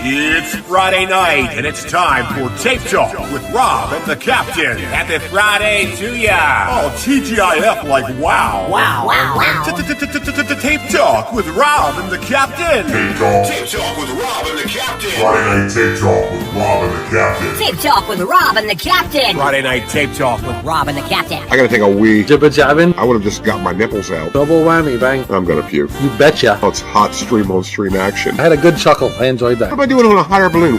It's Friday night, and it's time for Tape Talk with Rob and the Captain. Happy Friday to ya! Oh, TGIF, like wow. Wow, wow, wow. Tape Talk with Rob and the Captain. Tape Talk with Rob and the Captain. Friday Night Tape Talk with Rob and the Captain. Tape Talk with Rob and the Captain. Friday night Tape Talk with Rob and the Captain. I gotta take a wee. Jibba jabbing. I would have just got my nipples out. Double whammy, bang. I'm gonna puke. You betcha. Oh, it's hot stream on stream action. I had a good chuckle. I enjoyed What that. am I doing on a hot air balloon?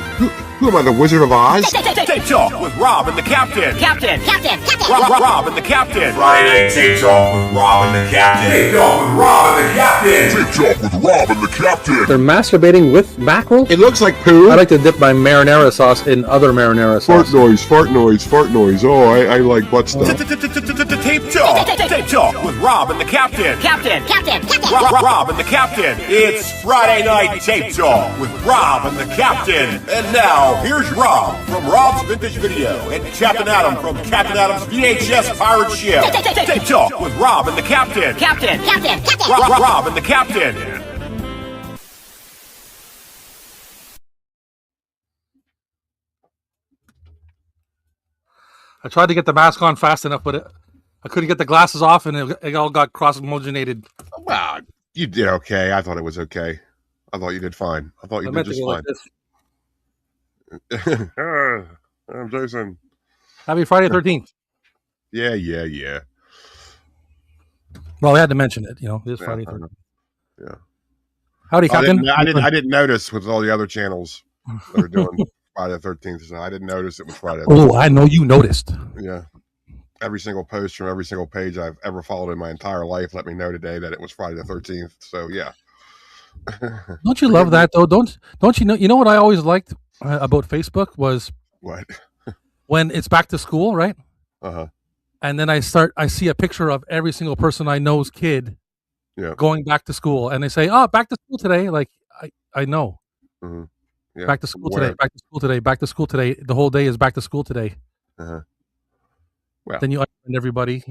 Who am I, the Wizard of Oz? Tape Talk with Rob and the Captain. Captain. Rob and the Captain. Friday Night Tape Talk with Rob and the Captain. Tape Talk with Rob and the Captain. Tape Talk with Rob and the Captain. They're masturbating with mackerel? It looks like poo. I like to dip my marinara sauce in other marinara Fart sauce. noise, fart noise, fart noise. Oh, I like butt stuff. Tape Talk with Rob and the Captain. Captain. Rob and the Captain. It's Friday night Tape Talk with Rob and the Captain. And now, here's Rob from Rob's Vintage Video and Captain Adam from Captain Adam's VHS Pirate Ship. Tape Talk with Rob and the Captain. Captain. Rob and the Captain. I tried to get the mask on fast enough, but I couldn't get the glasses off, and it all got cross-homogenated. Wow, you did okay. I thought it was okay. I thought you did fine. I thought you I did meant to just go fine. like this. I'm Jason. Happy Friday 13th. Yeah. Well, we had to mention it. It is Friday I 13th. know. Yeah. Howdy, Captain. I didn't notice with all the other channels that are doing Friday the 13th. So I didn't notice it was Friday. The 13th. Oh, I know you noticed. Yeah. Every single post from every single page I've ever followed in my entire life let me know today that it was Friday the 13th. So yeah. Don't you love that though? Don't you know? You know what I always liked about Facebook was What? when it's back to school, right? Uh-huh. And then I see a picture of every single person I know's kid Yeah. going back to school, and they say, "Oh, back to school today." Like I know, Mm-hmm. Yeah. back to school Where- today, back to school today, back to school today. The whole day is back to school today. Uh-huh. Well, Then you understand everybody,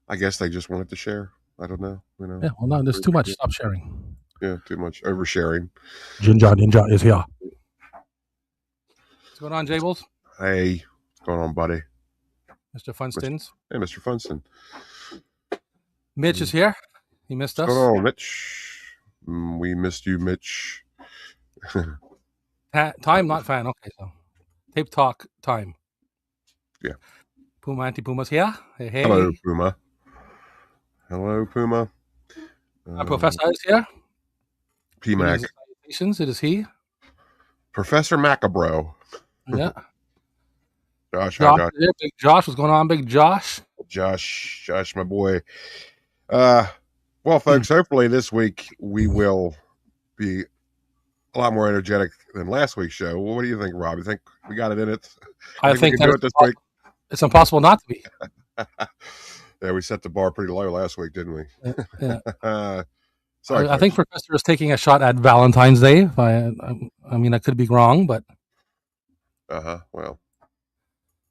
I guess they just wanted to share. I don't know. Yeah, well, no, there's too much. Stop sharing. Yeah, too much oversharing. Ninja is here. What's going on, Jables? Hey, what's going on, buddy? Mr. Funstins. Hey, Mr. Funston. Mitch is here. He missed us. What's going on, Mitch? We missed you, Mitch. Time, not fan. Okay, so tape talk time. Yeah. Puma Anti-Puma's here. Hey. Hello, Puma. Hello, Puma. Our professor is here. P-Mac. Salutations, it is he. Professor Macabro. Yeah. Josh, Josh, hi, is here. Big Josh, what's going on, Big Josh? Josh, my boy. Well, folks, hopefully this week we will be a lot more energetic than last week's show. What do you think, Rob? You think we got it in it? I think we can do it this week. It's impossible not to be. Yeah, we set the bar pretty low last week, didn't we? Yeah. Sorry, I think Professor is taking a shot at Valentine's Day. I mean, I could be wrong, but well,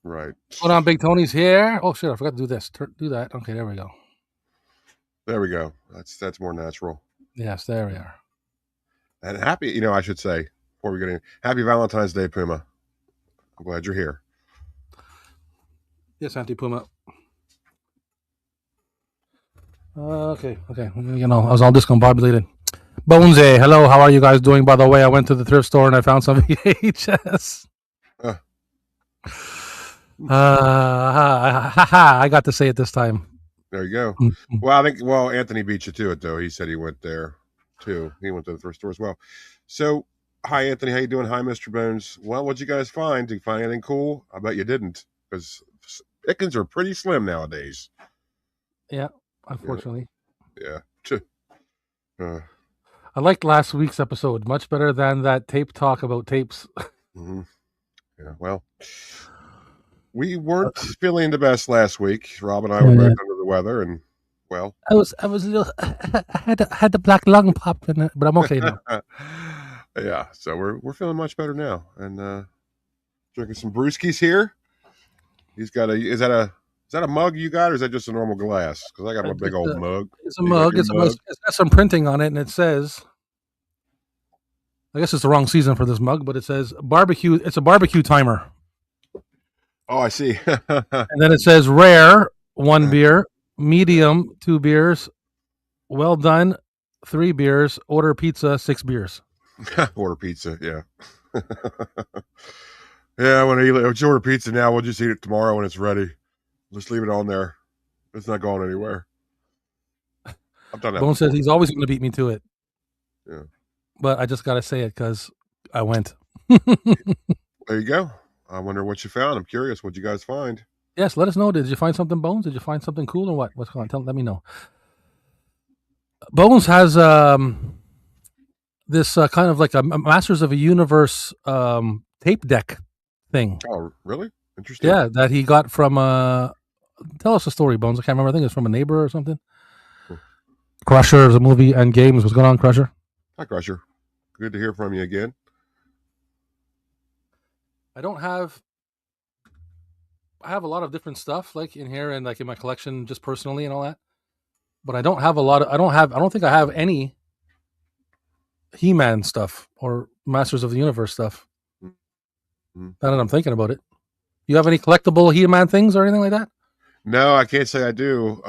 right. what's going on, Big Tony's here. Oh shit, I forgot to do this. Do that. Okay, there we go. There we go. That's more natural. Yes, there we are. And happy, I should say before we get in, happy Valentine's Day, Puma. I'm glad you're here. Yes, Anti-Puma. Okay. I was all discombobulated. Bonesy, hello, how are you guys doing? By the way, I went to the thrift store and I found some VHS. I got to say it this time. There you go. Mm-hmm. Well, Anthony beat you to it, though. He said he went there, too. He went to the thrift store as well. So, hi, Anthony. How you doing? Hi, Mr. Bones. Well, what'd you guys find? Did you find anything cool? I bet you didn't, because pickings are pretty slim nowadays. Yeah, unfortunately. Yeah. I liked last week's episode much better than that tape talk about tapes. Mm-hmm. Yeah, well, we weren't feeling the best last week. Rob and I were both under the weather, and well, I was a little. I had the black lung pop in it, but I'm okay now. Yeah, so we're feeling much better now, and drinking some brewskis here. He's got is that a mug you got, or is that just a normal glass? Because I got my big old mug. It's a mug. It's got some printing on it, and it says I guess it's the wrong season for this mug, but it says barbecue. It's a barbecue timer. Oh, I see. And then it says rare, 1 beer, medium, 2 beers, well done, 3 beers, order pizza, 6 beers. Order pizza, yeah. Yeah, when you order pizza now, we'll just eat it tomorrow when it's ready. Just leave it on there. It's not going anywhere. I've done that. Bone says he's always going to beat me to it. Yeah. But I just got to say it because I went. There you go. I wonder what you found. I'm curious. What'd you guys find? Yes, let us know. Did you find something, Bones? Did you find something cool or what? What's going on? Let me know. Bones has this kind of like a Masters of a Universe tape deck thing. Oh, really? Interesting. Yeah, that he got from tell us a story, Bones. I can't remember. I think it's from a neighbor or something. Cool. Crusher is a movie and games. What's going on, Crusher? Hi, Crusher. Good to hear from you again. I have a lot of different stuff like in here and like in my collection just personally and all that. But I don't have I don't think I have any He-Man stuff or Masters of the Universe stuff. Mm-hmm. Now that I'm thinking about it. You have any collectible He-Man things or anything like that? No, I can't say I do.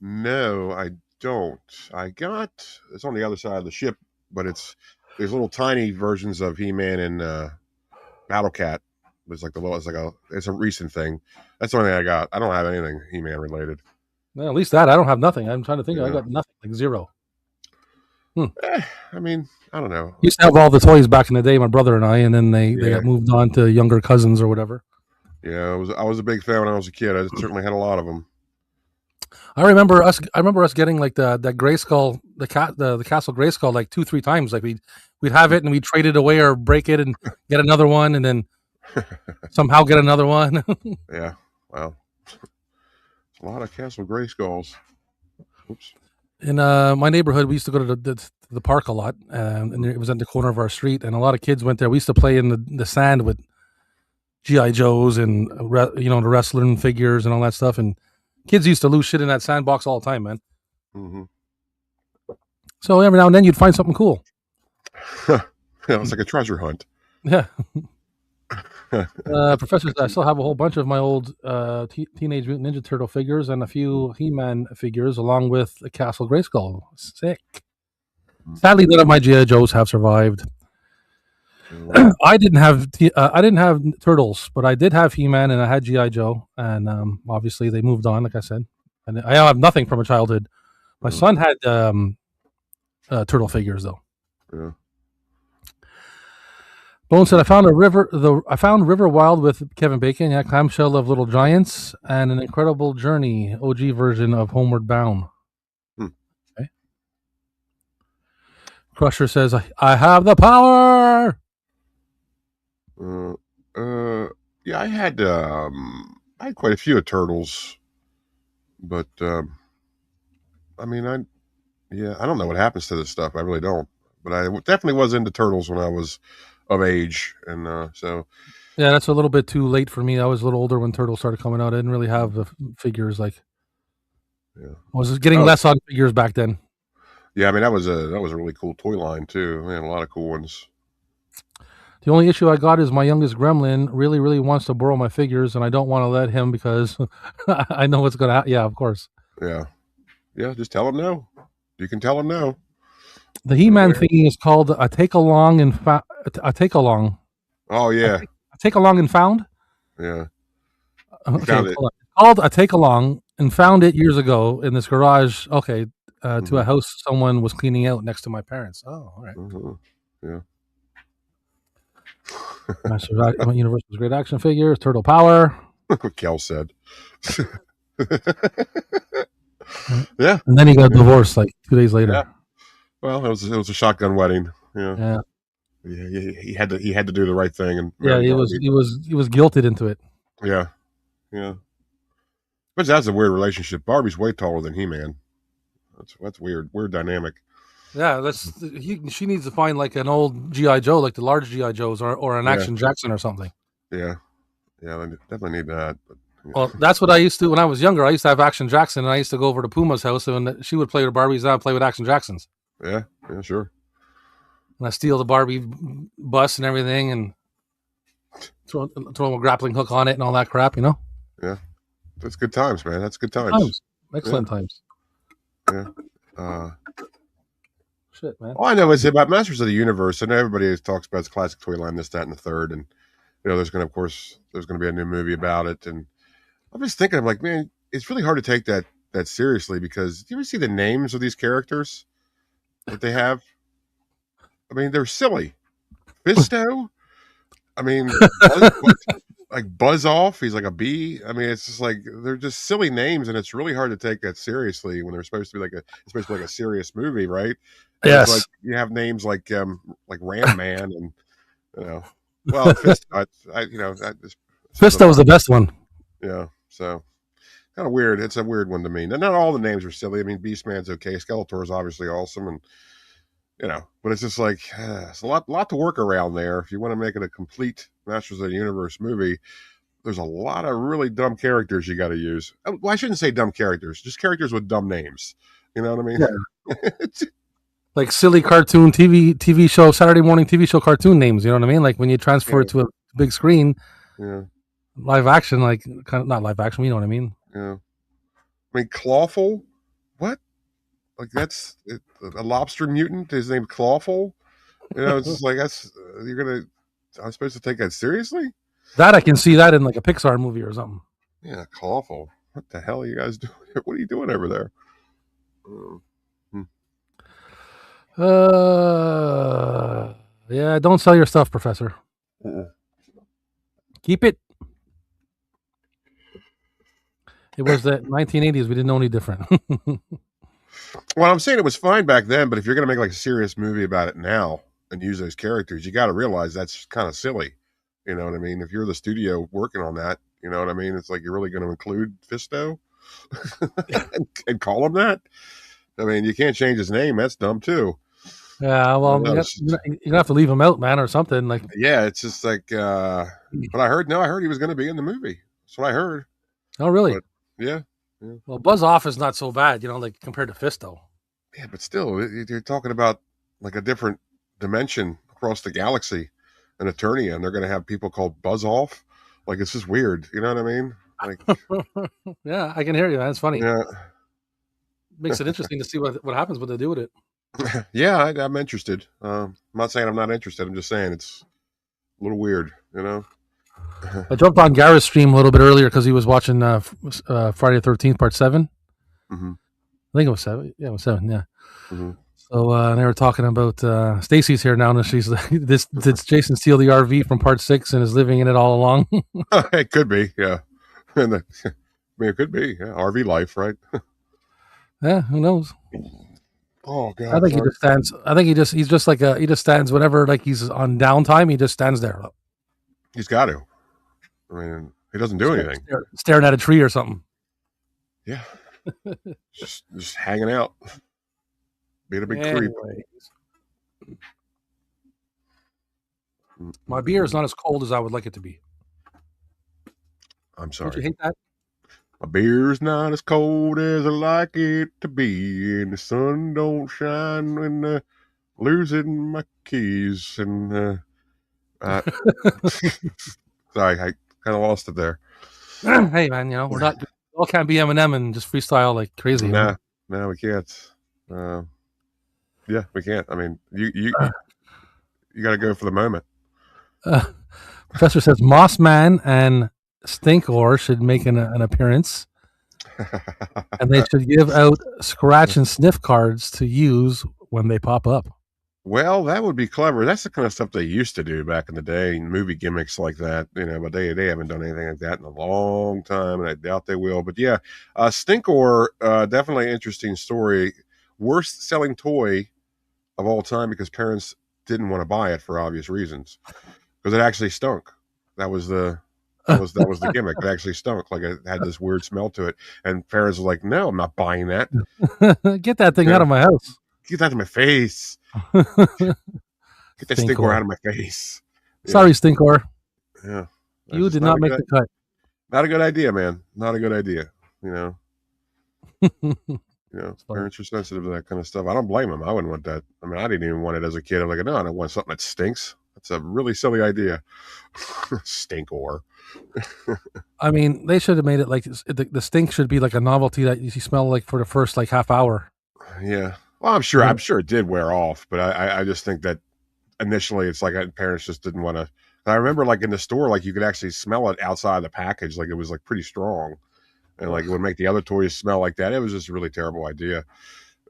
No, I don't. It's on the other side of the ship, but there's little tiny versions of He-Man and Battle Cat. It's like it's a recent thing. That's the only thing I got. I don't have anything He-Man related. Well, at least that I don't have nothing. I'm trying to think. Yeah. I got nothing, like zero. I mean, I don't know. Used to have all the toys back in the day, my brother and I, and then they got moved on to younger cousins or whatever. Yeah, I was a big fan when I was a kid. I certainly had a lot of them. I remember us getting like the Grayskull, the Castle Grayskull like 2-3 times. Like we'd have it and we'd trade it away or break it and get another one and then somehow get another one. Yeah, wow. A lot of Castle Grayskulls. Oops. In my neighborhood, we used to go to the park a lot, and it was at the corner of our street, and a lot of kids went there. We used to play in the sand with G.I. Joes and the wrestling figures and all that stuff, and kids used to lose shit in that sandbox all the time, man. Mm-hmm. So every now and then you'd find something cool. Yeah, it's like a treasure hunt. Yeah. Professor, I still have a whole bunch of my old Teenage Mutant Ninja Turtle figures and a few He-Man figures, along with a Castle Grayskull. Sick. Sadly, none of my G.I. Joes have survived. I didn't have Turtles, but I did have He-Man and I had G.I. Joe, and obviously they moved on, like I said. And I have nothing from a childhood. My son had Turtle figures, though. Yeah. Bone said, I found River Wild with Kevin Bacon, Clamshell of Little Giants, and an Incredible Journey, OG version of Homeward Bound. Okay. Crusher says, I have the power. Yeah, I had quite a few of Turtles, but I don't know what happens to this stuff. I really don't. But I definitely was into Turtles when I was of age, and so yeah, that's a little bit too late for me. I was a little older when Turtles started coming out. I didn't really have the figures. Like, I was getting less on figures back then. Yeah, I mean that was a really cool toy line too. Man, a lot of cool ones. The only issue I got is my youngest gremlin really, really wants to borrow my figures, and I don't want to let him because I know what's going to happen. Yeah, of course. Yeah, just tell him no. You can tell him no. The He-Man thingy is called a take along and a take along. Oh yeah, a take along and found. Yeah. Okay, called a take along and found it years ago in this garage. Okay, to a house someone was cleaning out next to my parents. Oh, all right. Yeah. Universal's great action figures, Turtle Power. Kel said. Yeah. And then he got divorced like 2 days later. Yeah. Well, it was a shotgun wedding. Yeah. He had to do the right thing, and he was guilted into it. Yeah. But that's a weird relationship. Barbie's way taller than He-Man. That's weird dynamic. Yeah, she needs to find like an old G.I. Joe, like the large G.I. Joes, or an Action Jackson or something. Yeah, I definitely need that. But, Well, that's what I used to when I was younger. I used to have Action Jackson, and I used to go over to Puma's house, and she would play with Barbies, and I'd play with Action Jacksons. Yeah, sure. and I steal the Barbie bus and everything, and throw a grappling hook on it and all that crap. Yeah, that's good times, man. That's good Good times. times, excellent times. Yeah. Shit, man. All I know is about Masters of the Universe. I know everybody talks about its classic toy line, this, that, and the third, and there's going to be a new movie about it. And I'm just thinking, I'm like, man, it's really hard to take that seriously because do you ever see the names of these characters that they have? I mean, they're silly. Fisto. I mean, like Buzz Off. He's like a bee. I mean, it's just like they're just silly names, and it's really hard to take that seriously when they're supposed to be like a serious movie, right? And Yes. it's like you have names like Ram Man and well, Fisto. Fisto was the best one. Yeah, so kind of weird. It's a weird one to me. Not all the names are silly. I mean, Beastman's okay. Skeletor is obviously awesome, and but it's just like it's a lot to work around there. If you want to make it a complete Masters of the Universe movie, there's a lot of really dumb characters you got to use. Well, I shouldn't say dumb characters, just characters with dumb names. You know what I mean? Yeah. Like silly cartoon TV show, Saturday morning TV show cartoon names. You know what I mean? Like when you transfer it to a big screen, live action, like kind of not live action. You know what I mean? Yeah. I mean, Clawful. What? Like that's a lobster mutant. His name's Clawful. It's just like I'm supposed to take that seriously? That I can see that in like a Pixar movie or something. Yeah, Clawful. What the hell are you guys doing? What are you doing over there? Yeah, don't sell your stuff, Professor. Keep it. It was the 1980s. We didn't know any different. Well, I'm saying it was fine back then, but if you're going to make like a serious movie about it now and use those characters, you got to realize that's kind of silly. You know what I mean? If you're the studio working on that, you know what I mean? It's like you're really going to include Fisto and call him that? I mean, you can't change his name. That's dumb too. Yeah, well, you're gonna have to leave him out, man, or something. Like, yeah, it's just like. But I heard he was going to be in the movie. That's what I heard. Oh, really? But, yeah. Well, Buzz Off is not so bad, like compared to Fisto. Yeah, but still, you're talking about like a different dimension across the galaxy, an Eternia, and they're going to have people called Buzz Off. Like it's just weird. You know what I mean? Like, yeah, I can hear you. That's funny. Yeah, makes it interesting to see what happens when they do with it. Yeah, I'm interested. I'm not saying I'm not interested. I'm just saying it's a little weird. I jumped on Garrett's stream a little bit earlier because he was watching Friday the 13th, Part 7. Mm-hmm. I think it was 7. Yeah, it was 7. Yeah. Mm-hmm. So they were talking about Stacy's here now, and she's like, did Jason steal the RV from Part 6 and is living in it all along? It could be, yeah. I mean, it could be, yeah. RV life, right? Yeah, who knows? Oh God! I think he just stands. I think he just stands whenever like he's on downtime. He just stands there. He's got to. I mean, he doesn't do anything. Staring at a tree or something. Yeah, just hanging out, being a big creep. My beer is not as cold as I would like it to be. I'm sorry. Don't you hate that? My beer's not as cold as I like it to be, and the sun don't shine when losing my keys. And sorry, I kind of lost it there. Hey man, we're not all can't be Eminem and just freestyle like crazy. No, we can't. Yeah, we can't. I mean, you got to go for the moment. Professor says Mossman and Stinkor should make an appearance, and they should give out scratch and sniff cards to use when they pop up. Well, that would be clever. That's the kind of stuff they used to do back in the day, movie gimmicks like that, but they haven't done anything like that in a long time, and I doubt they will. But yeah, Stinkor, definitely an interesting story. Worst selling toy of all time because parents didn't want to buy it for obvious reasons, because it actually stunk. That was the gimmick. It actually stunk. Like it had this weird smell to it, and parents were like, "No, I'm not buying that. Get that thing out of my house. Get that out of my face. Get that Stinkor out of my face." Yeah. Sorry, Stinkor. Yeah, you did not make the cut. Not a good idea, man. Not a good idea. You know, Sorry. parents are sensitive to that kind of stuff. I don't blame them. I wouldn't want that. I mean, I didn't even want it as a kid. I'm like, no, I don't want something that stinks. That's a really silly idea. Stinkor. I mean, they should have made it like the stink should be like a novelty that you smell like for the first like half hour. Yeah. Well, I'm sure it did wear off, but I just think that initially it's like parents just didn't want to. I remember like in the store, like you could actually smell it outside the package. Like it was like pretty strong, and like it would make the other toys smell like that. It was just a really terrible idea.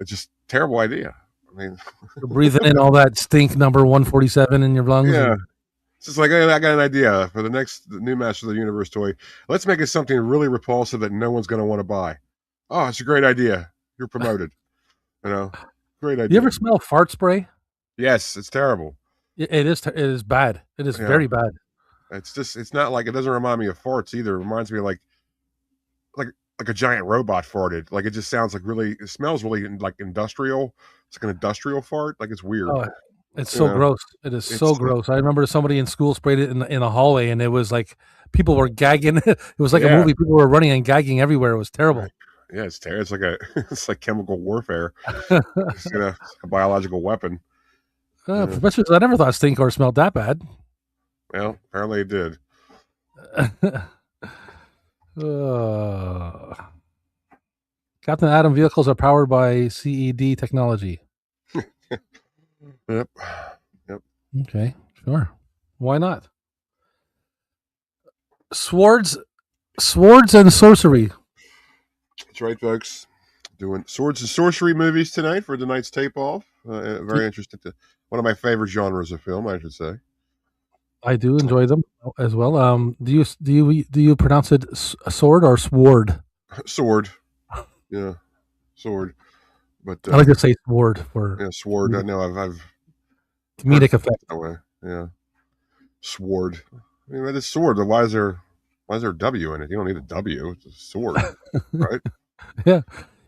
It's just terrible idea. I mean, You're breathing in all that stink number 147 in your lungs. yeah. It's just like, hey, I got an idea for the new Master of the Universe toy. Let's make it something really repulsive that no one's going to want to buy. Oh, it's a great idea. You're promoted. You know, great idea. You ever smell fart spray? Yes, it's terrible. It is. It is bad. It is very bad. It's not like, it doesn't remind me of farts either. It reminds me of like a giant robot farted. Like it just sounds like it smells really like industrial. It's like an industrial fart. Like it's weird. Oh, it's so gross. It is so gross. I remember somebody in school sprayed it in a hallway, and it was like people were gagging. It was like a movie. People were running and gagging everywhere. It was terrible. Right. Yeah, it's terrible. It's like it's like chemical warfare. It's a biological weapon. Professors, I never thought Stinkor smelled that bad. Well, apparently it did. Captain Atom vehicles are powered by CED technology. Yep. Okay, sure. Why not? Swords and sorcery. That's right, folks. Doing swords and sorcery movies tonight for tonight's tape off. Very interesting. One of my favorite genres of film, I should say. I do enjoy them as well. Do you pronounce it sword or sword? Sword. Yeah, sword. But I like to say sword for sword. I know I've comedic effect. That way. Yeah, sword. I mean, that is sword. Why is there a W in it? You don't need a W. It's a sword, right? Yeah.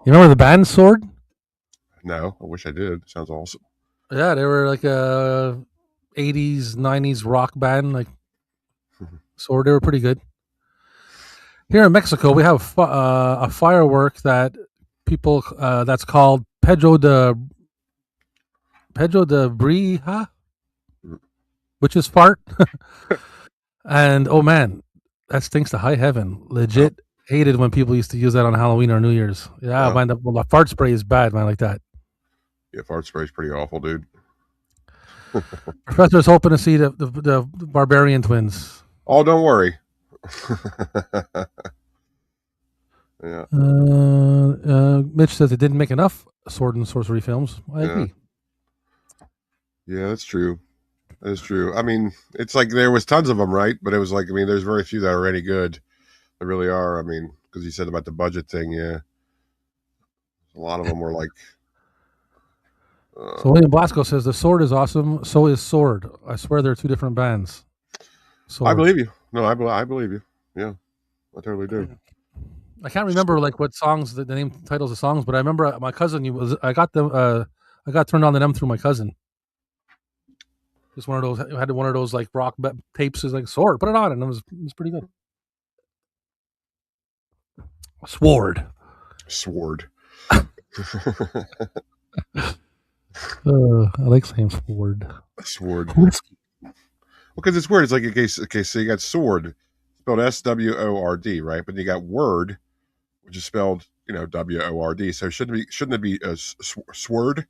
You remember the band Sword? No, I wish I did. Sounds awesome. Yeah, they were like a 80s, 90s rock band, like Sword. They were pretty good. Here in Mexico, we have a firework that people that's called Pedro de Brija, which is fart. And oh man, that stinks to high heaven. Legit hated when people used to use that on Halloween or New Year's. Yeah, man, the fart spray is bad, man, like that. Yeah, fart spray is pretty awful, dude. Professor's hoping to see the Barbarian twins. Oh, don't worry. Yeah. Mitch says it didn't make enough sword and sorcery films. I agree. Yeah, that's true. That is true. I mean, it's like there was tons of them, right? But it was like, I mean, there's very few that are any good. There really are. I mean, because you said about the budget thing, yeah. A lot of them were like. So William Blasco says the sword is awesome. So is Sword. I swear they're two different bands. Sword. I believe you. No, I believe you. Yeah, I totally do. I can't remember like what songs the name titles of songs, but I remember my cousin. I got them. I got turned on to them through my cousin. Just one of those. I had one of those like rock tapes. Is like Sword. Put it on, and it was pretty good. Sword. I like saying sword. Sword. Well, because it's weird. It's like okay, so you got sword, spelled SWORD, right? But you got word, which is spelled, WORD. So shouldn't it be a sword?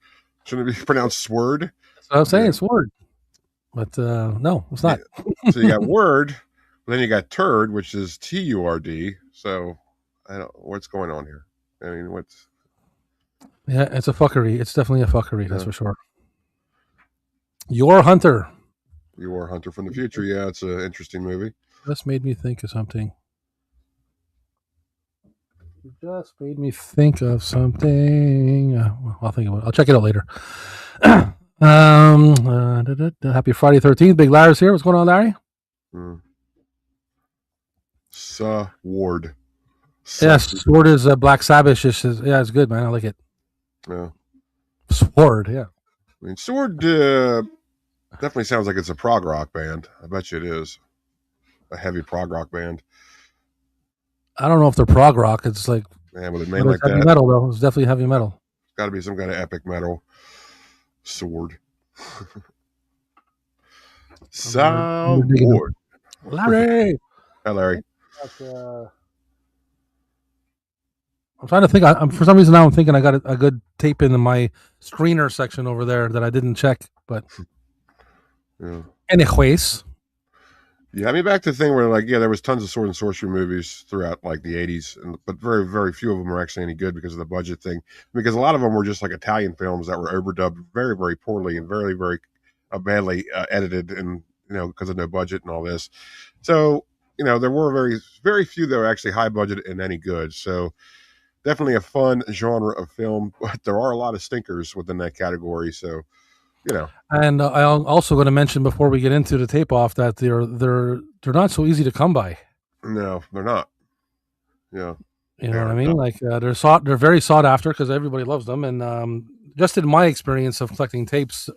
Shouldn't it be pronounced sword? So I was saying sword, but no, it's not. Yeah. So you got word, but then you got turd, which is TURD. So I don't. What's going on here? I mean, what's? Yeah, it's a fuckery. It's definitely a fuckery. That's for sure. Your Hunter. Your Hunter from the Future. Yeah, it's an interesting movie. Just made me think of something. I'll think of it. I'll check it out later. Happy Friday 13th. Big Larry's here. What's going on, Larry? Sword. Yes, Sword is Black Sabbath. Yeah, it's good, man. I like it. Yeah. Sword, yeah. I mean, Sword definitely sounds like it's a prog rock band. I bet you it is. A heavy prog rock band. I don't know if they're prog rock. It's like And with a But name it's like heavy that, metal, though. It's definitely heavy metal. it's got to be some kind of epic metal sword. Soundboard. Larry. Hi, Larry. I'm trying to think. I'm for some reason now I'm thinking I got a good tape in my screener section over there that I didn't check. But Yeah. anyways, Yeah, I mean, back to the thing where, like, yeah, there was tons of sword and sorcery movies throughout, like, the 80s, but very, very few of them were actually any good because of the budget thing. Because a lot of them were just, like, Italian films that were overdubbed very, very poorly and very, very badly edited and, because of no budget and all this. So, there were very, very few that were actually high budget and any good. So, definitely a fun genre of film, but there are a lot of stinkers within that category. So, and I'm also going to mention before we get into the tape off that they're not so easy to come by. No, they're not. Yeah, you know what I mean. Like they're very sought after because everybody loves them. And just in my experience of collecting tapes,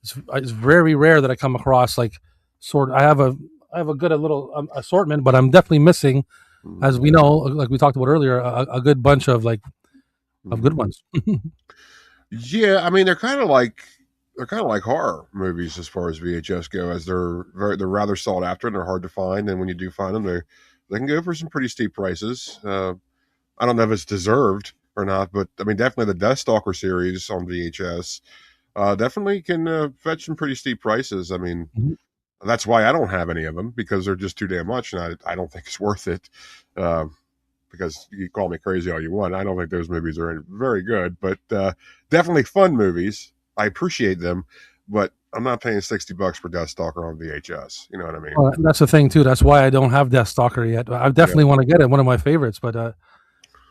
it's very rare that I come across like I have a good little assortment, but I'm definitely missing, as we know, like we talked about earlier, a good bunch of good ones. Yeah, I mean they're kind of like horror movies as far as VHS go, as they're rather sought after and they're hard to find. And when you do find them, they can go for some pretty steep prices. I don't know if it's deserved or not, but I mean definitely the Deathstalker series on VHS definitely can fetch some pretty steep prices. I mean, that's why I don't have any of them, because they're just too damn much, and I don't think it's worth it. Because you call me crazy all you want, I don't think those movies are very good, but definitely fun movies. I appreciate them, but I'm not paying $60 for Deathstalker on VHS. You know what I mean? Well, that's the thing too. That's why I don't have Deathstalker yet. I definitely want to get it. One of my favorites, but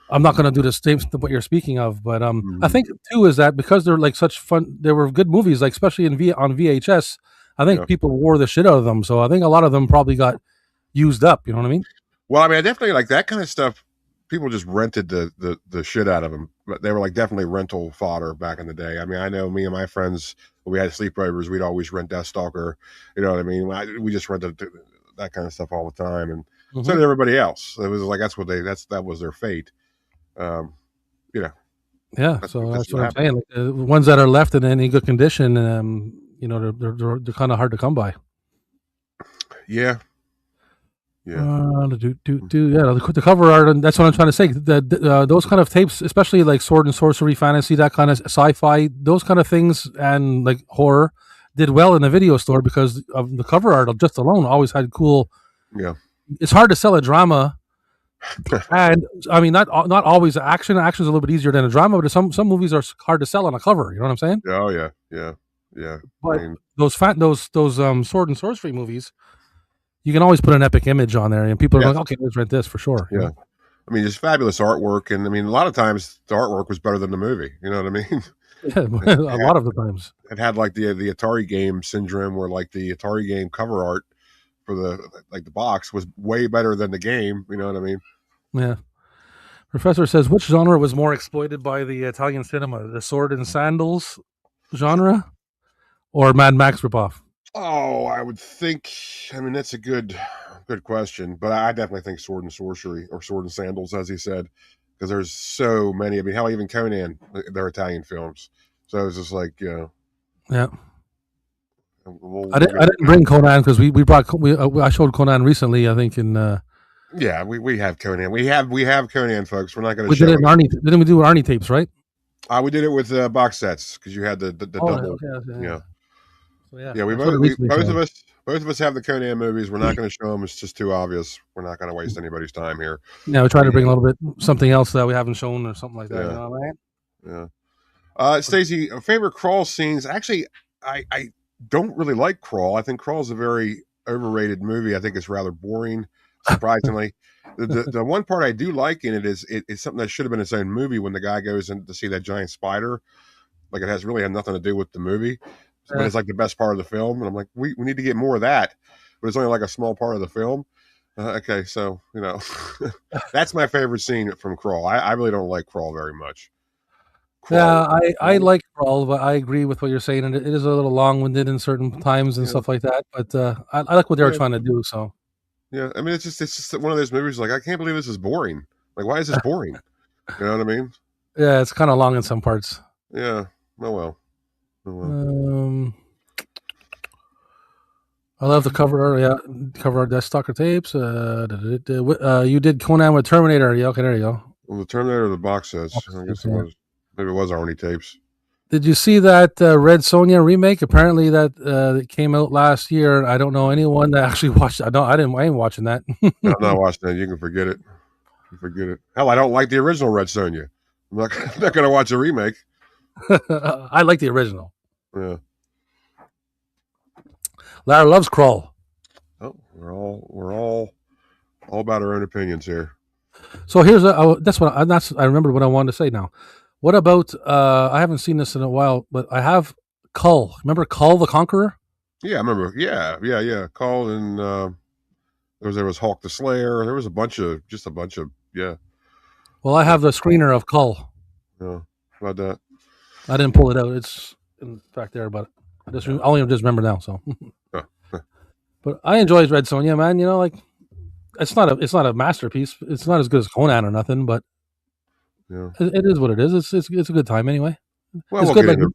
I'm not going to do the same what you're speaking of. But I think too is that because they're like such fun, they were good movies, like especially on VHS. I think people wore the shit out of them, so I think a lot of them probably got used up. You know what I mean? Well, I mean, I definitely like that kind of stuff. People just rented the shit out of them, but they were like definitely rental fodder back in the day. I mean, I know me and my friends, when we had sleepovers, we'd always rent Deathstalker. You know what I mean? We just rented that kind of stuff all the time, and so did everybody else. It was like that was their fate. Yeah, That's so that's what I'm happened. saying. Like, the ones that are left in any good condition, they're kind of hard to come by. Yeah. Yeah, the cover art, and that's what I'm trying to say. Those kind of tapes, especially like sword and sorcery, fantasy, that kind of sci-fi, those kind of things, and like horror, did well in the video store because of the cover art just alone. Always had cool. Yeah, it's hard to sell a drama, and I mean not always action. Action's a little bit easier than a drama, but some movies are hard to sell on a cover. You know what I'm saying? Oh yeah. But those sword and sorcery movies, you can always put an epic image on there, and people are like, "Okay, let's rent this for sure." Yeah, I mean, it's fabulous artwork, and I mean, a lot of times the artwork was better than the movie. You know what I mean? Yeah, a lot of the times it had like the Atari game syndrome, where like the Atari game cover art for the box was way better than the game. You know what I mean? Yeah. Professor says, which genre was more exploited by the Italian cinema, the sword and sandals genre, or Mad Max ripoff? Oh, I would think. I mean, that's a good question, but I definitely think sword and sorcery, or sword and sandals, as he said, because there's so many. I mean, hell, even Conan, they're Italian films, so it's just like, yeah. I didn't bring Conan because I showed Conan recently. I think in. Yeah, we have Conan. We have Conan, folks. We're not going to. We did it in Arnie. Didn't we do Arnie tapes, right? We did it with box sets because you had the double. Okay, yeah. Yeah, we both of us have the Conan movies. We're not going to show them. It's just too obvious. We're not going to waste anybody's time here. Yeah, we try to bring a little bit something else that we haven't shown or something like that. Yeah. You know what I mean? Yeah. Stacey, favorite Crawl scenes? Actually, I don't really like Crawl. I think Crawl is a very overrated movie. I think it's rather boring, surprisingly. the one part I do like in it is it's something that should have been its own movie, when the guy goes in to see that giant spider. Like, it has really had nothing to do with the movie. But it's like the best part of the film, and I'm like, we need to get more of that, but it's only like a small part of the film. Okay, so that's my favorite scene from Crawl. I really don't like Crawl very much. Crawl. Yeah, I like Crawl, but I agree with what you're saying, and it is a little long-winded in certain times and stuff like that. But I like what they were trying to do. So yeah, I mean, it's just one of those movies. Like, I can't believe this is boring. Like, why is this boring? You know what I mean? Yeah, it's kind of long in some parts. Yeah. Oh well. Oh well. I love the cover. Yeah, cover art Deathstalker tapes. You did Conan with Terminator. Yeah, okay, there you go. Well, the Terminator, the box sets. I guess it was. Maybe it was Arnie tapes. Did you see that Red Sonja remake? Apparently, that came out last year. I don't know anyone that actually watched it. I ain't watching that. No, I'm not watching that. You can forget it. Forget it. Hell, I don't like the original Red Sonja. I'm not going to watch a remake. I like the original. Yeah. Lara loves Krull. Oh, we're all about our own opinions here. So here's I remember what I wanted to say now. What about I haven't seen this in a while, but I have Kull. Remember Kull the Conqueror? Yeah, I remember. Yeah. Kull and there was Hulk the Slayer. There was a bunch of yeah. Well, I have the screener of Kull. Yeah, how about that? I didn't pull it out. It's in fact there, but I only just remember now. So, but I enjoyed Red Sonja, man. You know, like it's not a masterpiece. It's not as good as Conan or nothing, but yeah, it is what it is. It's a good time anyway. Well, it's good.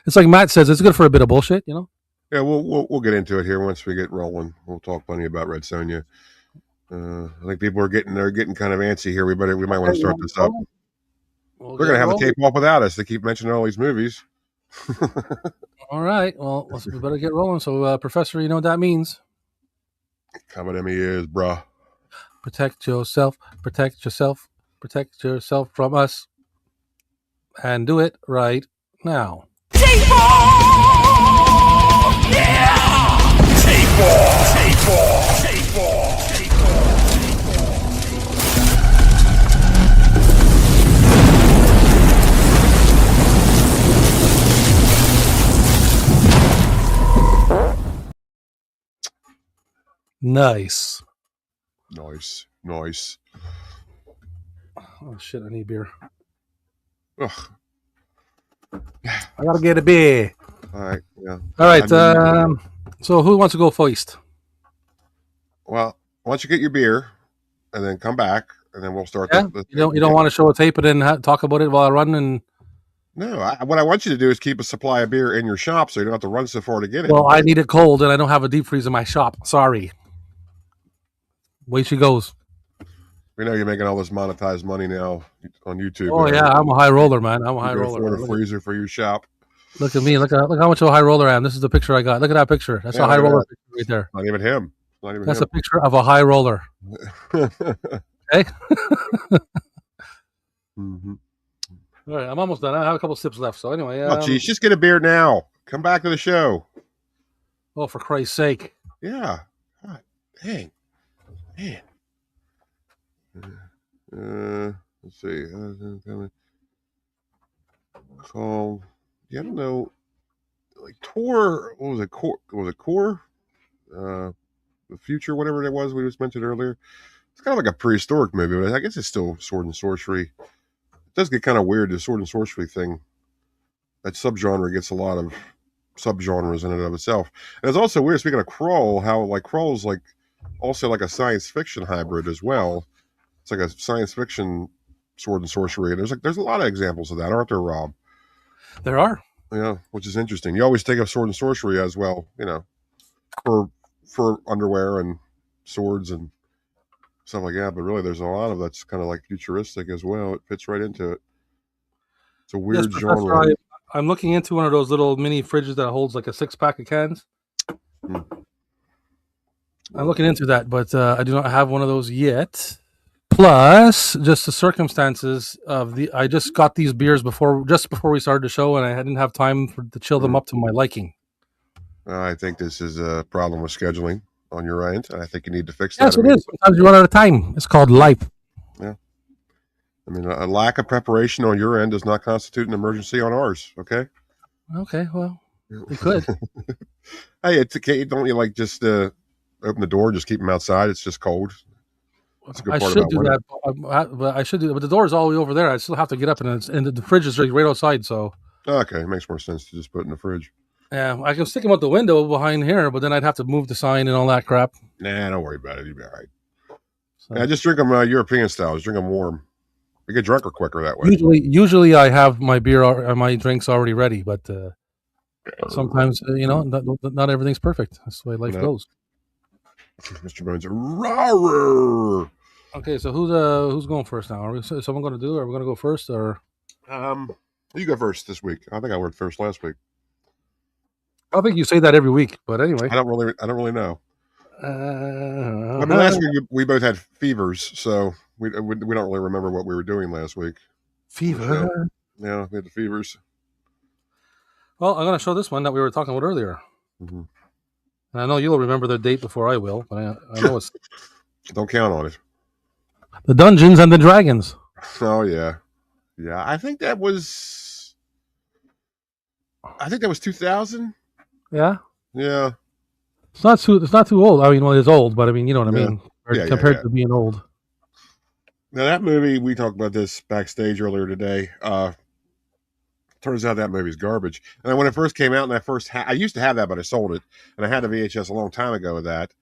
It's like Matt says. It's good for a bit of bullshit, you know. Yeah, we'll get into it here once we get rolling. We'll talk plenty about Red Sonja. I think people are getting kind of antsy here. We might want to start this up. They're going to have the tape off without us. They keep mentioning all these movies. All right. Well, we better get rolling. So, Professor, you know what that means? Coming at me is, bruh. Protect yourself. Protect yourself. Protect yourself from us. And do it right now. Tape off! Yeah! Tape off! Tape off! Tape off! Tape Nice. Nice. Oh, shit. I need beer. Ugh. I gotta get a beer. All right. Yeah. All right. So who wants to go first? Well, once you get your beer, and then come back, and then we'll start. Yeah? You don't want to show a tape and then talk about it while I run and. No, what I want you to do is keep a supply of beer in your shop so you don't have to run so far to get it. Well, I need it cold and I don't have a deep freeze in my shop. Sorry. Way she goes. We know you're making all this monetized money now on YouTube. Oh yeah, I'm a high roller, man. I'm a high roller. Afford a freezer for your shop. Look at me. Look how much of a high roller I am. This is the picture I got. Look at that picture. That's a high roller picture right there. Not even him. That's a picture of a high roller. Okay. Mm-hmm. All right, I'm almost done. I have a couple sips left. So anyway, oh geez, just get a beer now. Come back to the show. Oh, for Christ's sake! Yeah. God, dang. Man. Let's see. Call. Yeah, I don't know. Like Tor. What was it? Core? Was it Core? The Future, whatever it was we just mentioned earlier. It's kind of like a prehistoric movie, but I guess it's still sword and sorcery. It does get kind of weird. The sword and sorcery thing. That subgenre gets a lot of subgenres in and of itself. And it's also weird. Speaking of Krull, how like Krull's like also like a science fiction hybrid as well. It's like a science fiction sword and sorcery. And there's a lot of examples of that, aren't there, Rob? There are. Yeah, which is interesting. You always think of sword and sorcery as well, you know, for underwear and swords and stuff like that. But really, there's a lot of that's kind of like futuristic as well. It fits right into it. It's a weird genre. I'm looking into one of those little mini fridges that holds like a 6-pack of cans. I'm looking into that, but I do not have one of those yet. Plus, just the circumstances of I just got these beers before we started the show, and I didn't have time to chill them up to my liking. I think this is a problem with scheduling on your end, and I think you need to fix that. Yes, it is. Sometimes you run out of time. It's called life. Yeah. I mean, a lack of preparation on your end does not constitute an emergency on ours. Okay. Okay. Well, we could. Hey, it's okay. Don't you like just open the door and just keep them outside? It's just cold. I should do that, but I should do that. But the door is all the way over there. I still have to get up, and the fridge is right outside. So okay, it makes more sense to just put it in the fridge. Yeah, I can stick them out the window behind here, but then I'd have to move the sign and all that crap. Nah, don't worry about it. You'll be all right. So. Yeah, just drink them European style. Just drink them warm. We get drunker quicker that way. Usually I have my beer or my drinks already ready, but sometimes not everything's perfect. That's the way life goes. Mr. Bones, rawr. Okay, so who's going first now? Is someone going to do it? Are we going to go first, or you go first this week? I think I went first last week. I think you say that every week, but anyway, I don't really know. I mean, last week we both had fevers, so we don't really remember what we were doing last week. Fever. Yeah, we had the fevers. Well, I'm going to show this one that we were talking about earlier. Mm-hmm. And I know you'll remember the date before I will, but I know it's don't count on it. The Dungeons and the Dragons. Oh yeah. I think that was 2000. Yeah. Yeah. It's not too old. I mean, well, it's old, but I mean, you know what I mean. Compared to being old. Now that movie, we talked about this backstage earlier today. Turns out that movie's garbage. And when it first came out, and I used to have that, but I sold it, and I had a VHS a long time ago of that,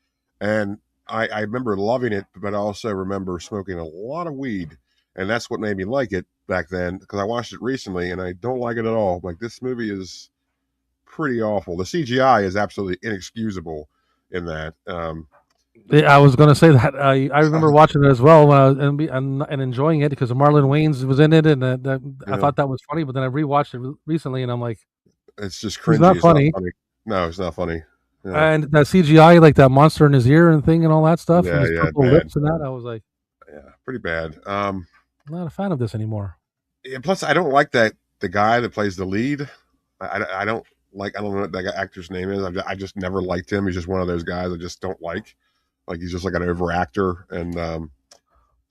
and I remember loving it, but I also remember smoking a lot of weed, and that's what made me like it back then, because I watched it recently, and I don't like it at all. Like, this movie is pretty awful. The CGI is absolutely inexcusable in that. I was going to say that. I remember watching it as well and enjoying it because Marlon Wayans was in it, and I thought that was funny. But then I rewatched it recently, and I'm like, it's just cringy. It's not funny. No, it's not funny. Yeah. And that CGI, like that monster in his ear and thing and all that stuff, and his purple lips and that, I was like, yeah, pretty bad. I'm not a fan of this anymore. Yeah, plus, I don't like the guy that plays the lead. I don't know what that actor's name is. I just never liked him. He's just one of those guys I just don't like. Like, he's just like an over actor, and kind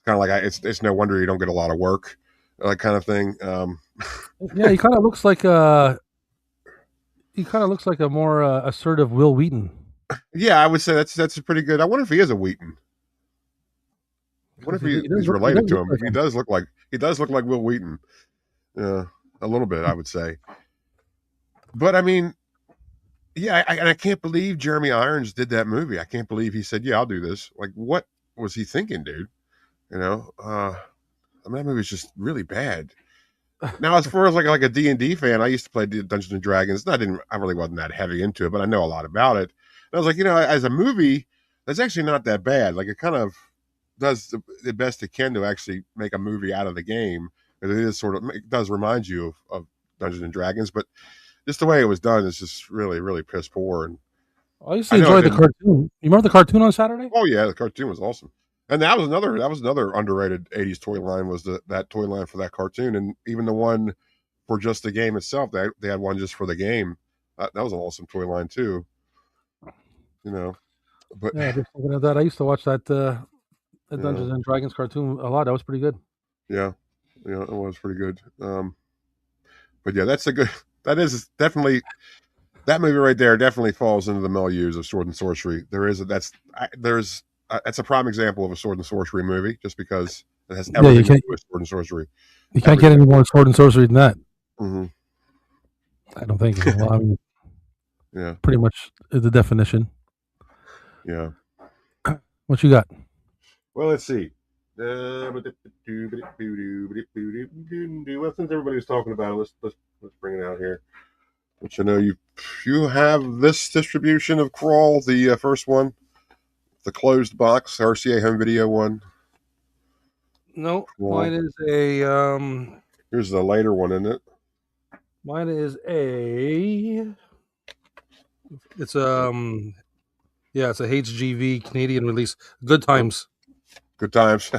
of like it's no wonder you don't get a lot of work, that kind of thing. Yeah, he kind of looks like a more assertive Will Wheaton. Yeah, I would say that's a pretty good. I wonder if he is a Wheaton. I wonder if he's related to him. He does look like Will Wheaton. A little bit, I would say. But I mean, yeah, I can't believe Jeremy Irons did that movie. I can't believe he said, "Yeah, I'll do this." Like, what was he thinking, dude? I mean, that movie's just really bad. Now, as far as like a D&D fan, I used to play Dungeons and Dragons. I really wasn't that heavy into it, but I know a lot about it. And I was like, as a movie, that's actually not that bad. Like, it kind of does the best it can to actually make a movie out of the game. It does remind you of Dungeons and Dragons, but just the way it was done is just really, really piss poor. And I used to enjoy the cartoon. You remember the cartoon on Saturday? Oh yeah, the cartoon was awesome. And that was another underrated 80s toy line, was that toy line for that cartoon. And even the one for just the game itself, they had one just for the game. That was an awesome toy line too. But yeah, just thinking of that, I used to watch that Dungeons and Dragons cartoon a lot. That was pretty good. Yeah, it was pretty good. But yeah, that is definitely, that movie right there definitely falls into the milieu of sword and sorcery. That's a prime example of a sword and sorcery movie, just because it has everything to do with sword and sorcery. You can't get any more sword and sorcery than that. Mm-hmm. I don't think. Well, I mean, yeah, pretty much the definition. Yeah. What you got? Well, let's see. Well, since everybody's talking about it, let's bring it out here. Which I know you have this distribution of Crawl, the first one. The closed box RCA home video one. No, mine is a. Here's the later one, isn't it? Mine is a. It's yeah, it's a HGV Canadian release. Good Times. Good Times.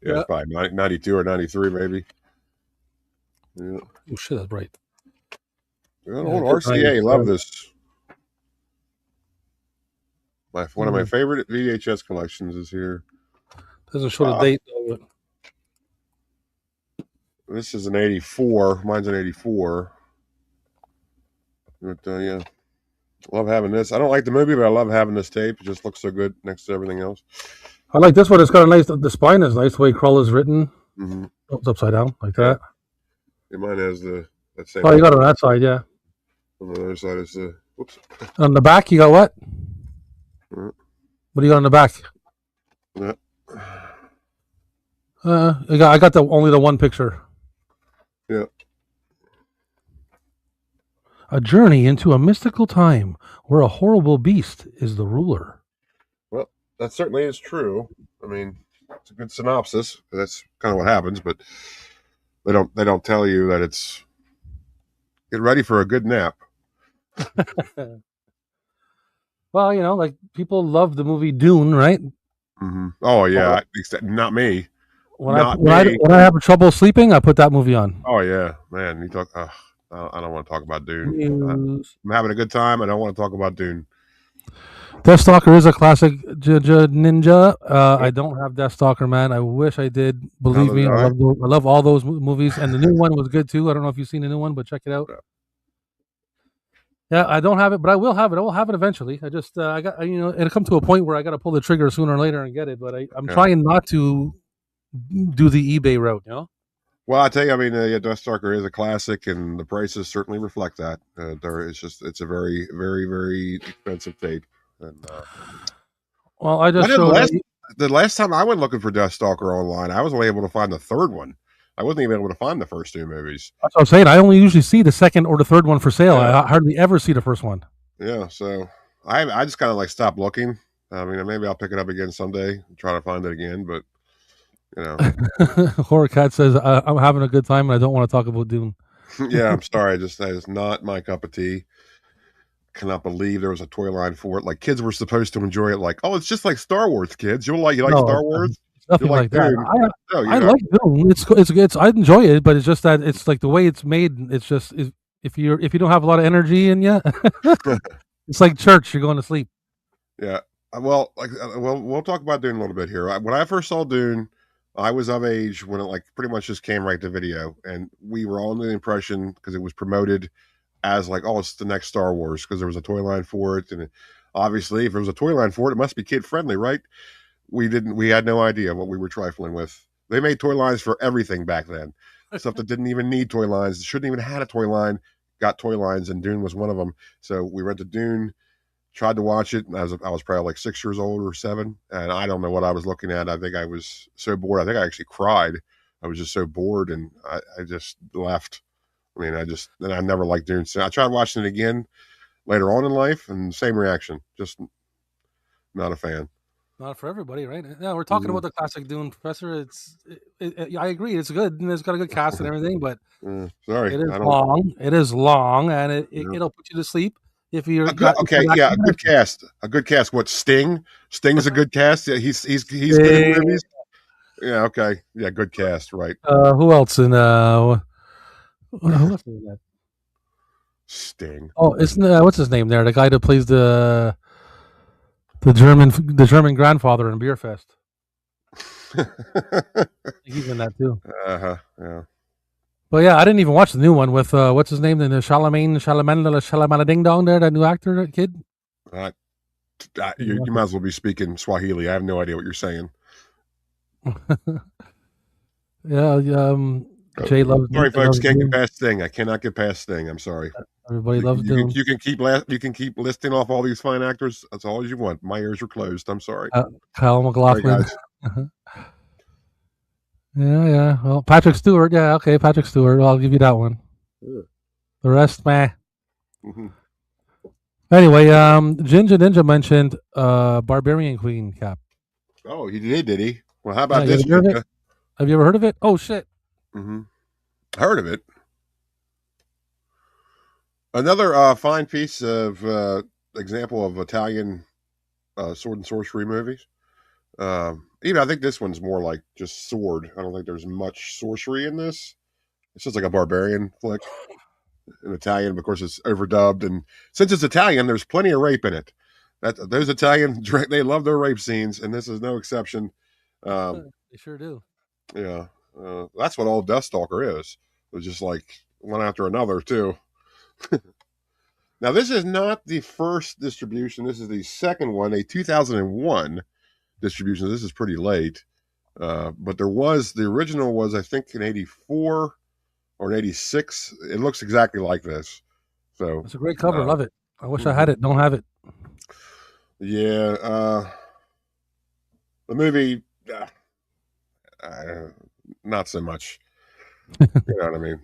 Yeah, it's probably 92 or 93, maybe. Yeah. Oh shit, that's bright. Old RCA, love this. One of my favorite VHS collections is here. Doesn't show the date though. This is an 84. Mine's an 84. But yeah, love having this. I don't like the movie, but I love having this tape. It just looks so good next to everything else. I like this one. It's got a nice. The spine is nice. The way Crawl is written. Mm-hmm. It's upside down like that. Yeah, mine has that same. Oh, you got it on that side, yeah. On the other side is whoops. On the back, you got what? What do you got on the back? Yeah. I got only the one picture. Yeah. A journey into a mystical time where a horrible beast is the ruler. Well, that certainly is true. I mean, it's a good synopsis. That's kind of what happens, but they don't tell you that it's get ready for a good nap. Well, like people love the movie Dune, right? Mm-hmm. Oh yeah, except not me. When I Not when I me. when I have trouble sleeping, I put that movie on. Oh yeah, man. You talk. I don't want to talk about Dune. News. I'm having a good time. I don't want to talk about Dune. Deathstalker is a classic ninja. I don't have Deathstalker, man. I wish I did. Believe Neither me, do I I. love all those movies, and the new one was good too. I don't know if you've seen the new one, but check it out. Yeah, I don't have it, but I will have it. I will have it eventually. I just I got it'll come to a point where I got to pull the trigger sooner or later and get it. But I'm Yeah. trying not to do the eBay route. Well, I tell you, I mean, yeah, Deathstalker is a classic, and the prices certainly reflect that. It's a very, very, very expensive tape. And Well, I just I did showed. the last time I went looking for Deathstalker online, I was only able to find the third one. I wasn't even able to find the first two movies. That's what I'm saying. I only usually see the second or the third one for sale. Yeah. I hardly ever see the first one. Yeah, so I just kind of like stopped looking. I mean, maybe I'll pick it up again someday and try to find it again, but Horror Cat says I'm having a good time and I don't want to talk about Dune. Yeah, I'm sorry. That is not my cup of tea. Cannot believe there was a toy line for it. Like kids were supposed to enjoy it. Like, oh, it's just like Star Wars, kids. You like No, Star Wars? it's nothing You're like that. Dune. I like Dune. It's I enjoy it, but it's just that it's like the way it's made. It's just if you don't have a lot of energy in you, it's like church. You're going to sleep. Yeah. Well, we'll talk about Dune a little bit here. When I first saw Dune, I was of age when it like pretty much just came right to video, and we were all under the impression because it was promoted as like, oh, it's the next Star Wars because there was a toy line for it, and obviously, if there was a toy line for it, it must be kid friendly, right? We had no idea what we were trifling with. They made toy lines for everything back then. Stuff that didn't even need toy lines, shouldn't even had a toy line, got toy lines, and Dune was one of them. So we rented Dune. Tried to watch it, and I was probably like 6 years old or 7, and I don't know what I was looking at. I think I was so bored. I think I actually cried. I was just so bored, and I just left. I mean, I never liked Dune. So I tried watching it again later on in life, and same reaction. Just not a fan. Not for everybody, right? Yeah, we're talking about the classic Dune, Professor. I agree. It's good, and it's got a good cast and everything, but sorry, it is long. It is long, and it'll put you to sleep. If you're a good cast. A good cast. What Sting? Sting's a good cast. Yeah, he's good in movies. Yeah, okay. Yeah, good cast, right. Who else in who else is that? Sting. Oh, isn't what's his name there? The guy that plays the German grandfather in Beer Fest. He's in that too. Yeah. But yeah, I didn't even watch the new one with what's his name? The Shalamala Ding Dong there, that new actor kid. You might as well be speaking Swahili. I have no idea what you're saying. Yeah, Jay loves. Sorry, folks, can't get past Sting. I cannot get past Sting. I'm sorry. Everybody loves Dune. You can keep listing off all these fine actors. That's all you want. My ears are closed. I'm sorry. Kyle MacLachlan. Yeah. Well, Patrick Stewart. Yeah, okay, Patrick Stewart. I'll give you that one. Yeah. The rest, meh. Mm-hmm. Anyway, Ginger Ninja mentioned Barbarian Queen, Cap. Oh, he did he? Well, how about this? Have you ever heard of it? Oh, shit. Mm-hmm. Heard of it. Another fine piece of example of Italian sword and sorcery movies. Even I think this one's more like just sword. I don't think there's much sorcery in this. It's just like a barbarian flick in Italian. Of course, it's overdubbed, and since it's Italian, there's plenty of rape in it. Those Italian, they love their rape scenes, and this is no exception. They sure do. Yeah, that's what all Deathstalker is. It's just like one after another too. Now, this is not the first distribution. This is the second one, a 2001 distribution. This is pretty late. But the original was, I think, in 84 or in 86. It looks exactly like this. So it's a great cover. Love it. I wish I had it. Don't have it. Yeah. The movie, not so much. You know what I mean?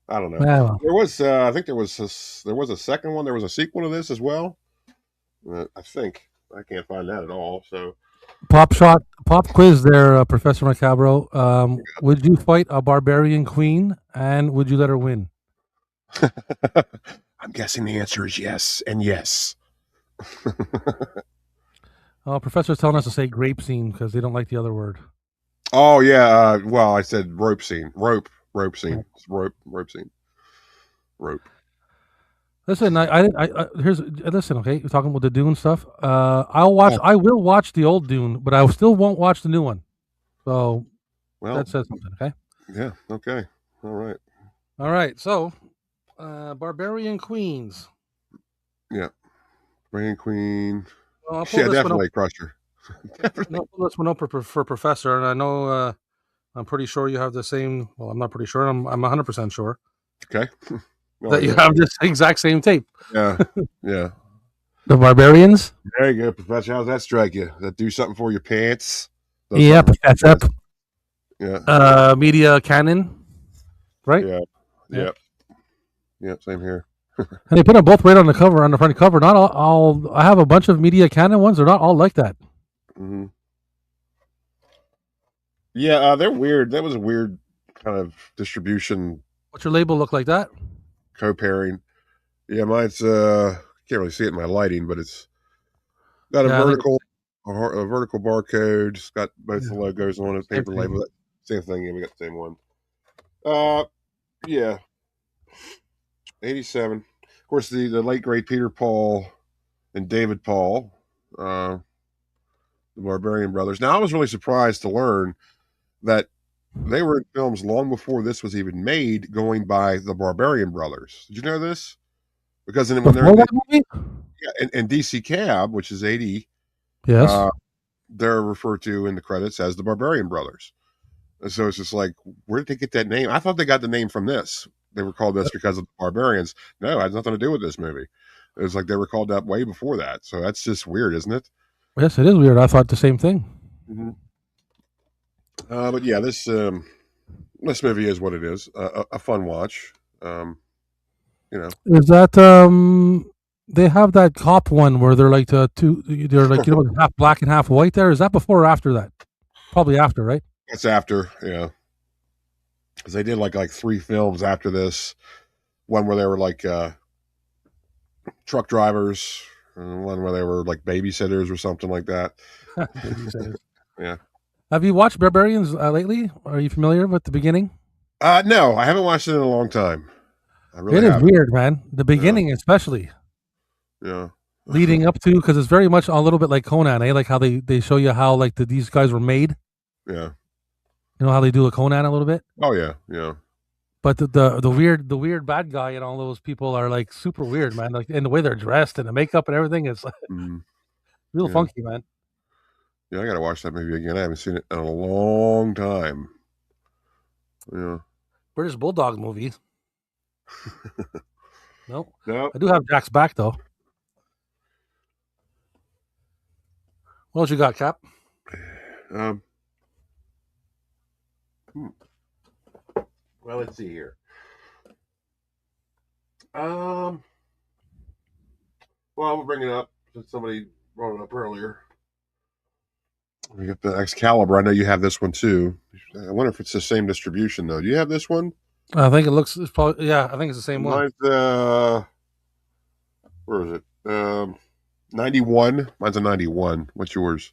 I don't know. Yeah, well, There was, I think there was a second one. There was a sequel to this as well. I think I can't find that at all. So pop quiz there, Professor Macabro. Would you fight a barbarian queen, and would you let her win? I'm guessing the answer is yes and yes. Professor's telling us to say grape scene because they don't like the other word. Oh yeah. Well, I said rope scene. Rope scene. It's rope scene. Rope. Listen, listen. Okay, you're talking about the Dune stuff. I will watch the old Dune, but I still won't watch the new one. So that says something. Okay. Yeah. Okay. All right. So, barbarian queens. Yeah. Barbarian queen. Well, Yeah, definitely crush her. No, pull this one up for Professor, and I know I'm pretty sure you have the same. Well, I'm not pretty sure. I'm 100% sure. Okay. That you have this exact same tape. Yeah. Yeah. The Barbarians. There you go, Professor. How's that strike you? Does that do something for your pants? Yep, that's up. Yeah. Media canon, right? Yeah. Yeah. Same here. And they put them both right on the cover, on the front cover. Not all. I have a bunch of media canon ones. They're not all like that. Mm-hmm. Yeah, they're weird. That was a weird kind of distribution. What's your label look like that? Co-pairing. Yeah, mine's can't really see it in my lighting, but it's got a vertical barcode. It's got both the logos on it, paper label. Same thing. Yeah, we got the same one. Yeah. 87. Of course, the late great Peter Paul and David Paul, the Barbarian brothers. Now, I was really surprised to learn that they were in films long before this was even made, going by the Barbarian brothers. Did you know this? Because when they're in DC Cab, which is 80, yes, they're referred to in the credits as the Barbarian brothers. And so it's just like, where did they get that name? I thought they got the name from this. They were called this because of the Barbarians. No, it has nothing to do with this movie. It was like they were called that way before that. So that's just weird, isn't it? Yes, it is weird. I thought the same thing. Mm-hmm. But yeah, this movie is what it is. A fun watch. You know, is that they have that cop one where they're like they're like half black and half white. There is that before or after that? Probably after, right? It's after, yeah. Because they did like 3 films after this. One where they were like truck drivers, and one where they were like babysitters or something like that. Yeah. Have you watched Barbarians lately? Are you familiar with the beginning? No, I haven't watched it in a long time. It is weird, man. The beginning, especially. Yeah. Leading up to, because it's very much a little bit like Conan, eh? Like how they show you how like these guys were made. Yeah. You know how they do a Conan a little bit? Oh yeah, yeah. But the weird bad guy and all those people are like super weird, man. Like and the way they're dressed and the makeup and everything is real funky, man. Yeah, I gotta watch that movie again. I haven't seen it in a long time. Yeah. British Bulldog movie. No. I do have Jack's back though. What else you got, Cap? Well, let's see here. Well, we'll bring it up since somebody brought it up earlier. We got the Excalibur. I know you have this one too. I wonder if it's the same distribution though. Do you have this one? I think it's probably, yeah. I think it's the same one. Mine's where is it? 91. Mine's a 91. What's yours?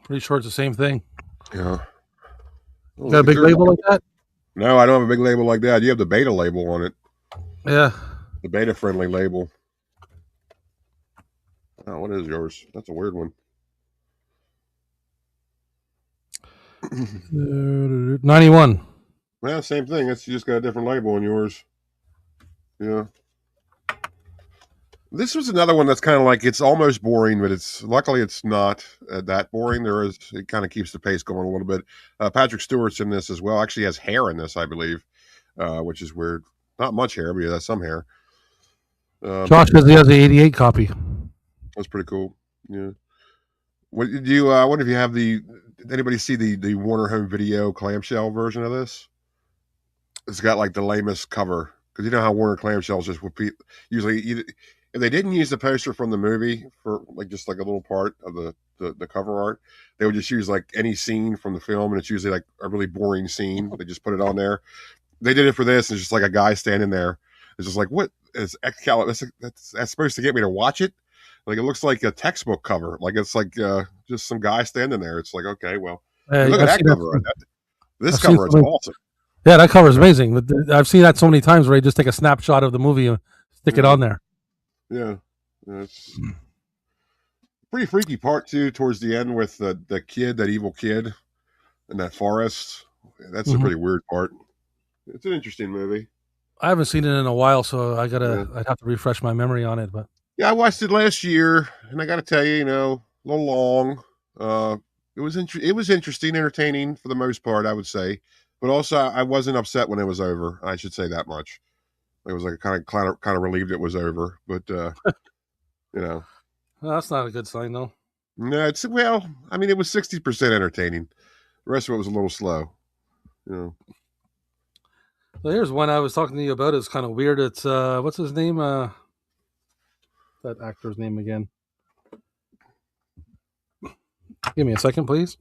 Pretty sure it's the same thing. Yeah. You got a big label like that? No, I don't have a big label like that. You have the beta label on it. Yeah. The beta friendly label. Oh, what is yours? That's a weird one. 91. Yeah, same thing. You just got a different label on yours. Yeah. This was another one that's kind of like, it's almost boring, but luckily it's not that boring. It kind of keeps the pace going a little bit. Patrick Stewart's in this as well. Actually has hair in this, I believe, which is weird. Not much hair, but he has some hair. Josh says he has the 88 copy. That's pretty cool. Yeah. What did you? I wonder if you have the. Did anybody see the Warner Home Video clamshell version of this? It's got like the lamest cover because you know how Warner clamshells just repeat. Usually, if they didn't use the poster from the movie for like just like a little part of the cover art, they would just use like any scene from the film, and it's usually like a really boring scene. They just put it on there. They did it for this. It's just like a guy standing there. It's just like, what is Excalibur? That's supposed to get me to watch it. Like it looks like a textbook cover. Like it's like just some guy standing there. It's like, okay, well, look at that cover. This cover is awesome. Yeah, that cover is amazing. But I've seen that so many times where they just take a snapshot of the movie and stick it on there. Yeah, it's pretty freaky part too. Towards the end with the kid, that evil kid, in that forest. That's a pretty weird part. It's an interesting movie. I haven't seen it in a while, so I'd have to refresh my memory on it. But yeah, I watched it last year, and I got to tell you, a little long. It was interesting, entertaining for the most part, I would say. But also, I wasn't upset when it was over. I should say that much. I was like kind of relieved it was over. But well, that's not a good sign, though. No, it was 60% entertaining. The rest of it was a little slow. So here's one I was talking to you about. It's kind of weird. It's what's his name? That actor's name again. Give me a second, please.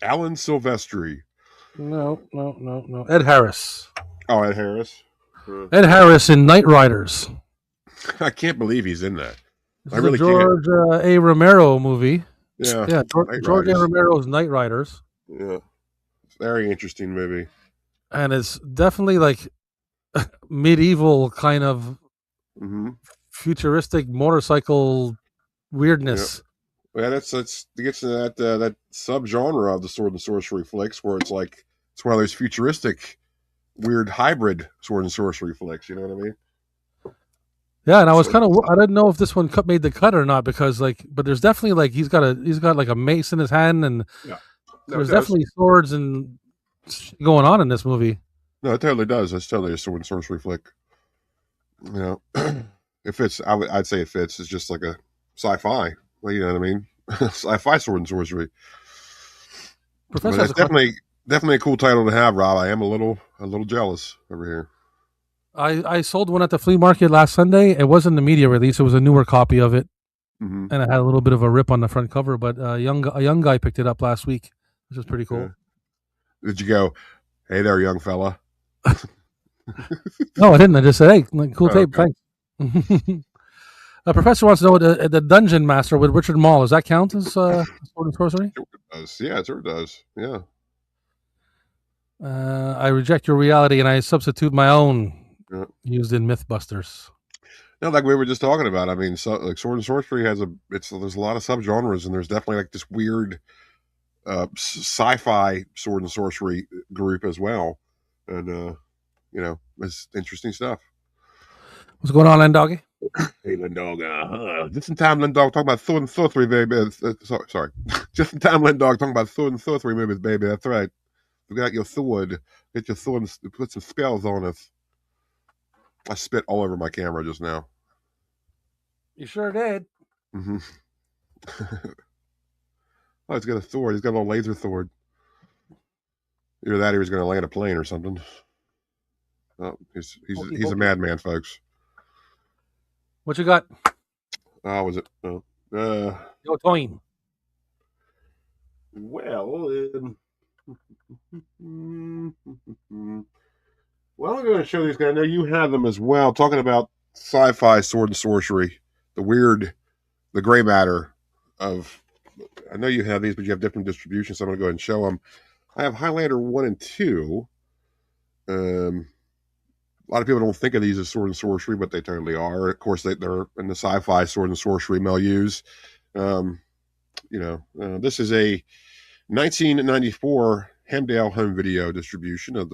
Alan Silvestri. No. Ed Harris. Oh, Ed Harris. Ed Harris in Knight Riders. I can't believe he's in that. This is a George A. Romero movie. Yeah. George A. Romero's Knight Riders. Yeah. Very interesting movie. And it's definitely like medieval kind of futuristic motorcycle weirdness. Yeah, it gets to that subgenre of the sword and sorcery flicks where it's like it's one of those futuristic, weird hybrid sword and sorcery flicks. You know what I mean? Yeah, and I didn't know if this one made the cut or not because but there's definitely he's got like a mace in his hand and there's definitely swords and going on in this movie. No, it totally does. It's totally a sword and sorcery flick. It fits. I'd say it fits. It's just like a sci-fi. Well, you know what I mean? Sci-fi sword and sorcery. Professor, it's definitely a cool title to have, Rob. I am a little jealous over here. I sold one at the flea market last Sunday. It wasn't the media release. It was a newer copy of it, and it had a little bit of a rip on the front cover. But a young guy picked it up last week, which was pretty cool. Did you go, hey there, young fella? No, I didn't. I just said, hey, cool tape, thanks. Professor wants to know the Dungeon Master with Richard Mall. Does that count as sword and sorcery? It does. Yeah, it sure does. Yeah. I reject your reality and I substitute my own. Used in Mythbusters. No, like we were just talking about. I mean, like sword and sorcery there's a lot of subgenres, and there's definitely like this weird sci-fi sword and sorcery group as well, and it's interesting stuff. What's going on, Len Doggy? Hey, Len Dog. Just in time, Len Dog talking about sword and sorcery, baby. Sorry, just in time, Len Dog talking about sword and sorcery movies, baby. That's right. You got your sword. Get your sword and put some spells on us. I spit all over my camera just now. You sure did. Oh, he's got a sword. He's got a little laser sword. Either that or he's going to land a plane or something. Oh, he's a madman, folks. What you got? Oh, was it? Oh. Yo, Toyn. Well, well, I'm going to show these guys. I know you have them as well. Talking about sci-fi sword and sorcery, the gray matter of. I know you have these, but you have different distributions. So I'm going to go ahead and show them. I have Highlander 1 and 2. A lot of people don't think of these as sword and sorcery, but they totally are. Of course, they're in the sci-fi sword and sorcery milieus. This is a 1994 Hemdale home video distribution of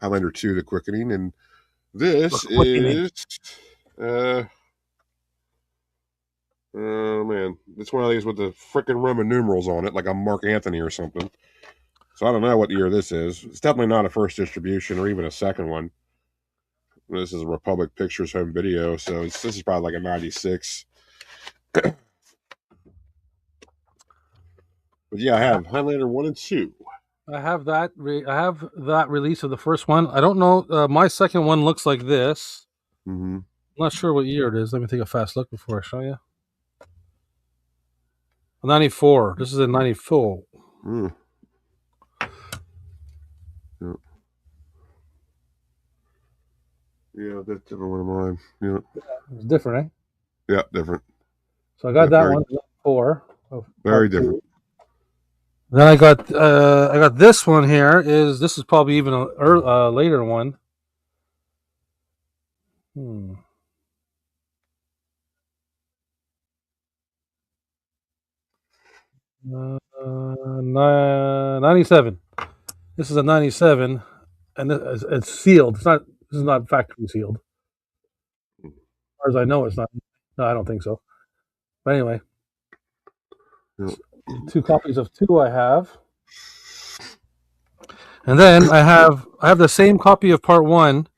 Highlander 2, The Quickening, and this is oh man, it's one of these with the frickin' Roman numerals on it, like a Mark Anthony or something. So I don't know what year this is. It's definitely not a first distribution or even a second one. This is a Republic Pictures home video, so this is probably like a 96. But yeah, I have Highlander 1 and 2. I have that. I have that release of the first one. I don't know. My second one looks like this. Mm-hmm. I'm not sure what year it is. Let me take a fast look before I show you. 94. This is a 94. Mm. Yeah. Yeah, that's different one of mine. Yeah. It's different, eh? Yeah, different. So I got Yeah, that very, one. 4. very different. Then I got this one here. This is probably even a later one. Hmm. Uh, 97. This is a 97, and it's sealed. It's not. This is not factory sealed. As far as I know, it's not. No, I don't think so. But anyway, Yeah. 2 copies of 2 I have, and then I have the same copy of part 1,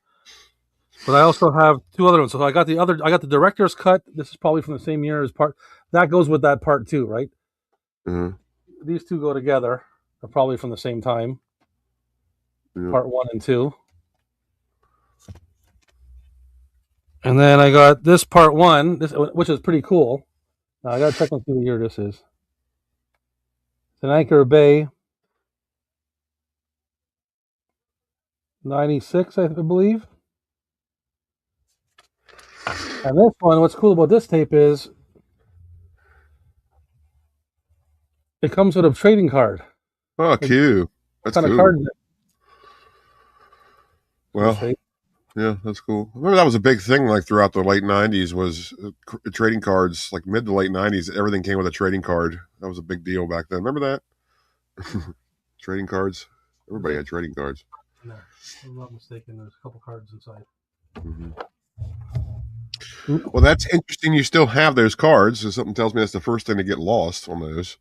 but I also have 2 other ones. So I got the director's cut. This is probably from the same year as part. That goes with that part 2, right? Mm-hmm. These 2 go together. They're probably from the same time. Yeah. Part 1 and 2. And then I got this part 1, which is pretty cool. Now I gotta check and see what year this is. It's an Anchor Bay, 96, I believe. And this one, what's cool about this tape is it comes with a trading card. Oh, cute. That's What kind cool. of card is it? Well, yeah, that's cool. I remember that was a big thing, like throughout the late '90s, was trading cards. Like mid to late '90s, everything came with a trading card. That was a big deal back then. Remember that? Trading cards. Everybody had trading cards. No, if I'm not mistaken. There's a couple cards inside. Mm-hmm. Well, that's interesting. You still have those cards. So something tells me that's the first thing to get lost on those.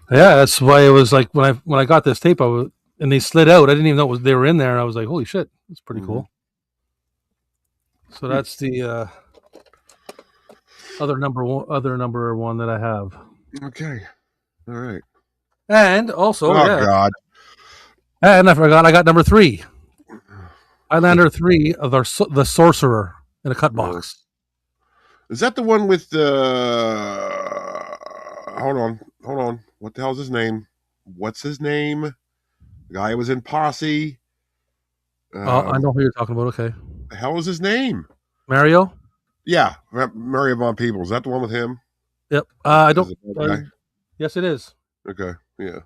Yeah, that's why it was like when I got this tape, and they slid out. I didn't even know they were in there, and I was like, "Holy shit, that's pretty cool." So that's the other number one that I have. Okay, all right. And also, God! And I forgot, I got number 3, Highlander 3 of the Sorcerer in a cut box. Is that the one with the? Hold on. What the hell's his name? What's his name? The guy who was in Posse. I know who you're talking about. Okay, The hell is his name? Mario. Yeah, Mario Von Peebles. Is that the one with him? Yep. I Is don't. it that guy? Yes, it is. Okay. Yeah.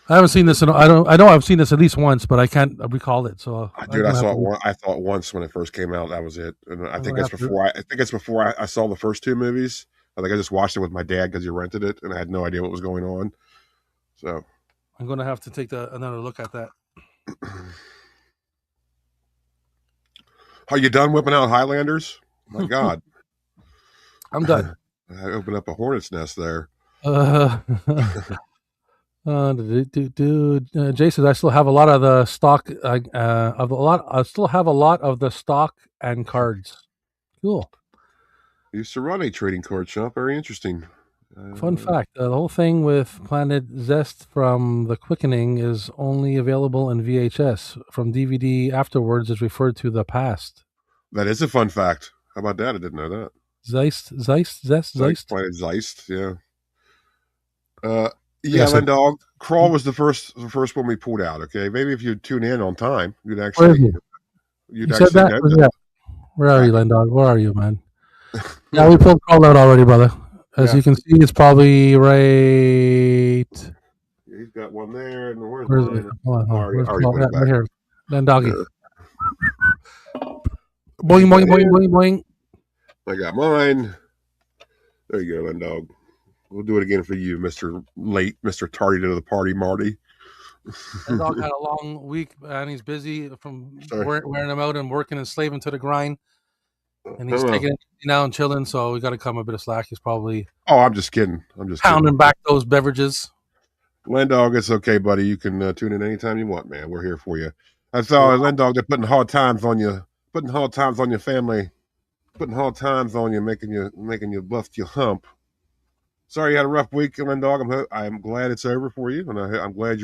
I haven't seen this. I know I've seen this at least once, but I can't recall it. So, Dude, I saw it. I thought once when it first came out. That was it. And I think it's before. I think it's before I saw the first 2 movies. I think I just watched it with my dad because he rented it, and I had no idea what was going on. So I'm going to have to take another look at that. Are you done whipping out Highlanders? My God, I'm done. I opened up a hornet's nest there. Jason, I still have a lot of the stock. I still have a lot of the stock and cards. Cool. Used to run a trading card shop. Very interesting. Fun fact: the whole thing with Planet Zest from The Quickening is only available in VHS. From DVD afterwards is referred to the past. That is a fun fact. How about that? I didn't know that. Zeist. Planet Zeist, yeah. Yeah, Dog. Crawl was the first one we pulled out. Okay, maybe if you tune in on time, you'd actually. You said that? Where are you, Lendog? Where are you, man? Yeah, we pulled Crawl out already, brother. As you can see, it's probably right. Yeah, he's got one there, and where's mine? Right here, Lendoggy. Boing, boing, boing, boing, boing. I got mine. There you go, Lendog. We'll do it again for you, Mr. Late, Mr. Tardy to the party, Marty. The dog had a long week, and he's busy from wearing him out and working and slaving to the grind. And he's taking it now and chilling, so we got to cut him a bit of slack. He's probably I'm just kidding. Pounding back those beverages. Lendog, it's okay, buddy. You can tune in anytime you want, man. We're here for you. I saw Lendog, they're putting hard times on you, putting hard times on your family, putting hard times on you, making you bust your hump. Sorry you had a rough week, Lynn Dog. I'm glad it's over for you, and I'm glad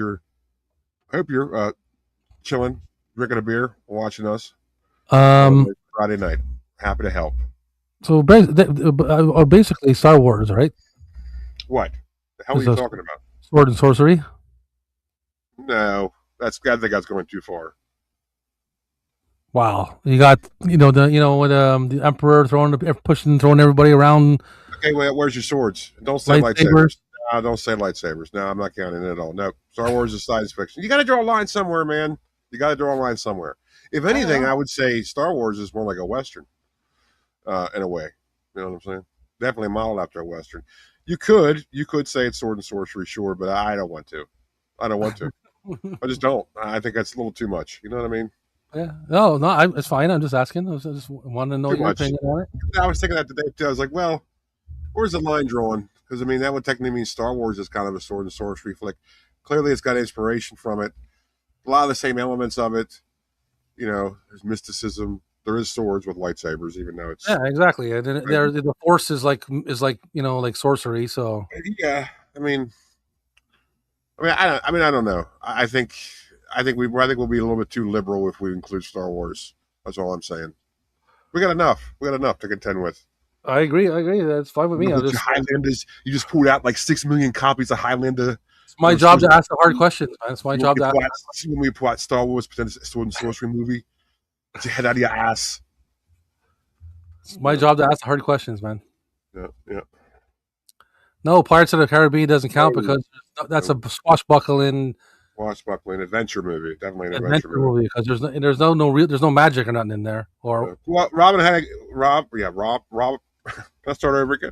hope you're chilling, drinking a beer, watching us. Um, Friday night. Happy to help. so basically, Star Wars, right? What the hell are Is you a talking about? sword and sorcery. No, I think that's going too far. Wow, you got with the Emperor throwing everybody around Okay, well, where's your swords? Don't say lightsabers. lightsabers. No, don't say lightsabers. No, I'm not counting it at all. No, Star Wars is science fiction. You got to draw a line somewhere, man. You got to draw a line somewhere. If anything, I would say Star Wars is more like a Western, in a way. You know what I'm saying? Definitely modeled after a Western. You could say it's sword and sorcery, sure, but I don't want to. I don't want to. I just don't. I think that's a little too much. You know what I mean? Yeah, no, it's fine. I'm just asking. I just wanted to know Too your much. opinion on it. I was thinking that today too. I was like, well, where's the line drawn? Because I mean, that would technically mean Star Wars is kind of a sword and sorcery flick. Clearly, it's got inspiration from it. A lot of the same elements of it. You know, there's mysticism. There is swords with lightsabers, even though it's Yeah, exactly. And then the Force is like like sorcery. So yeah. I don't know. I think we'll be a little bit too liberal if we include Star Wars. That's all I'm saying. We got enough. We got enough to contend with. I agree. That's fine with me. You just pulled out like 6 million copies of Highlander. It's my job to ask the hard questions, man. It's my job to ask. When we pull out Star Wars, pretend it's a sword and sorcery movie. Get your head out of your ass. It's my job to ask the hard questions, man. Yeah. No, Pirates of the Caribbean doesn't count because that's a swashbuckling adventure movie. Definitely an adventure movie because there's no magic or nothing in there. Or Rob. Let's start over again.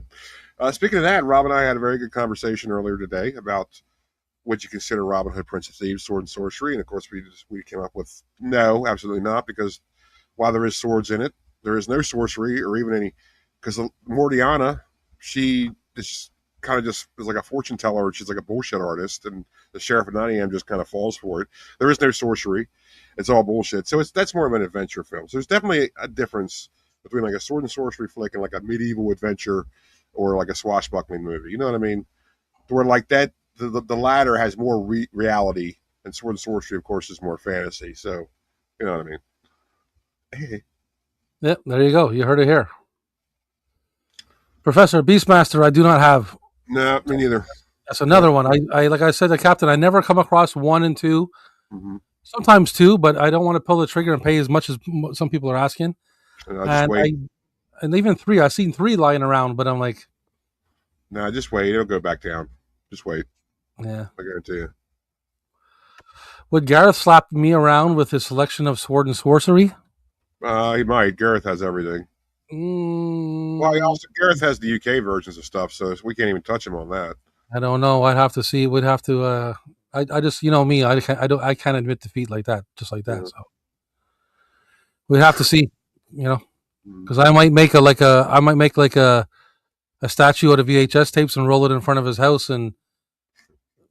Speaking of that, Rob and I had a very good conversation earlier today about what you consider Robin Hood, Prince of Thieves, sword and sorcery, and of course we came up with no, absolutely not, because while there is swords in it, there is no sorcery or even any. Because Mordiana, she is kind of just is like a fortune teller. She's like a bullshit artist, and the Sheriff of Nottingham just kind of falls for it. There is no sorcery; it's all bullshit. So that's more of an adventure film. So there's definitely a difference between like a sword and sorcery flick and like a medieval adventure or like a swashbuckling movie. You know what I mean? Where like that, the latter has more reality, and sword and sorcery, of course, is more fantasy. So, you know what I mean? Hey. Yeah, there you go. You heard it here. Professor Beastmaster, I do not have. No, me neither. That's another one. I like I said to Captain, I never come across 1 and 2. Mm-hmm. Sometimes 2, but I don't want to pull the trigger and pay as much as some people are asking. And even 3, I've seen 3 lying around, but I'm like, no, just wait. It'll go back down. Just wait. Yeah, I guarantee you. Would Gareth slap me around with his selection of sword and sorcery? He might. Gareth has everything. Well, Gareth has the UK versions of stuff, so we can't even touch him on that. I don't know. I'd have to see. We'd have to. I just me. I can't admit defeat like that, just like that. Yeah. So we'd have to see. Because I might make a statue out of VHS tapes and roll it in front of his house, and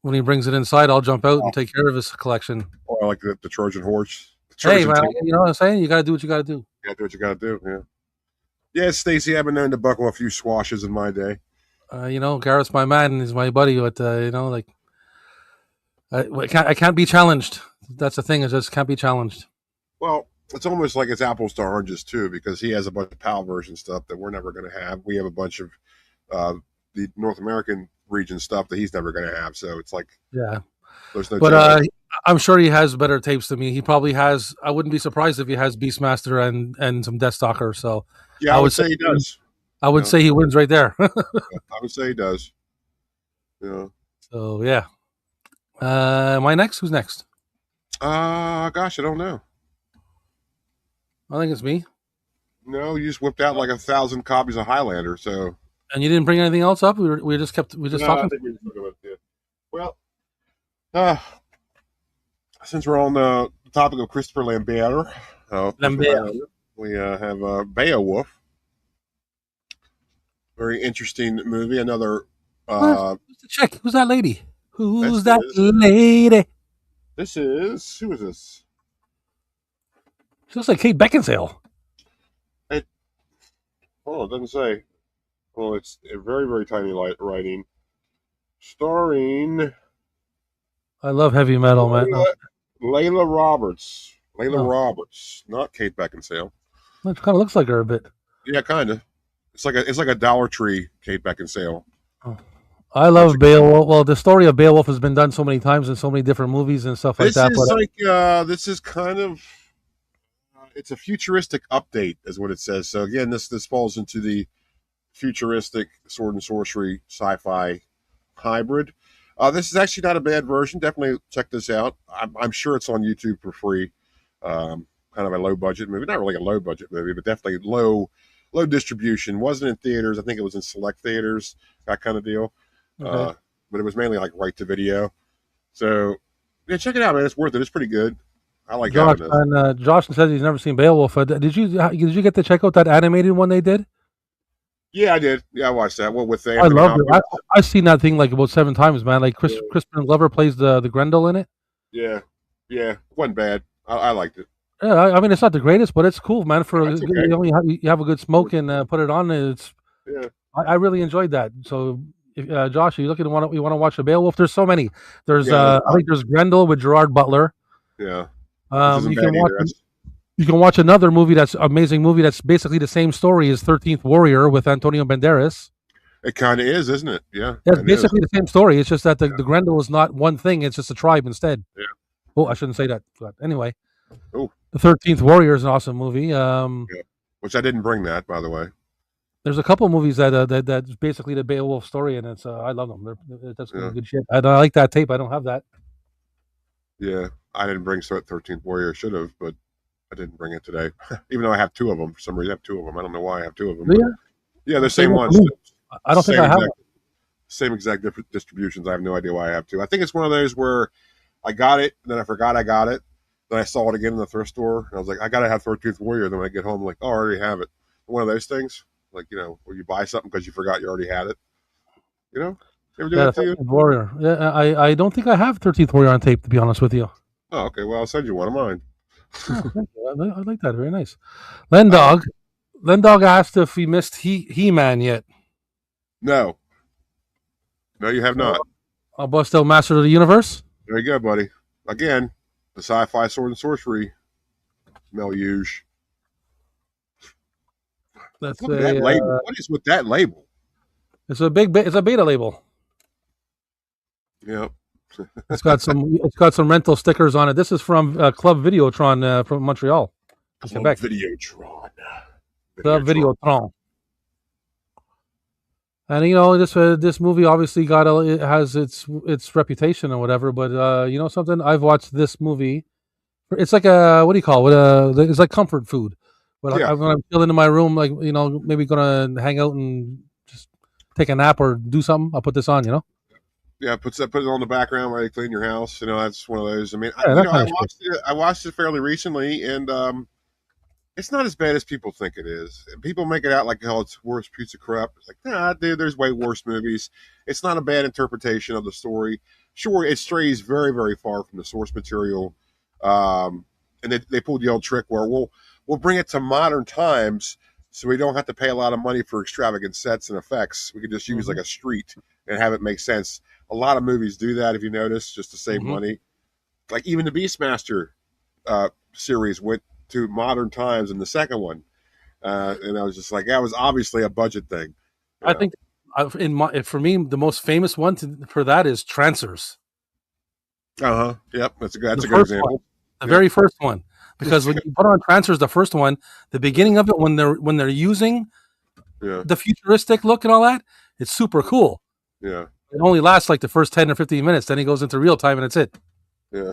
when he brings it inside, I'll jump out and take care of his collection. Or like the Trojan horse. Hey, man, you know what I'm saying? You got to do what you got to do. You got to do what you got to do. Yeah. Yeah, Stacy, I've been known to buckle a few swashes in my day. Garrett's my man and he's my buddy, but I can't be challenged. That's the thing; I just can't be challenged. Well, it's almost like it's apples to oranges too, because he has a bunch of PAL version stuff that we're never going to have. We have a bunch of the North American region stuff that he's never going to have. So it's like, yeah, there's no. But I'm sure he has better tapes than me. He probably has. I wouldn't be surprised if he has Beastmaster and some Deathstalker. So yeah, I would say he does. I would say he wins right there. I would say he does. Yeah. So yeah. Am I next? Who's next? Gosh, I don't know. I think it's me. No, you just whipped out like 1,000 copies of Highlander. So. And you didn't bring anything else up. We just talking. I think we just about it. Well, since we're on the topic of Christopher Lambert, we have Beowulf. Very interesting movie. Another. Who's the chick? Who's that lady? Who's that lady? Who is this? She looks like Kate Beckinsale. It doesn't say. Well, it's a very, very tiny writing. starring I love heavy metal, man. Layla Roberts. Layla Oh, Roberts, not Kate Beckinsale. it kind of looks like her a bit. Yeah, kind of. It's like a Dollar Tree Kate Beckinsale. Oh. I Bunch love of- Beowulf. Well, the story of Beowulf has been done so many times in so many different movies and stuff like This that. is But like this is kind of it's a futuristic update, is what it says. So again, this falls into the futuristic sword and sorcery sci-fi hybrid. This is actually not a bad version. Definitely check this out. I'm sure it's on YouTube for free. Kind of a low budget movie, not really a low budget movie, but definitely low distribution. Wasn't in theaters. I think it was in select theaters, that kind of deal. okay. But it was mainly like right to video. So yeah, check it out, man. It's worth it. It's pretty good. I like Josh having this. and Josh says he's never seen Beowulf. Did you get to check out that animated one they did? Yeah, I did. Yeah, I watched that. Well, with I Anthony loved it. Hopkins. I've seen that thing like about 7 times, man. Like Yeah. Crispin Glover plays the Grendel in it. Yeah, wasn't bad. I liked it. Yeah, I mean it's not the greatest, but it's cool, man. For That's okay. you have a good smoke and put it on. It's Yeah, I really enjoyed that. So, if, Josh, are you looking to you want to watch the Beowulf? There's so many. There's Yeah, I think there's Grendel with Gerard Butler. yeah. This isn't You bad can watch either. you can watch another movie that's amazing movie that's basically the same story as 13th Warrior with Antonio Banderas. It kind of is, isn't it? Yeah, It's it is. basically the same story. It's just that the Grendel is not one thing. It's just a tribe instead. Yeah. Oh, I shouldn't say that. But anyway, Oh, the 13th Warrior is an awesome movie. which I didn't bring that, by the way. There's a couple movies that's basically the Beowulf story, and it's I love them. That's Yeah. good shit. I like that tape. I don't have that. Yeah, I didn't bring 13th Warrior. Should have, but I didn't bring it today. Even though I have two of them for some reason. I have two of them. I don't know why I have two of them. Do you? Yeah, they're the same ones. I don't think I have one. Same exact different distributions. I have no idea why I have two. I think it's one of those where I got it, then I forgot I got it. Then I saw it again in the thrift store, and I was like, I gotta have 13th Warrior. Then when I get home, I'm like, oh, I already have it. One of those things, like where you buy something because you forgot you already had it. You ever do Yeah, that to you? 13th Warrior. Yeah, I don't think I have 13th Warrior on tape, to be honest with you. Oh, okay. Well, I'll send you one of mine. Oh, thank you. I like that. Very nice. Len Dog asked if we missed He-Man yet. No, you have not. I'll bust out Master of the Universe. There you go, buddy. Again, the sci-fi sword and sorcery Meluge. That's Look at that label. What is with that label? It's a beta label. Yep. It's got some rental stickers on it. This is from Club Videotron from Montreal, Quebec. Videotron. Club Videotron. And this movie obviously it has its reputation or whatever. But you know something, I've watched this movie. It's like a what do you call it? It's like comfort food. But Yeah. when I'm chilling in my room, like maybe gonna hang out and just take a nap or do something, I'll put this on. Yeah, put it on the background while you clean your house. That's one of those. I mean, Yeah, that kind of I watched it fairly recently, and it's not as bad as people think it is. People make it out like, oh, it's the worst piece of crap. It's like, nah, dude, there's way worse movies. It's not a bad interpretation of the story. Sure, it strays very, very far from the source material, and they pulled the old trick where we'll bring it to modern times, so we don't have to pay a lot of money for extravagant sets and effects. We could just use like a street and have it make sense. A lot of movies do that, if you notice, just to save money. Like even the Beastmaster series went to modern times in the second one, and I was just like, that was obviously a budget thing. I think for me, the most famous one for that is Trancers. Yep, that's a good The example. first one. The very first one, because when you put on Trancers, the first one, the beginning of it, when they're using Yeah, the futuristic look and all that, it's super cool. yeah, It only lasts like the first 10 or 15 minutes. Then he goes into real time and it's it. yeah.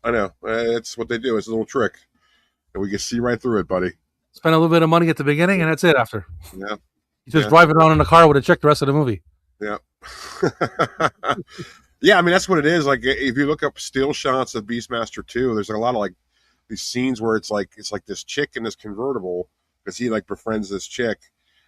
I know. It's what they do. It's a little trick, and we can see right through it, buddy. Spend a little bit of money at the beginning and that's it after. Yeah, You just Yeah. drive around in a car with a chick the rest of the movie. yeah. Yeah, I mean that's what it is. Like if you look up still shots of Beastmaster 2, there's a lot of like these scenes where it's like this chick in this convertible because he like befriends this chick,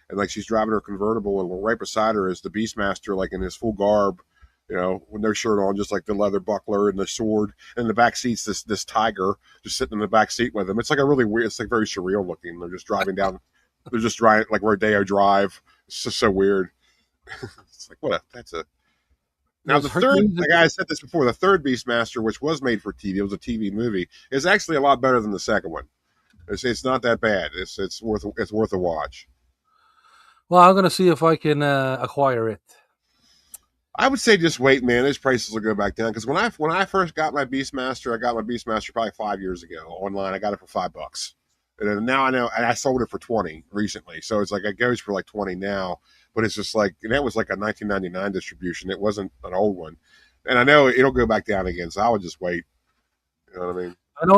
and like she's driving her convertible, and right beside her is the Beastmaster, like in his full garb, with no shirt on, just like the leather buckler and the sword. And in the back seat's this tiger just sitting in the back seat with him. It's like a really weird. It's like very surreal looking. They're just driving down. They're just driving like Rodeo Drive. It's just so weird. It's like that's a Now, there's the third, Hercules. like I said this before, the third Beastmaster, which was made for TV, it was a TV movie, is actually a lot better than the second one. It's not that bad. It's worth a watch. Well, I'm gonna see if I can acquire it. I would say just wait, man. Those prices will go back down because when I first got my Beastmaster, I got my Beastmaster probably 5 years ago online. I got it for $5, and then now I know, and I sold it for 20 recently. So it's like it goes for like 20 now, but it's just like, and that was like a 1999 distribution. It wasn't an old one, and I know it'll go back down again. So I would just wait. You know what I mean?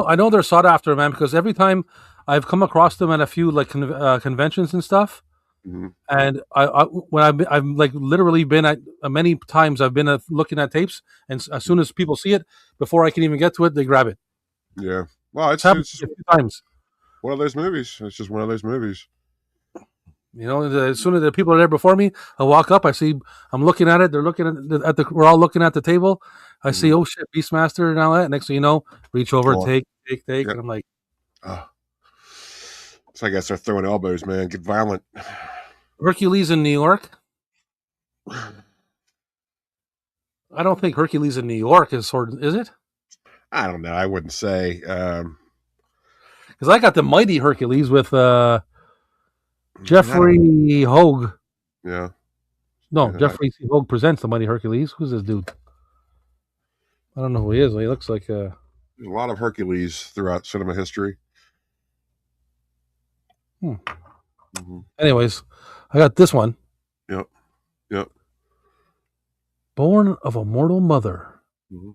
I know they're sought after, man, because every time I've come across them at a few like conventions and stuff, Mm-hmm. and I've like literally been at many times I've been looking at tapes, and as soon as people see it, before I can even get to it, they grab it. Yeah. Well, It's happened a few times. one of those movies. It's just one of those movies. You know, as soon as the people are there before me, I walk up. I'm looking at it. They're looking at the. We're all looking at the table. I see, oh shit, Beastmaster and all that. Next thing you know, reach over, take, Yep. and I'm like, So I guess they're throwing elbows, man. Get violent. Hercules in New York. I don't think Hercules in New York is it? I don't know. I wouldn't say. Because I got the Mighty Hercules with Jeffrey Hogue. Yeah. No, Yeah. Jeffrey C. Hogue presents the Mighty Hercules. Who's this dude? I don't know who he is. He looks like There's a lot of Hercules throughout cinema history. Mm-hmm. Anyways, I got this one. Yep. Born of a Mortal Mother. Mm-hmm.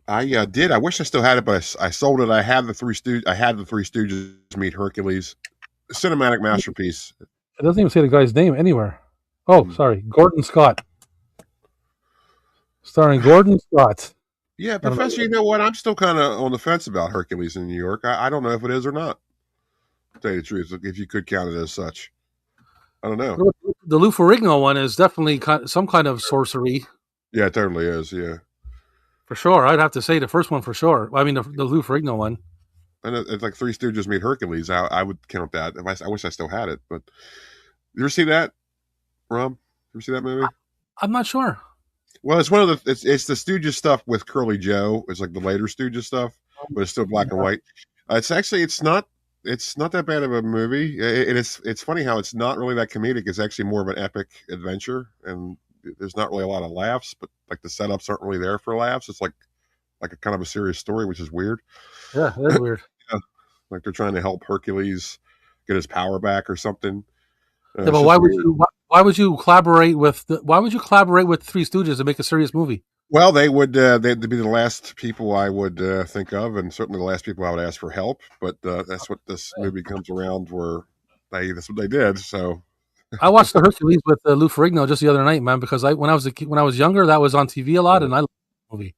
I did. I wish I still had it, but I sold it. I had the Three Stooges meet Hercules. Cinematic masterpiece. It doesn't even say the guy's name anywhere. Oh, sorry. Gordon Scott. Starring Gordon Scott. Yeah, Professor, you know what? I'm still kind of on the fence about Hercules in New York. I don't know if it is or not. To tell you the truth, if you could count it as such. I don't know. The Lou Ferrigno one is definitely some kind of sorcery. Yeah, it totally is. Yeah. For sure. I'd have to say the first one for sure. I mean, the Lou Ferrigno one. And it's like Three Stooges meet Hercules. I would count that. I wish I still had it. But you ever see that, Rob? You ever see that movie? I'm not sure. Well, it's one of the it's the Stooges stuff with Curly Joe. It's like the later Stooges stuff, but it's still black and white. It's not that bad of a movie. It's funny how it's not really that comedic. It's actually more of an epic adventure, and there's not really a lot of laughs. But like the setups aren't really there for laughs. It's like a kind of a serious story, which is weird. Yeah, that's weird. Yeah. Like they're trying to help Hercules get his power back or something. Yeah, but why would you collaborate with Three Stooges to make a serious movie? Well, they'd be the last people I would think of, and certainly the last people I would ask for help. But that's what this movie comes around where that's what they did. So I watched the Hercules with Lou Ferrigno just the other night, man, because when I was younger, that was on TV a lot, and I loved the movie.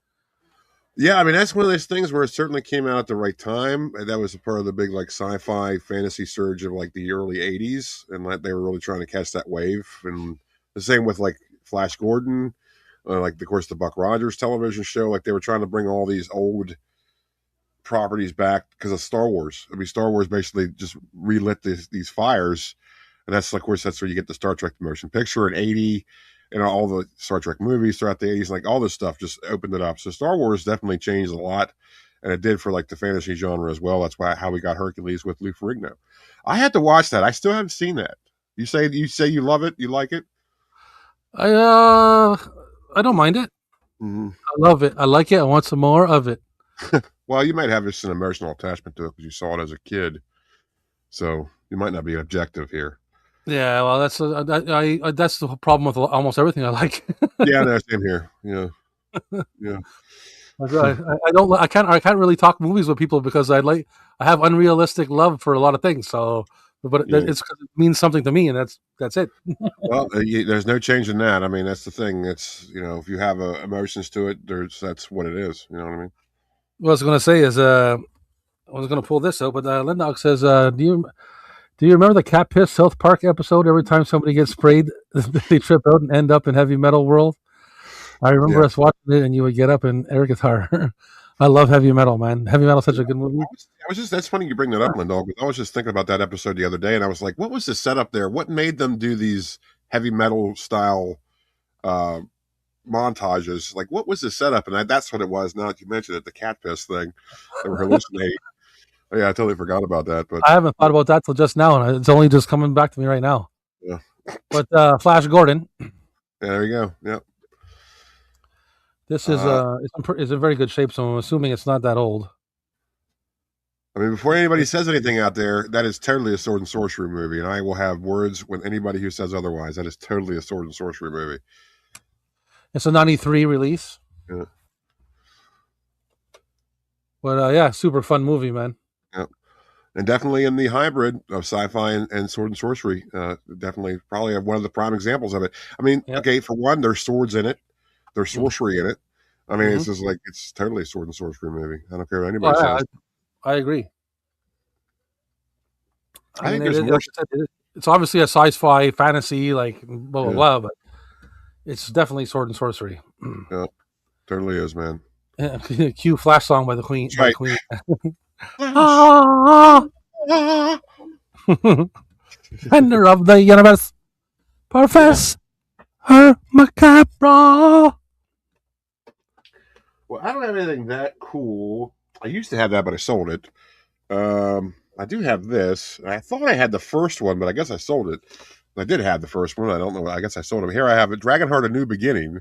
Yeah, I mean that's one of those things where it certainly came out at the right time. And that was a part of the big like sci-fi fantasy surge of like the early '80s, and like they were really trying to catch that wave. And the same with like Flash Gordon, like of course the Buck Rogers television show. Like they were trying to bring all these old properties back because of Star Wars. I mean, Star Wars basically just relit these fires, and that's of course that's where you get the Star Trek motion picture in '80. And all the Star Trek movies throughout the 80s, like all this stuff just opened it up. So Star Wars definitely changed a lot, and it did for like the fantasy genre as well. That's how we got Hercules with Lou Ferrigno. I had to watch that. I still haven't seen that. You say you love it, you like it? I don't mind it. Mm-hmm. I love it. I like it. I want some more of it. Well, you might have just an emotional attachment to it because you saw it as a kid, so you might not be objective here. Yeah, well, that's the problem with almost everything I like. Yeah, no, same here. Yeah. I can't really talk movies with people because I have unrealistic love for a lot of things. So, but it's because it means something to me, and that's it. Well, there's no change in that. I mean, that's the thing. It's if you have emotions to it, that's what it is. You know what I mean? What I was going to say is I was going to pull this out, but Lindog says, Do you remember the Cat Piss South Park episode? Every time somebody gets sprayed, they trip out and end up in heavy metal world. I remember us watching it, and you would get up and air guitar. I love heavy metal, man. Heavy metal is such a good movie. That's funny you bring that up, Lindog. I was just thinking about that episode the other day, and I was like, what was the setup there? What made them do these heavy metal style montages. Like, what was the setup? And that's what it was. Now that you mentioned it, the cat piss thing. They were hallucinating. Oh, yeah, I totally forgot about that. But I haven't thought about that till just now, and it's only just coming back to me right now. yeah, But Flash Gordon, yeah, there you go. Yeah. this is is in very good shape, so I'm assuming it's not that old. I mean, before anybody says anything out there, that is totally a sword and sorcery movie, and I will have words with anybody who says otherwise. That is totally a sword and sorcery movie. It's a '93 release. Yeah. But yeah, super fun movie, man. Yeah. And definitely in the hybrid of sci-fi and sword and sorcery, definitely probably one of the prime examples of it. I mean, okay, for one, there's swords in it, there's sorcery in it. I mean, it's just like it's totally a sword and sorcery movie. I don't care what anybody says. I agree. I think there's more. It's obviously a sci-fi fantasy, like blah blah blah, but it's definitely sword and sorcery. Yeah, totender is, man. Cue Flash song by the Queen. Right. Queen. Defender of the universe, Professor Macabre. Well, I don't have anything that cool. I used to have that, but I sold it. I do have this. I thought I had the first one, but I guess I sold it. I did have the first one. I don't know. I guess I sold it. Here I have it. Dragonheart: A New Beginning.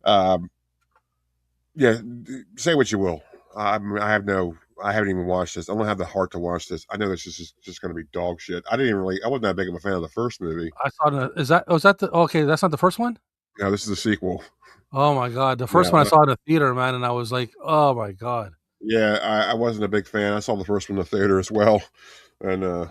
Yeah, say what you will. I haven't even watched this. I don't have the heart to watch this. I know this is just going to be dog shit. I wasn't that big of a fan of the first movie. I saw okay, that's not the first one? No, this is the sequel. Oh my God. The first one I saw in the theater, man, and I was like, oh my God. Yeah, I wasn't a big fan. I saw the first one in the theater as well. And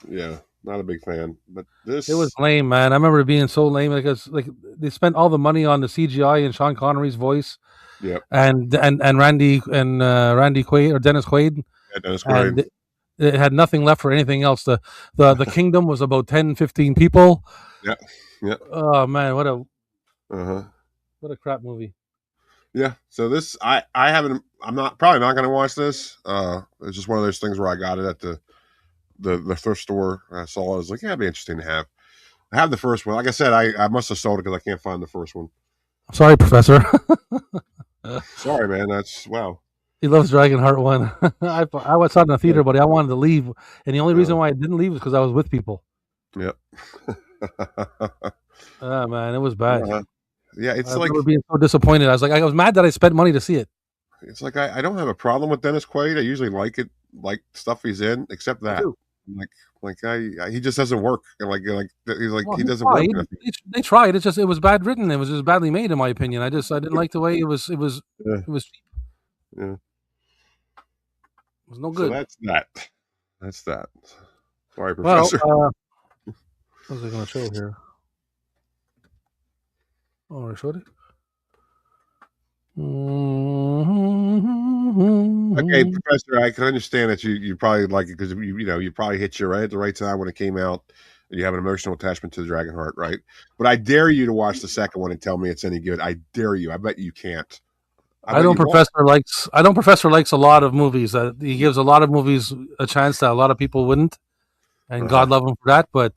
yeah, not a big fan. But it was lame, man. I remember it being so lame because like they spent all the money on the CGI and Sean Connery's voice. Yep. And Randy Quaid or Dennis Quaid. Yeah, Dennis Quaid. And it had nothing left for anything else. The kingdom was about 10, 15 people. Yeah. Yeah. Oh man, what a crap movie. Yeah. So this I'm probably not gonna watch this. It's just one of those things where I got it at the thrift store. I saw it. I was like, yeah, it'd be interesting to have. I have the first one. Like I said, I must have sold it because I can't find the first one. Sorry, Professor. Sorry, man. That's wow. He loves Dragonheart 1. I was out in the theater, but I wanted to leave, and the only reason why I didn't leave was because I was with people. Yep. Man, it was bad. Yeah, it's I remember being so disappointed. I was mad that I spent money to see it. It's like I don't have a problem with Dennis Quaid. I usually like stuff he's in, except that. He just doesn't work. He doesn't work. They tried. It was bad written. It was just badly made, in my opinion. I didn't like the way it was cheap. Yeah. It was no good. So that's that. Sorry, Professor. Well, what was I going to show here? Oh, I showed it. Okay, Professor, I can understand that you probably like it because you probably hit you right at the right time when it came out. And you have an emotional attachment to the Dragonheart, right? But I dare you to watch the second one and tell me it's any good. I dare you. I bet you can't. I know Professor likes a lot of movies. He gives a lot of movies a chance that a lot of people wouldn't, and God love him for that. But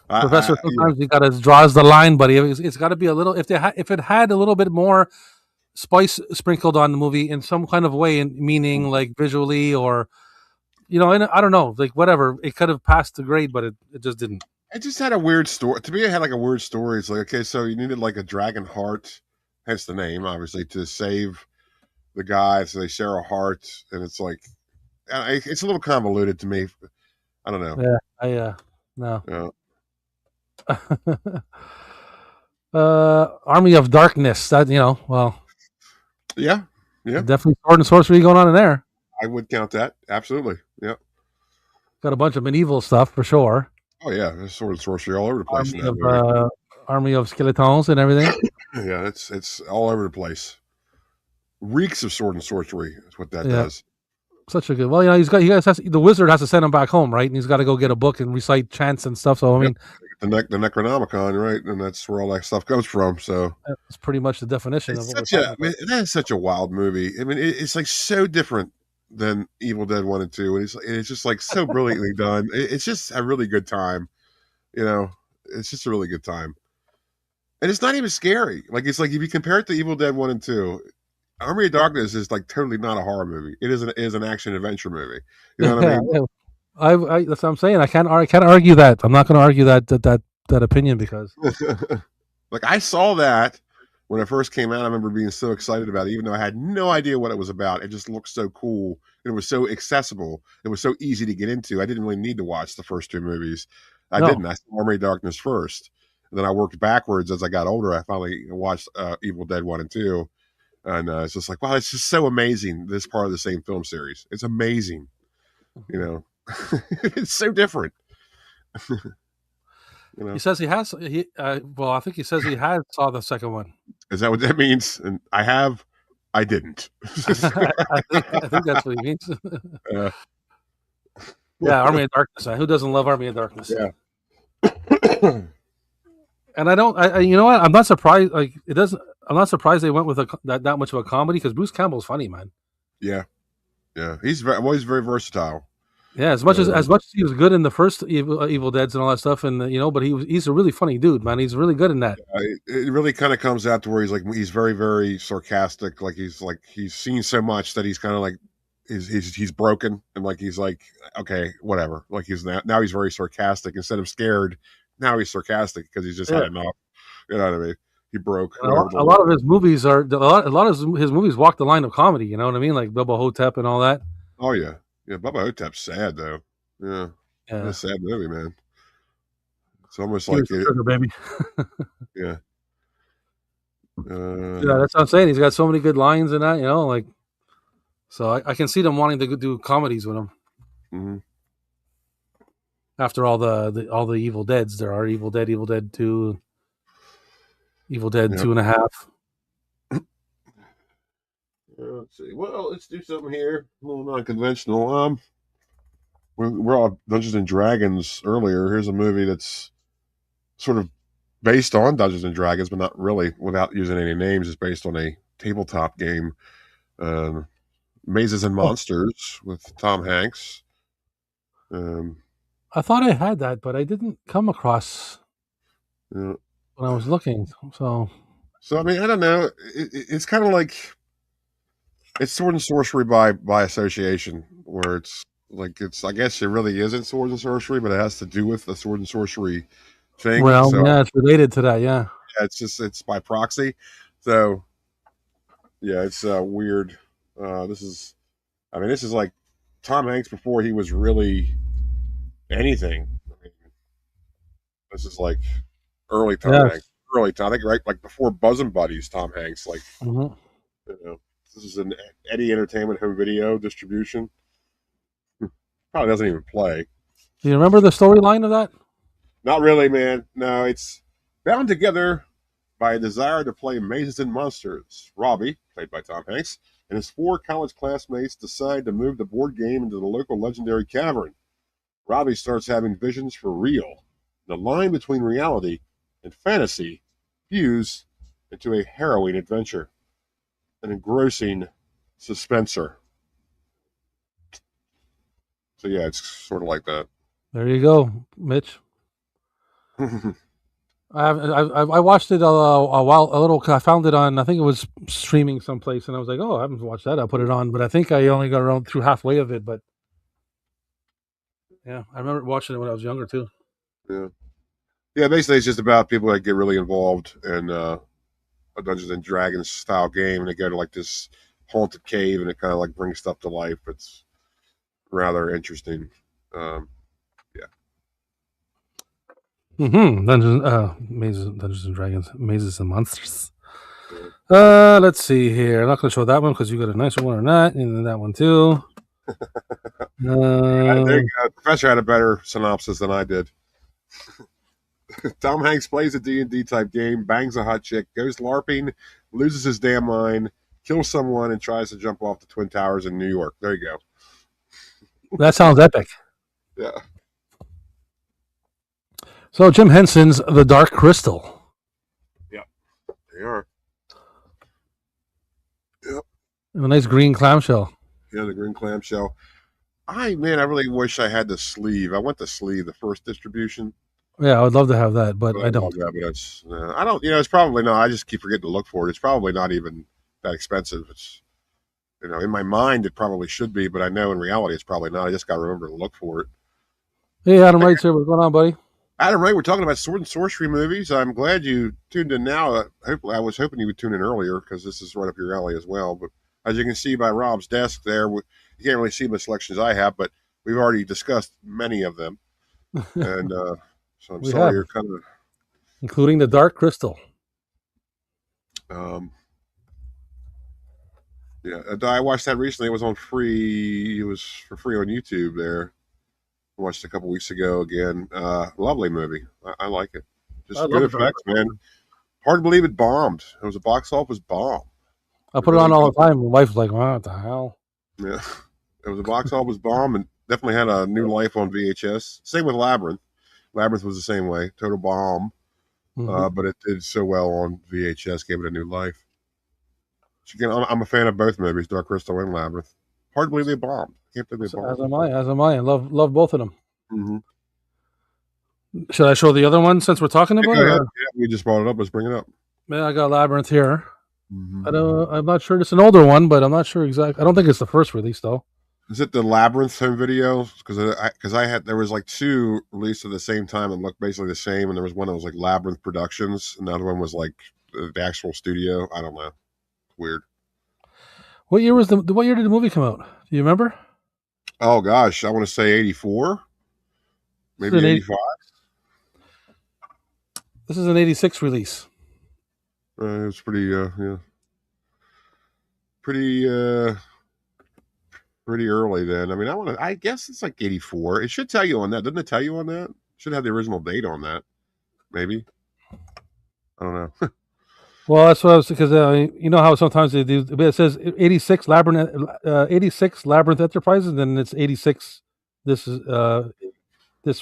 Professor sometimes he draws the line, but it's got to be a little. If it had a little bit more spice sprinkled on the movie in some kind of way, meaning like visually or I don't know, like whatever, it could have passed the grade, but it just didn't. It just had a weird story. To me, it had like a weird story. It's like, okay, so you needed like a dragon heart, hence the name, obviously, to save the guy. So they share a heart, and it's like, it's a little convoluted to me. I don't know. Yeah, no. Yeah. Army of Darkness. That well. Yeah. Definitely sword and sorcery going on in there. I would count that. Absolutely. Yep. Got a bunch of medieval stuff for sure. Oh yeah, there's sword and sorcery all over the place. Army of skeletons and everything. Yeah, it's all over the place. Reeks of sword and sorcery is what that does. Such a good. Well, the wizard has to send him back home, right? And he's got to go get a book and recite chants and stuff. So I mean, the Necronomicon, right? And that's where all that stuff comes from. So that's pretty much the definition of what that's such a wild movie. I mean, it's like so different than Evil Dead 1 and 2, and it's just like so brilliantly done. It's just a really good time. You know, it's just a really good time, and it's not even scary. Like it's like if you compare it to Evil Dead 1 and 2, Army of Darkness is like totally not a horror movie. It is an action adventure movie. You know what I Yeah, mean? yeah. That's what I'm saying. I can't argue that. I'm not going to argue that opinion because Like I saw that when it first came out. I remember being so excited about it, even though I had no idea what it was about. It just looked so cool. It was so accessible. It was so easy to get into. I didn't really need to watch the first two movies. I no. didn't. I saw Army of Darkness first. And then I worked backwards as I got older. I finally watched Evil Dead 1 and 2. And it's just like, wow, it's just so amazing. This part of the same film series. It's amazing. You know, it's so different. You know, He says he has. Well, I think he says he has saw the second one. is that what that means? And I didn't. I think that's what he means. uh, Yeah, Army of Darkness. Who doesn't love Army of Darkness? yeah. And I don't. You know what? I'm not surprised. Like it doesn't. I'm not surprised they went with that much of a comedy because Bruce Campbell's funny, man. Yeah. Yeah. He's always very versatile. Yeah, as much as he was good in the first Evil Deads and all that stuff, and but he's a really funny dude, man. He's really good in that. It really kind of comes out to where he's very, very sarcastic. Like he's seen so much that he's kind of like he's broken, and like he's like, okay, whatever. Like he's now he's very sarcastic instead of scared. Now he's sarcastic because he's just had enough. You know what I mean? He broke. A lot of his movies are a lot of his movies walk the line of comedy. You know what I mean? Like Bubba Hotep and all that. Oh yeah, yeah. Bubba Hotep's sad though. Yeah, Yeah, it's a sad movie, man. It's almost Here's like the sugar, baby. yeah. Yeah, that's what I'm saying. He's got so many good lines in that. Like so I can see them wanting to do comedies with him. Mm-hmm. After all the Evil Deads, there are Evil Dead 2, Evil Dead 2.5. Let's see. Well, let's do something here. A little non-conventional. We're all Dungeons and Dragons earlier. Here's a movie that's sort of based on Dungeons and Dragons, but not really. Without using any names, it's based on a tabletop game, Mazes and Monsters with Tom Hanks. I thought I had that, but I didn't come across Yeah. when I was looking. So I mean, I don't know. It's kind of like it's sword and sorcery by association, where it's like I guess it really isn't sword and sorcery, but it has to do with the sword and sorcery thing. well, So yeah, it's related to that. Yeah, it's by proxy. So yeah, it's weird. This is like Tom Hanks before he was really anything. I mean, this is like early Tom yes. Hanks. Early Tom, I think right like before Bosom Buddies, Tom Hanks. Like Mm-hmm. This is an Eddie Entertainment home video distribution. Probably doesn't even play. Do you remember the storyline of that? Not really, man. No, it's bound together by a desire to play Mazes and Monsters. Robbie, played by Tom Hanks, and his 4 college classmates decide to move the board game into the local legendary cavern. Robbie starts having visions for real. The line between reality and fantasy fuse into a harrowing adventure, an engrossing suspenser. So yeah, it's sort of like that. There you go, Mitch. I watched it a little. I found it on. I think it was streaming someplace, and I was like, "Oh, I haven't watched that." I'll put it on, but I think I only got around through halfway of it. But yeah, I remember watching it when I was younger too. Yeah, yeah. Basically, it's just about people that get really involved in a Dungeons and Dragons style game, and they go to like this haunted cave, and it kind of like brings stuff to life. It's rather interesting. Dungeons and Dragons, Mazes and Monsters. Let's see here. I'm not going to show that one because you got a nicer one or not, and then that one too. Professor had a better synopsis than I did. Tom Hanks plays a D&D type game, bangs a hot chick, goes LARPing, loses his damn mind, kills someone, and tries to jump off the Twin Towers in New York. There you go. That sounds epic. Yeah. So Jim Henson's The Dark Crystal. Yep. They are. Yep. A nice green clamshell. Yeah, the green clamshell. I really wish I had the sleeve. I want the sleeve, the first distribution. Yeah, I would love to have that, but I don't. love that, but I don't. It's probably not. I just keep forgetting to look for it. It's probably not even that expensive. It's in my mind it probably should be, but I know in reality it's probably not. I just got to remember to look for it. Hey, Adam Wright, sir, what's going on, buddy? Adam Ray, we're talking about sword and sorcery movies. I'm glad you tuned in now. I was hoping you would tune in earlier because this is right up your alley as well. But as you can see by Rob's desk there, you can't really see the selections I have, but we've already discussed many of them. And so I'm sorry you're kind of... Including the Dark Crystal. Yeah, I watched that recently. It was on free. It was for free on YouTube there. I watched it a couple weeks ago again. Lovely movie. I like it. Just good effects, man. Hard to believe it bombed. It was a box office bomb. I put it on all the time. My wife's like, what the hell? Yeah. It was a box office bomb and definitely had a new life on VHS. Same with Labyrinth. Labyrinth was the same way. Total bomb. But it did so well on VHS, gave it a new life. So again, I'm a fan of both movies, Dark Crystal and Labyrinth. Hard to believe they bombed. Can't believe they bombed. As am I. I love both of them. Mm-hmm. Should I show the other one since we're talking about it? Yeah, we just brought it up. Let's bring it up. Yeah, I got Labyrinth here. Mm-hmm. I'm not sure. It's an older one, but I'm not sure exactly. I don't think it's the first release though. Is it the Labyrinth home video? Because there was like two released at the same time and looked basically the same, and there was one that was like Labyrinth Productions, and the other one was like the actual studio. I don't know. Weird. What year did the movie come out? Do you remember? Oh gosh, I want to say 84, maybe 85. This is an 86 release. It's pretty, pretty early then. I mean, I guess it's like 84. It should tell you on that. Doesn't it tell you on that? It should have the original date on that. Maybe. I don't know. Well, that's what I was, because you know how sometimes they do. It says 86 Labyrinth Enterprises, and then it's 86. This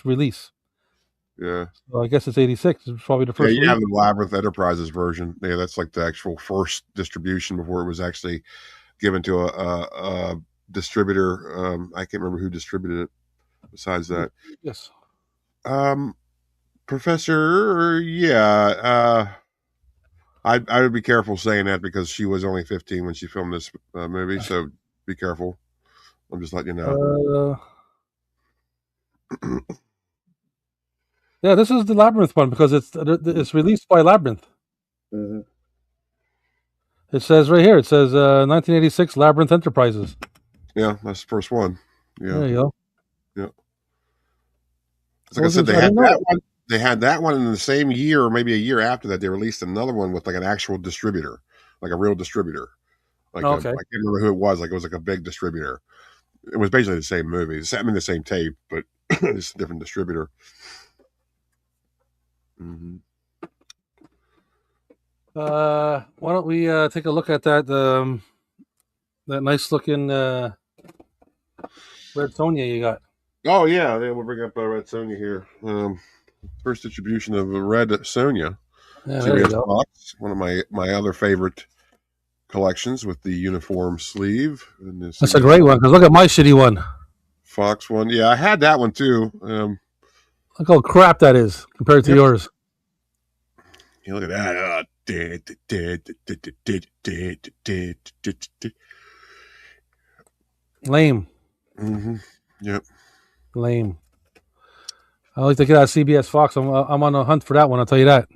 release. Yeah. So I guess it's 86. It's probably the first. Yeah, you have the Labyrinth Enterprises version. Yeah, that's like the actual first distribution before it was actually given to a distributor. I can't remember who distributed it. Besides that, yes. Professor, yeah. I would be careful saying that because she was only 15 when she filmed this movie, so be careful. I'm just letting you know. Yeah, this is the Labyrinth one because it's released by Labyrinth. Mm-hmm. It says right here. It says 1986 Labyrinth Enterprises. Yeah, that's the first one. Yeah, there you go. Yeah. Like I said, they had that one. They had that one in the same year, or maybe a year after that. They released another one with like an actual distributor, like a real distributor. Like okay. I can't remember who it was. Like it was like a big distributor. It was basically the same movie. I mean, the same tape, but it's a different distributor. Mm-hmm. Why don't we take a look at that that nice looking Red Sonja you got? Oh yeah, we'll bring up Red Sonja here. First distribution of the Red Sonja. Yeah, there you go. Fox, one of my other favorite collections with the uniform sleeve. And that's a great one because look at my shitty one. Fox one, yeah, I had that one too. Look how crap that is compared to yours. You look at that. Lame. Mm-hmm. Yep. Lame. I like to get out CBS Fox. I'm on a hunt for that one. I'll tell you that.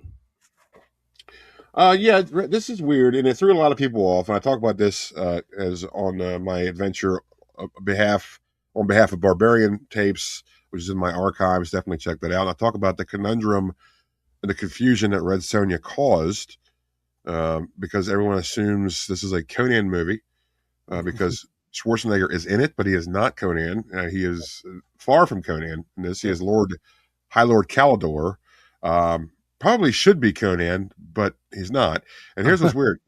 Yeah, this is weird, and it threw a lot of people off. And I talk about this as on my adventure on behalf of Barbarian Tapes, which is in my archives. Definitely check that out. And I talk about the conundrum and the confusion that Red Sonja caused because everyone assumes this is a Conan movie because Schwarzenegger is in it, but he is not Conan. He is far from Conan in this. He is High Lord Calidor. Probably should be Conan, but he's not. And here's what's weird.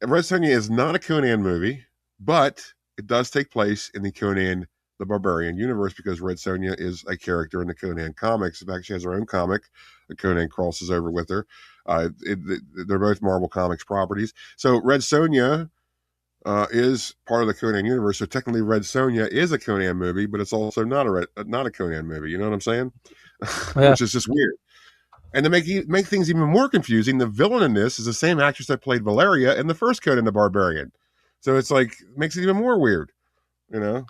Red Sonja is not a Conan movie, but it does take place in the Conan the Barbarian universe because Red Sonja is a character in the Conan comics. In fact, she has her own comic. Conan crosses over with her. They're both Marvel Comics properties. So Red Sonja is part of the Conan universe. So technically Red Sonja is a Conan movie, but it's also not a Conan movie. You know what I'm saying? Yeah. Which is just weird. And to make things even more confusing, the villain in this is the same actress that played Valeria in the first Conan the Barbarian. So it's like makes it even more weird, you know.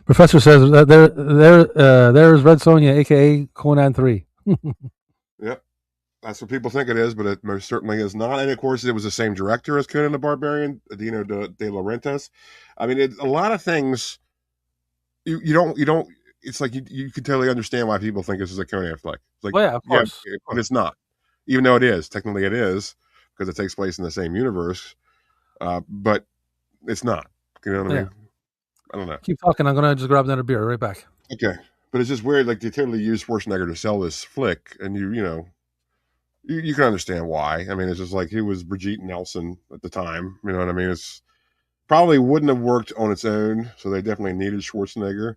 Professor says that there's Red Sonja, aka Conan 3. Yep, that's what people think it is, but it most certainly is not. And of course, it was the same director as Conan the Barbarian, Dino de Laurentiis. I mean, a lot of things you don't. It's like you can totally understand why people think this is a Conan flick. It's like, Well, yeah, of course. But it's not. Even though it is, technically it is, because it takes place in the same universe. But it's not. You know what I mean? I don't know. Keep talking. I'm gonna just grab another beer. Right back. Okay, but it's just weird. Like they totally use Schwarzenegger to sell this flick, and you can understand why. I mean, it's just like he was Brigitte Nelson at the time. You know what I mean? It's probably wouldn't have worked on its own, so they definitely needed Schwarzenegger.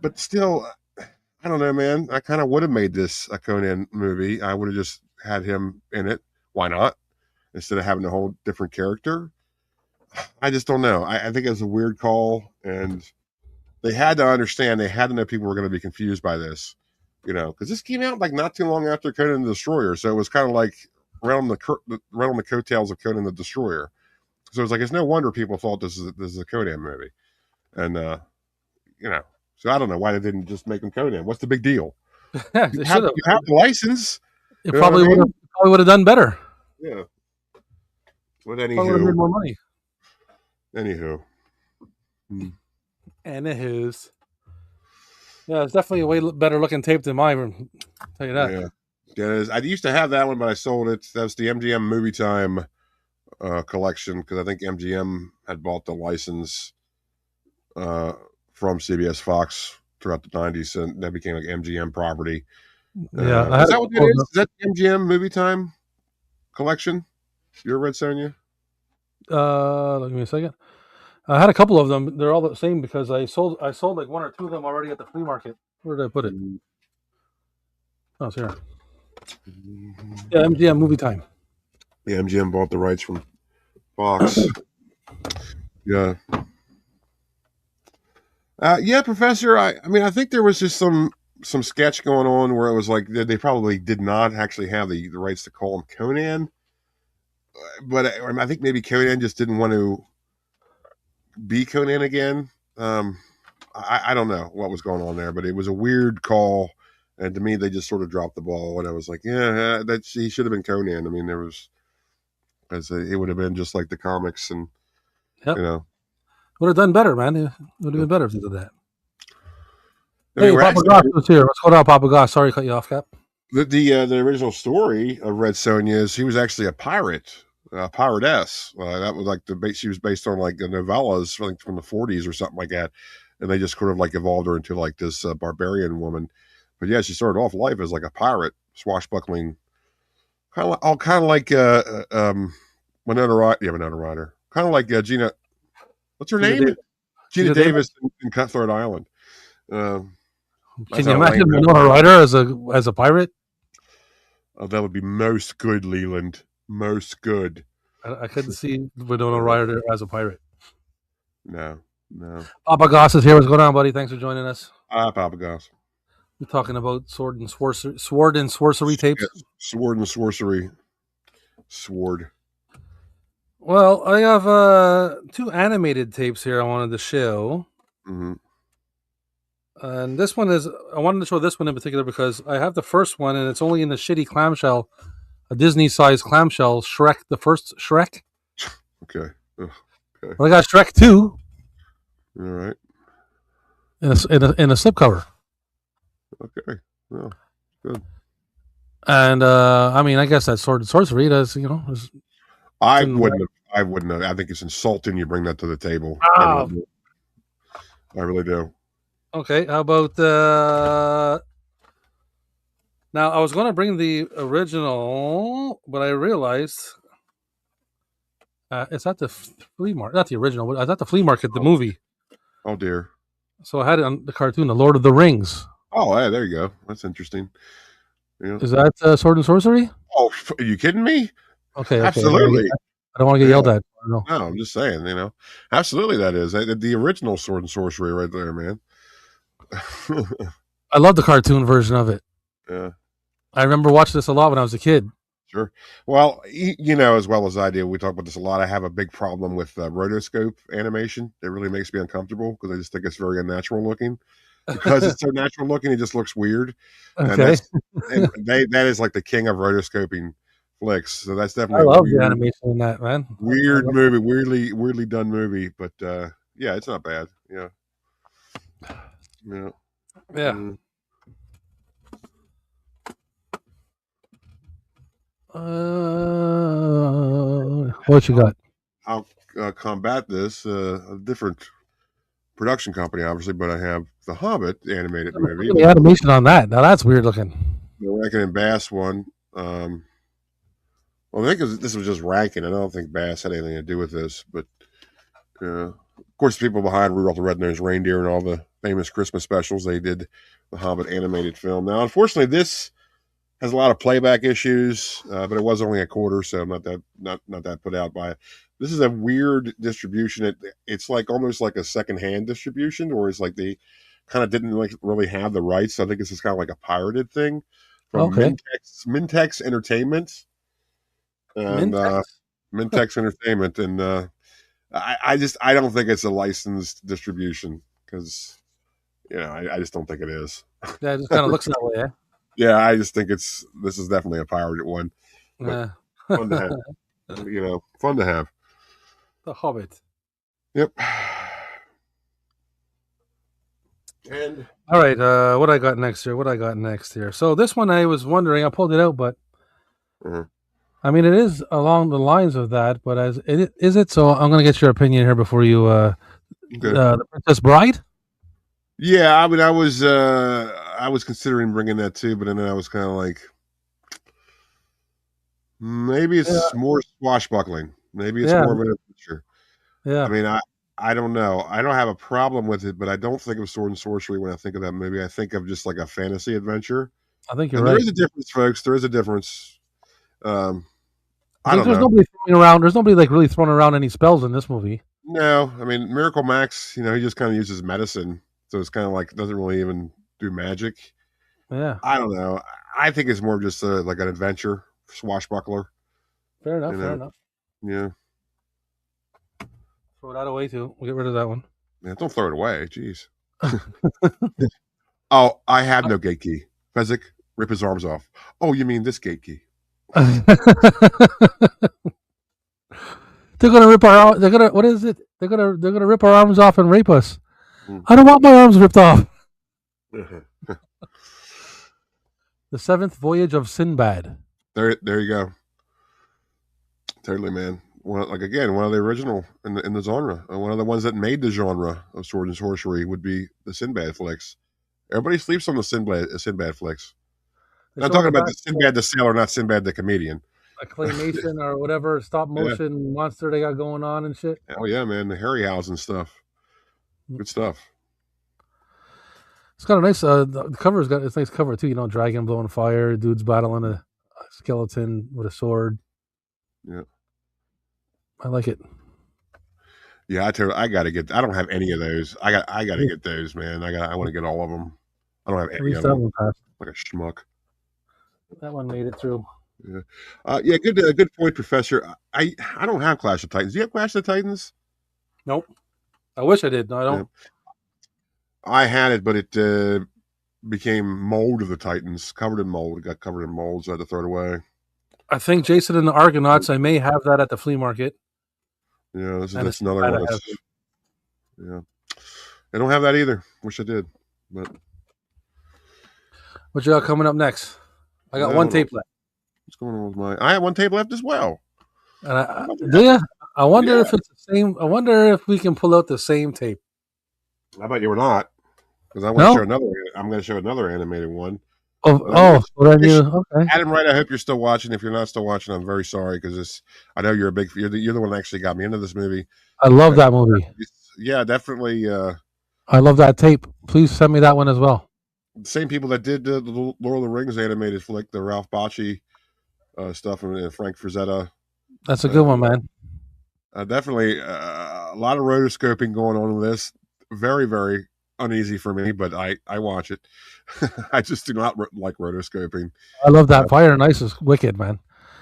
But still, I don't know, man. I kind of would have made this a Conan movie. I would have just had him in it. Why not? Instead of having a whole different character. I just don't know. I think it was a weird call, and they had to understand. They had to know people were going to be confused by this, because this came out like not too long after Conan the Destroyer, so it was kind of like right on the coattails of Conan the Destroyer. So it's like it's no wonder people thought this is a Conan movie, and so I don't know why they didn't just make him Conan. What's the big deal? Yeah, you have the license. It probably would have done better. Yeah. But Probably would have made more money. Anywho. Anywho's. Yeah, it's definitely a way better looking tape than mine. I'll tell you that. Yeah. I used to have that one, but I sold it. That's the MGM Movie Time collection, because I think MGM had bought the license from CBS Fox throughout the 90s, and that became like MGM property. Yeah. Is that what it is? Is that the MGM Movie Time collection? Your Red Sonja? Give me a second. I had a couple of them. They're all the same because I sold like one or two of them already at the flea market. Where did I put it? Oh, it's here. Yeah, MGM Movie Time. Yeah, MGM bought the rights from Fox. Yeah. Yeah, Professor. I mean, I think there was just some sketch going on where it was like they probably did not actually have the rights to call him Conan, but I think maybe Conan just didn't want to be Conan again. I don't know what was going on there, but it was a weird call, and to me, they just sort of dropped the ball. And I was like, yeah, that he should have been Conan. I mean, there was, it would have been just like the comics, and would have done better, man. It would have been better if they did that. Hey, Papa Goss was here. What's going on, Papa Goss? Sorry to cut you off, Cap. The original story of Red Sonja is he was actually a pirate, a piratess. That was like she was based on like the novellas, I think from the 40s or something like that, and they just sort of like evolved her into like this barbarian woman. But yeah, she started off life as like a pirate, swashbuckling, kind of like Winona Ryder, kind of like Gina. What's her name? Gina Davis in Cutthroat Island. Can you imagine Winona Ryder as a pirate? Oh, that would be most good, Leland. Most good. I couldn't see Winona Ryder as a pirate. No. Papa Goss is here. What's going on, buddy? Thanks for joining us. Papa Goss. We're talking about sword and sorcery tapes. Yeah, sword and sorcery. Sword. Well, I have two animated tapes here I wanted to show. Mm-hmm. And this one I wanted to show this one in particular because I have the first one and it's only in the shitty clamshell, a Disney-sized clamshell, Shrek, the first Shrek. Okay. Okay. But I got Shrek 2. All right. In a slipcover. Okay. Well, good. And I mean, I guess that sword and sorcery does, I wouldn't have. I think it's insulting you bring that to the table. Oh. I really do. Okay, how about now I was going to bring the original, but I realized it's at the flea market, not the original, but it's at the flea market, the movie. Oh dear. So I had it on the cartoon, The Lord of the Rings. Oh, hey, there you go. That's interesting. Yeah. Is that sword and sorcery? Oh, are you kidding me? Okay. Absolutely. I don't want to get yelled at. No, I'm just saying, absolutely that is. The original sword and sorcery right there, man. I love the cartoon version of it. Yeah. I remember watching this a lot when I was a kid. Sure. Well, you know as well as I do, we talk about this a lot. I have a big problem with rotoscope animation. It really makes me uncomfortable because I just think it's very unnatural looking. Because it's so natural looking, it just looks weird. And Okay. that is like the king of rotoscoping flicks. So that's I definitely a love the weird, animation in that, man. I weird love movie, weirdly done movie. But yeah, it's not bad. Yeah, yeah. Yeah. Mm. What you got? I'll combat this. A different production company, obviously, but I have the Hobbit animated Look movie, at the animation on that. Now that's weird looking. the Rankin and Bass one. Well, I think this was just Rankin. I don't think Bass had anything to do with this, but of course, the people behind Rudolph the Red-Nosed Reindeer and all the famous Christmas specials, they did the Hobbit animated film. Now, unfortunately, this has a lot of playback issues, but it was only a quarter, so I'm not that put out by it. This is a weird distribution. It's like almost like a secondhand distribution, or it's like they kind of didn't like really have the rights. So I think this is kind of like a pirated thing from Okay. Mintex Entertainment and Mintex? Mintex Entertainment, and I don't think it's a licensed distribution because I just don't think it is. Yeah, it just kind of looks that way, eh? Yeah, I just think this is definitely a pirated one, but Yeah. fun to have. Fun to have. The Hobbit. Yep. And All right, what I got next here? So this one I was wondering, I pulled it out, but I mean it is along the lines of that, but is it? So I'm gonna get your opinion here before you the Princess Bride? yeah, I mean, I was considering bringing that too, but then I was kind of like, maybe Yeah, it's more swashbuckling. Maybe it's yeah, more of an adventure. I yeah. mean, I don't know. I don't have a problem with it, but I don't think of sword and sorcery when I think of that movie. I think of just like a fantasy adventure. I think you're And there right. is a difference, folks. There is a difference. I Because don't there's know. nobody throwing around. There's nobody like really throwing around any spells in this movie. No, I mean Miracle Max. He just kind of uses medicine, so it's kind of like doesn't really even do magic. Yeah, I don't know. I think it's more just like an adventure swashbuckler. fair enough. You Fair know, enough. yeah, Throw that away too. We'll get rid of that one. yeah. Don't throw it away. Jeez. Oh, I have no gate key. Fezzik, rip his arms off. Oh, you mean this gate key? They're gonna rip our. They're gonna. What is it? They're gonna rip our arms off and rape us. Mm. I don't want my arms ripped off. The Seventh Voyage of Sinbad. There you go. Totally, man. One of the original in the genre, and one of the ones that made the genre of sword and sorcery would be the Sinbad flicks. Everybody sleeps on the Sinbad flicks. They I'm show in talking the about back the Sinbad the sailor, not Sinbad the comedian. a claymation or whatever stop Yeah. motion monster they got going on and shit. Oh yeah, man. The Harryhausen stuff. Good stuff. It's got a nice. The cover's got it's nice cover too. Dragon blowing fire, dudes battling a skeleton with a sword. Yeah. I like it. Yeah, I gotta get. I don't have any of those. I gotta get those, man. I want to get all of them. I don't have At any least of that them. one passed. Like a schmuck. That one made it through. Yeah. Yeah. Good point, Professor. I don't have Clash of Titans. Do you have Clash of Titans? Nope. I wish I did. No, I don't. Yeah. I had it, but it became mold of the Titans, covered in mold. It got covered in mold, so I had to throw it away. I think Jason and the Argonauts. I may have that at the flea market. Yeah, And that's another one. Yeah, I don't have that either. Wish I did, but What you got coming up next? I got one tape left. What's going on with my? I have one tape left as well. And do you? I wonder Yeah. if it's the same. I wonder if we can pull out the same tape. I bet you were not, because I'm going to show another animated one. Oh, what I knew. Okay. Adam Wright, I hope you're still watching. If you're not still watching, I'm very sorry because I know you're the one that actually got me into this movie. I love that movie. Yeah, definitely. I love that tape. Please send me that one as well. The same people that did the Lord of the Rings animated flick, the Ralph Bakshi stuff, and Frank Frazetta. That's a good one, man. Definitely a lot of rotoscoping going on with this. Very, very uneasy for me, but I watch it. I just do not like rotoscoping. I love that. Fire and Ice is wicked, man.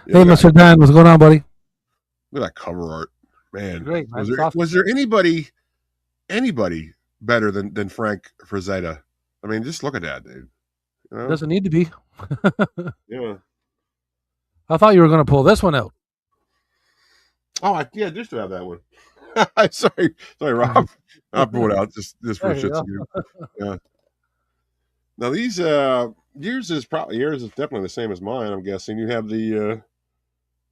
Yeah, Hey, Mr. Dan, what's going on, buddy? look at that cover art, man. Great, man. Was there anybody better than Frank Frazetta? I mean, just look at that, dude. You know? Doesn't need to be. Yeah. I thought you were going to pull this one out. Oh, yeah, just to have that one. sorry, Rob. I'll pull it out just for shits and giggles. Yeah. Now these yours is definitely the same as mine. I'm guessing you have the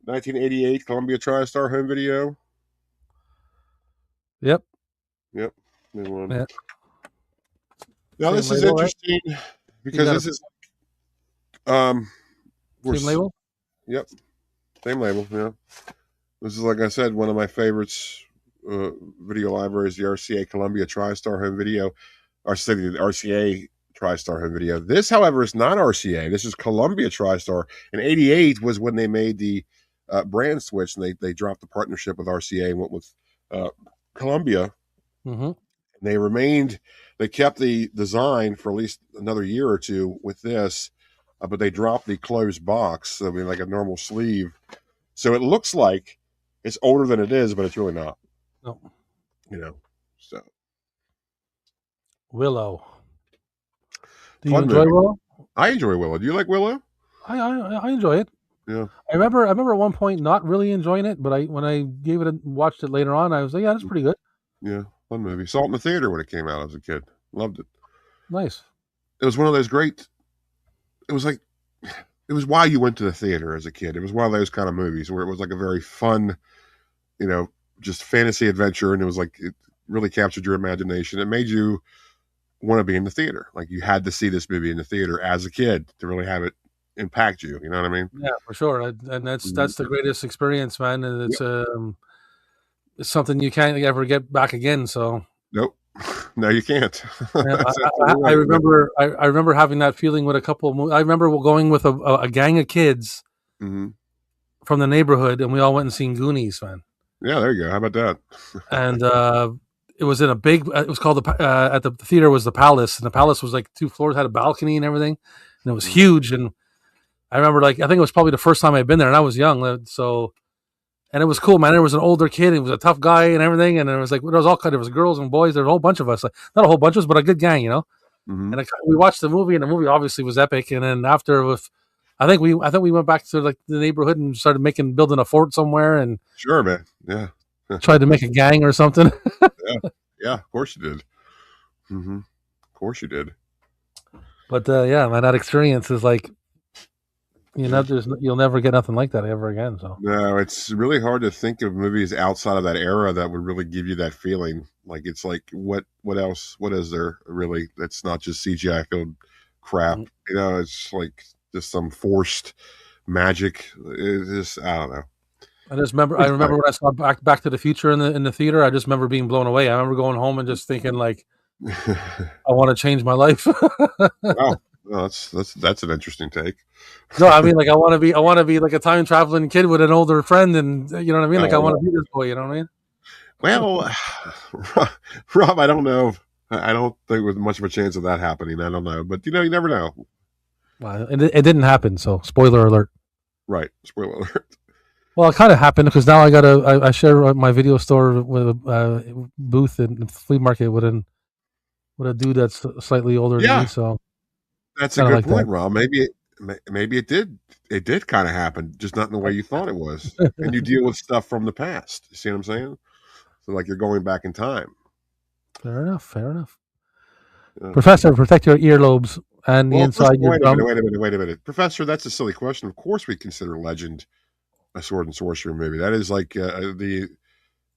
1988 Columbia TriStar home video. Yep. New one. Yeah. Now Same this is label, interesting because this is Same label? Yep. Same label, yeah. This is, like I said, one of my favorites video libraries, the RCA Columbia TriStar home video. The RCA TriStar home video. This, however, is not RCA. This is Columbia TriStar. And 88 was when they made the brand switch, and they dropped the partnership with RCA and went with Columbia. Mm-hmm. And they kept the design for at least another year or two with this, but they dropped the closed box, I mean, like a normal sleeve. So it looks like it's older than it is, but it's really not. No. You know, so. Willow. Do you Fun enjoy movie. Willow? I enjoy Willow. Do you like Willow? I enjoy it. Yeah. I remember at one point not really enjoying it, but when I watched it later on, I was like, yeah, that's pretty good. Yeah, fun movie. Saw it in the theater when it came out as a kid. Loved it. Nice. It was one of those great. It was why you went to the theater as a kid. It was one of those kind of movies where it was like a very fun, just fantasy adventure, and it really captured your imagination. It made you want to be in the theater. Like you had to see this movie in the theater as a kid to really have it impact you. You know what I mean? Yeah, for sure. And that's the greatest experience, man. And it's something you can't ever get back again. So nope, no, you can't. Yeah, I remember having that feeling with a couple. I remember going with a gang of kids mm-hmm. from the neighborhood, and we all went and seen Goonies, man. Yeah, there you go. How about that? And it was in a big. It was called at the theater was the Palace, and the Palace was like 2 floors, had a balcony and everything, and it was huge. And I remember, I think it was probably the first time I'd been there, and I was young, so. And it was cool, man. There was an older kid. He was a tough guy and everything. And there was there was girls and boys. There was a whole bunch of us. Not a whole bunch of us, but a good gang, Mm-hmm. And we watched the movie, and the movie obviously was epic. And then after, I think we went back to the neighborhood and started building a fort somewhere, and sure, man, yeah, tried to make a gang or something. yeah, of course you did. Mm-hmm. Of course you did. But yeah, man, that experience is like. You'll never get nothing like that ever again. So no, it's really hard to think of movies outside of that era that would really give you that feeling. Like it's like what else? What is there really? That's not just CGI filled crap. Mm-hmm. It's like just some forced magic. It's just I don't know. I remember when I saw Back to the Future in the theater. I just remember being blown away. I remember going home and just thinking like, I want to change my life. Wow. Well, that's an interesting take. No, I mean, like I want to be like a time traveling kid with an older friend, and you know what I mean. Like I want to be this boy. You know what I mean? Well, Rob, I don't know. I don't think there's much of a chance of that happening. I don't know, but you never know. Well, it didn't happen. So spoiler alert. Right, spoiler alert. Well, it kind of happened because now I share my video store with a booth in the flea market with a dude that's slightly older than me. So. That's a good point, Rob. Maybe it did kind of happen, just not in the way you thought it was. And you deal with stuff from the past. You see what I'm saying? So like you're going back in time. Fair enough. Professor, protect your earlobes and the inside your drum. Wait a minute. Professor, that's a silly question. Of course we consider Legend a sword and sorcery movie. That is like the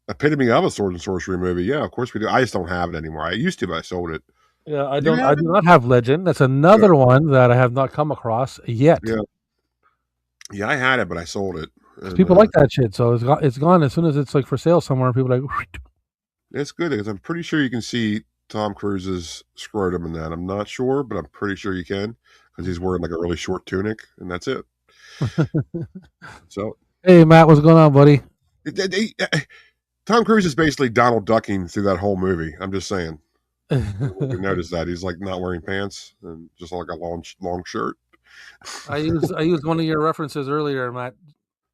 epitome of a sword and sorcery movie. Yeah, of course we do. I just don't have it anymore. I used to, but I sold it. Yeah, I do not have Legend. That's another one that I have not come across yet. Yeah, I had it, but I sold it. And, people like that shit, so it's gone as soon as it's like for sale somewhere. People are like, it's good because I'm pretty sure you can see Tom Cruise's scrotum in that. I'm not sure, but I'm pretty sure you can because he's wearing like a really short tunic, and that's it. So, hey Matt, what's going on, buddy? Tom Cruise is basically Donald Ducking through that whole movie. I'm just saying. You notice that he's like not wearing pants and just like a long shirt. I used one of your references earlier, Matt.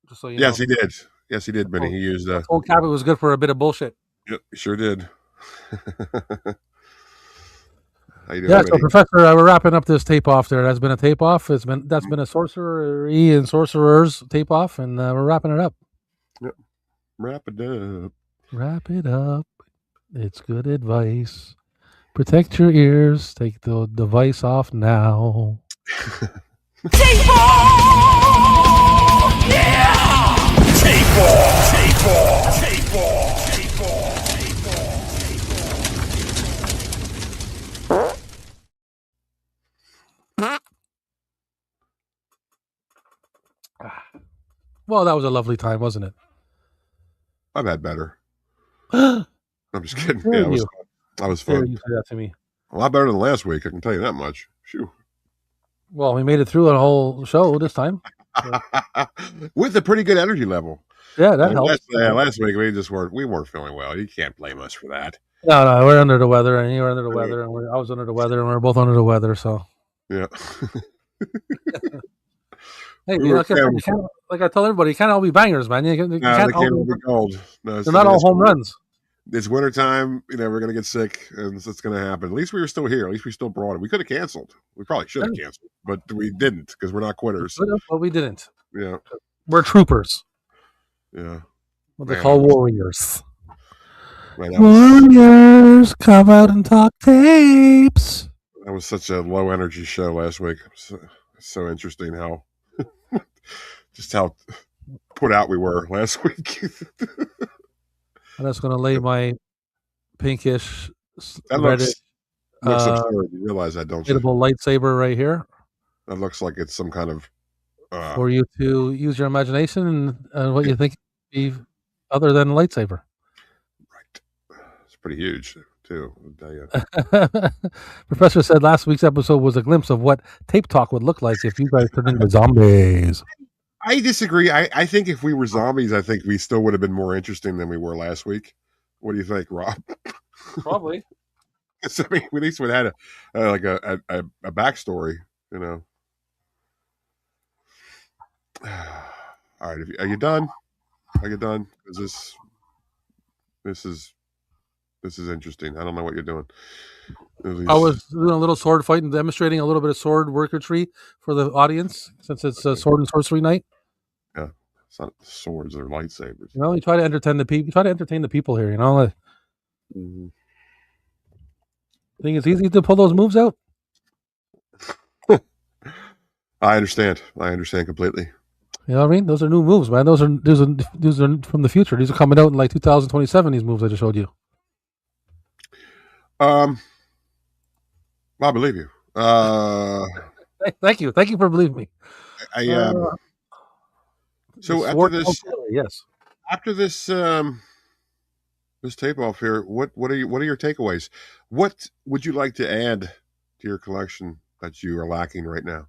Just so you know. Yes, he did. Yes, he did, Benny. He used. I told Cap it was good for a bit of bullshit. Yep, he sure did. How you doing, Yeah, Benny? so Professor, we're wrapping up this tape off. That's been a tape off. That's been a sorcery and sorcerers tape off, and we're wrapping it up. Yep. Wrap it up. Wrap it up. It's good advice. Protect your ears. Take the device off now. Tape off! Yeah! Tape off! Tape off! Tape off! Tape off! Tape off! Well, that was a lovely time, wasn't it? I've had better. I'm just kidding. Yeah, that was fun. You said that to me. A lot better than last week. I can tell you that much. Phew. Well, we made it through a whole show this time. With a pretty good energy level. Yeah, that helps. Last week we weren't feeling well. You can't blame us for that. No, we're under the weather, and you were under the weather, and I was under the weather, and we're both under the weather. So yeah. Hey, like I tell everybody, you can't all be bangers, man. You can't all be gold. No, they're not all home runs. It's wintertime. We're going to get sick, and it's going to happen. At least we were still here. At least we still brought it. We could have canceled. We probably should have canceled, but we didn't because we're not quitters. But we didn't. Yeah. We're troopers. Yeah. What they call warriors. Man, Warriors, come out and talk tapes. That was such a low energy show last week. So interesting how just how put out we were last week. I'm just going to lay my pinkish, reddish, looks absurd. You realize that, don't you? Lightsaber right here. That looks like it's some kind of for you to use your imagination and what you think be other than a lightsaber. Right. It's pretty huge too. I'll tell you. Professor said last week's episode was a glimpse of what tape talk would look like if you guys turned into zombies. I disagree. I think if we were zombies, I think we still would have been more interesting than we were last week. What do you think, Rob? Probably. I mean, at least we had a backstory, you know. All right, are you done? Are you done? Because this is interesting. I don't know what you're doing. I was doing a little sword fight and demonstrating a little bit of sword worketry for the audience since it's a sword and sorcery night. Yeah, it's not swords or lightsabers. You know, you try to entertain the people. You try to entertain the people here. You know, mm-hmm. Think it's easy to pull those moves out. I understand completely. You know what I mean? Those are new moves, man. Those are from the future. These are coming out in like 2027. These moves I just showed you. I believe you. Thank you for believing me. So after this, yes. After this, this tape off here, what are your takeaways? What would you like to add to your collection that you are lacking right now?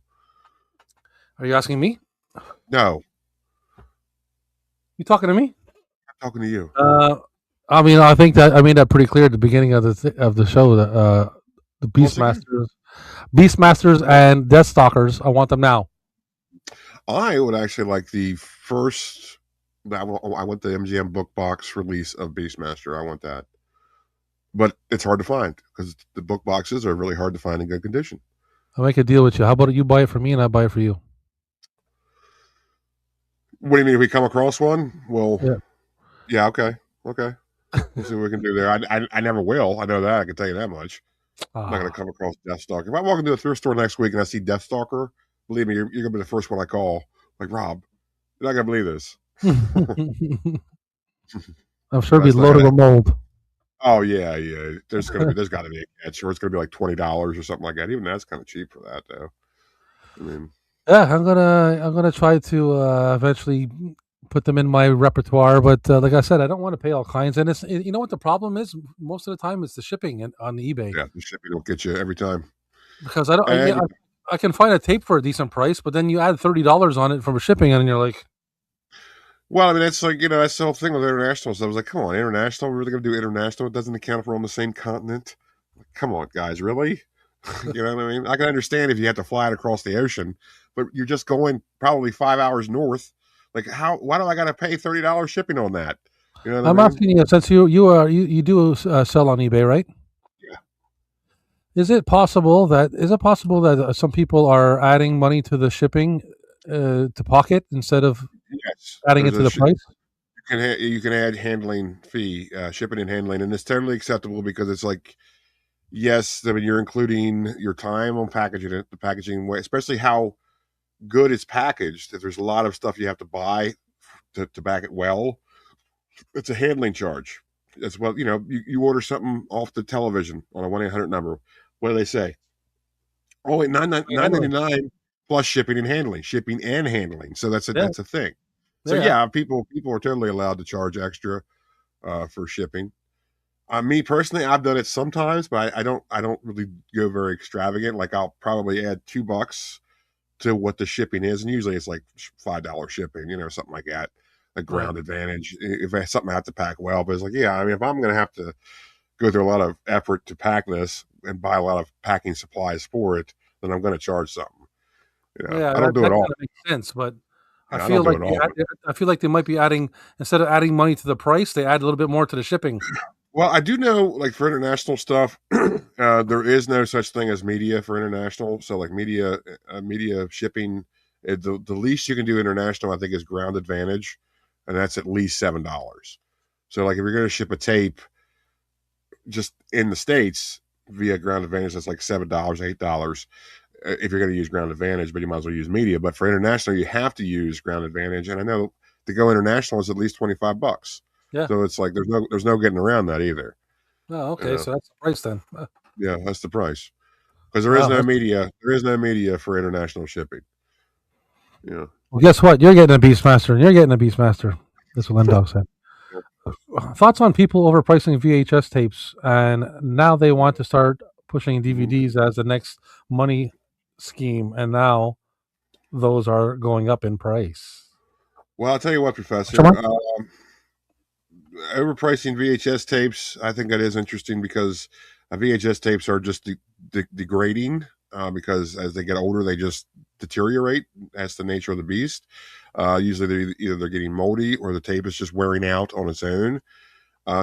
Are you asking me? No. You talking to me? I'm talking to you. I mean, I think that I made that pretty clear at the beginning of the show. The Beastmasters and Deathstalkers. I want them now. I would actually like the first. I want the MGM book box release of Beastmaster. I want that, but it's hard to find because the book boxes are really hard to find in good condition. I'll make a deal with you. How about you buy it for me and I buy it for you? What do you mean? If we come across one? Well, yeah, okay. We'll see what we can do there. I never will. I know that. I can tell you that much. I'm not going to come across Deathstalker. If I walk into a thrift store next week and I see Deathstalker, believe me, you're going to be the first one I call. Like, Rob, you're not going to believe this. I'm sure it'll be loaded with mold. Oh yeah. There's got to be a catch, or it's going to be like $20 or something like that. Even that's kind of cheap for that, though. I mean, yeah, I'm gonna try to eventually put them in my repertoire, but like I said, I don't want to pay all kinds. And you know what the problem is? Most of the time, it's the shipping on the eBay. Yeah, the shipping will get you every time. Because I can find a tape for a decent price, but then you add $30 on it for shipping, and you're like, well, I mean, it's like, that's the whole thing with international. So I was like, come on, international? We're really going to do international? It doesn't account for on the same continent. Like, come on, guys, really? You know what I mean? I can understand if you have to fly it across the ocean, but you're just going probably 5 hours north. Like, how? Why do I got to pay $30 shipping on that? You know what I'm I mean? asking you, since you do sell on eBay, right? Yeah. Is it possible that some people are adding money to the shipping to pocket instead of Yes. adding There's it to a the price? you can add handling fee, shipping and handling, and it's totally acceptable because it's like, yes, I mean you're including your time on packaging it, the packaging way, especially how good it's packaged. If there's a lot of stuff you have to buy to back it well, it's a handling charge. As well, you order something off the television on a 1-800 number. What do they say? Oh, wait, Handling. 9.99 plus shipping and handling. So Yeah, that's a thing. So yeah. yeah, people are totally allowed to charge extra for shipping. Me personally, I've done it sometimes, but I don't really go very extravagant. Like I'll probably add $2 to what the shipping is, and usually it's like $5 shipping, something like that. A Right. ground advantage if I have something I have to pack well. But it's like, yeah, I mean, if I'm going to have to go through a lot of effort to pack this and buy a lot of packing supplies for it, then I'm going to charge something. Yeah, I that, don't do it that all. kind of makes sense, but I don't do it all. I feel like they might be adding, instead of adding money to the price, they add a little bit more to the shipping. Well, I do know, like for international stuff, there is no such thing as media for international. So, like media shipping, the least you can do international, I think, is ground advantage, and that's at least $7. So, like if you're going to ship a tape just in the states via ground advantage, that's like $7, $8. If you're going to use ground advantage, but you might as well use media. But for international, you have to use ground advantage, and I know to go international is at least $25. Yeah. So it's like there's no getting around that either. Oh, You okay. know, So that's the price then. yeah, that's the price because there is Wow. no media. There is no media for international shipping. Yeah, Well, guess what? You're getting a Beastmaster, and you're getting a Beastmaster. That's what Lendog said. Thoughts on people overpricing VHS tapes, and now they want to start pushing DVDs as the next money scheme, and now those are going up in price. well, I'll tell you what, Professor. Someone? Overpricing VHS tapes, I think that is interesting because VHS tapes are just degrading because as they get older, they just deteriorate. That's the nature of the beast. Usually, they're getting moldy or the tape is just wearing out on its own.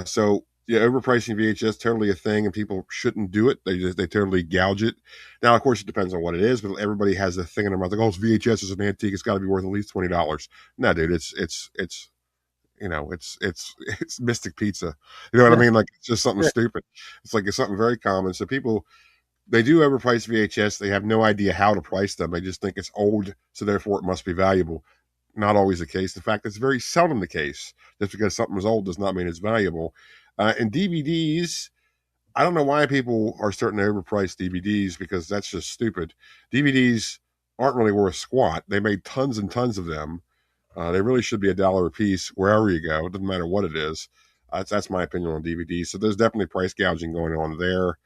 So yeah, overpricing VHS totally a thing, and people shouldn't do it. They totally gouge it. Now, of course, it depends on what it is, but everybody has the thing in their mouth like, "Oh, VHS is an antique; it's got to be worth at least $20." No, dude, it's Mystic Pizza. You know what I Yeah, mean? Like it's just something yeah. stupid. It's something very common. So people they do overprice VHS. They have no idea how to price them. They just think it's old, so therefore it must be valuable. Not always the case. In fact, it's very seldom the case. Just because something is old does not mean it's valuable. And DVDs, I don't know why people are starting to overprice DVDs because that's just stupid. DVDs aren't really worth squat. They made tons and tons of them. They really should be $1 a piece wherever you go. It doesn't matter what it is. That's my opinion on DVDs. So there's definitely price gouging going on there.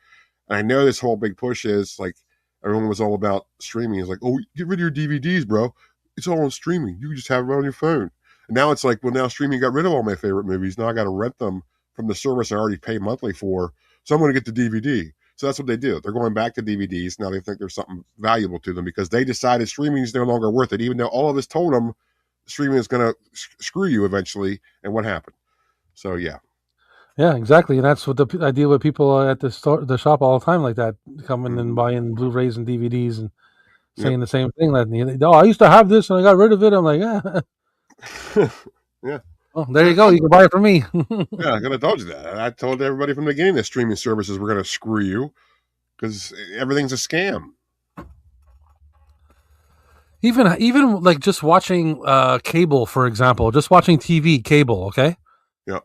And I know this whole big push is like everyone was all about streaming. It's like, oh, get rid of your DVDs, bro. It's all on streaming. You can just have it on your phone. And now it's like, well, now streaming got rid of all my favorite movies. Now I got to rent them from the service I already pay monthly for. So I'm going to get the DVD. So that's what they do. They're going back to DVDs. Now they think there's something valuable to them because they decided streaming is no longer worth it, even though all of us told them streaming is going to screw you eventually. And what happened? So yeah. Yeah, exactly, and that's what I deal with people at the shop all the time, like that, coming and buying Blu-rays and DVDs and Yep. saying the same thing. That, oh, I used to have this and I got rid of it. I'm like, yeah, Yeah. well, there you go. You can buy it from me. Yeah, I could have told you that. I told everybody from the beginning that streaming services were going to screw you because everything's a scam. Even like just watching cable, for example, just watching TV cable. Okay, Yep.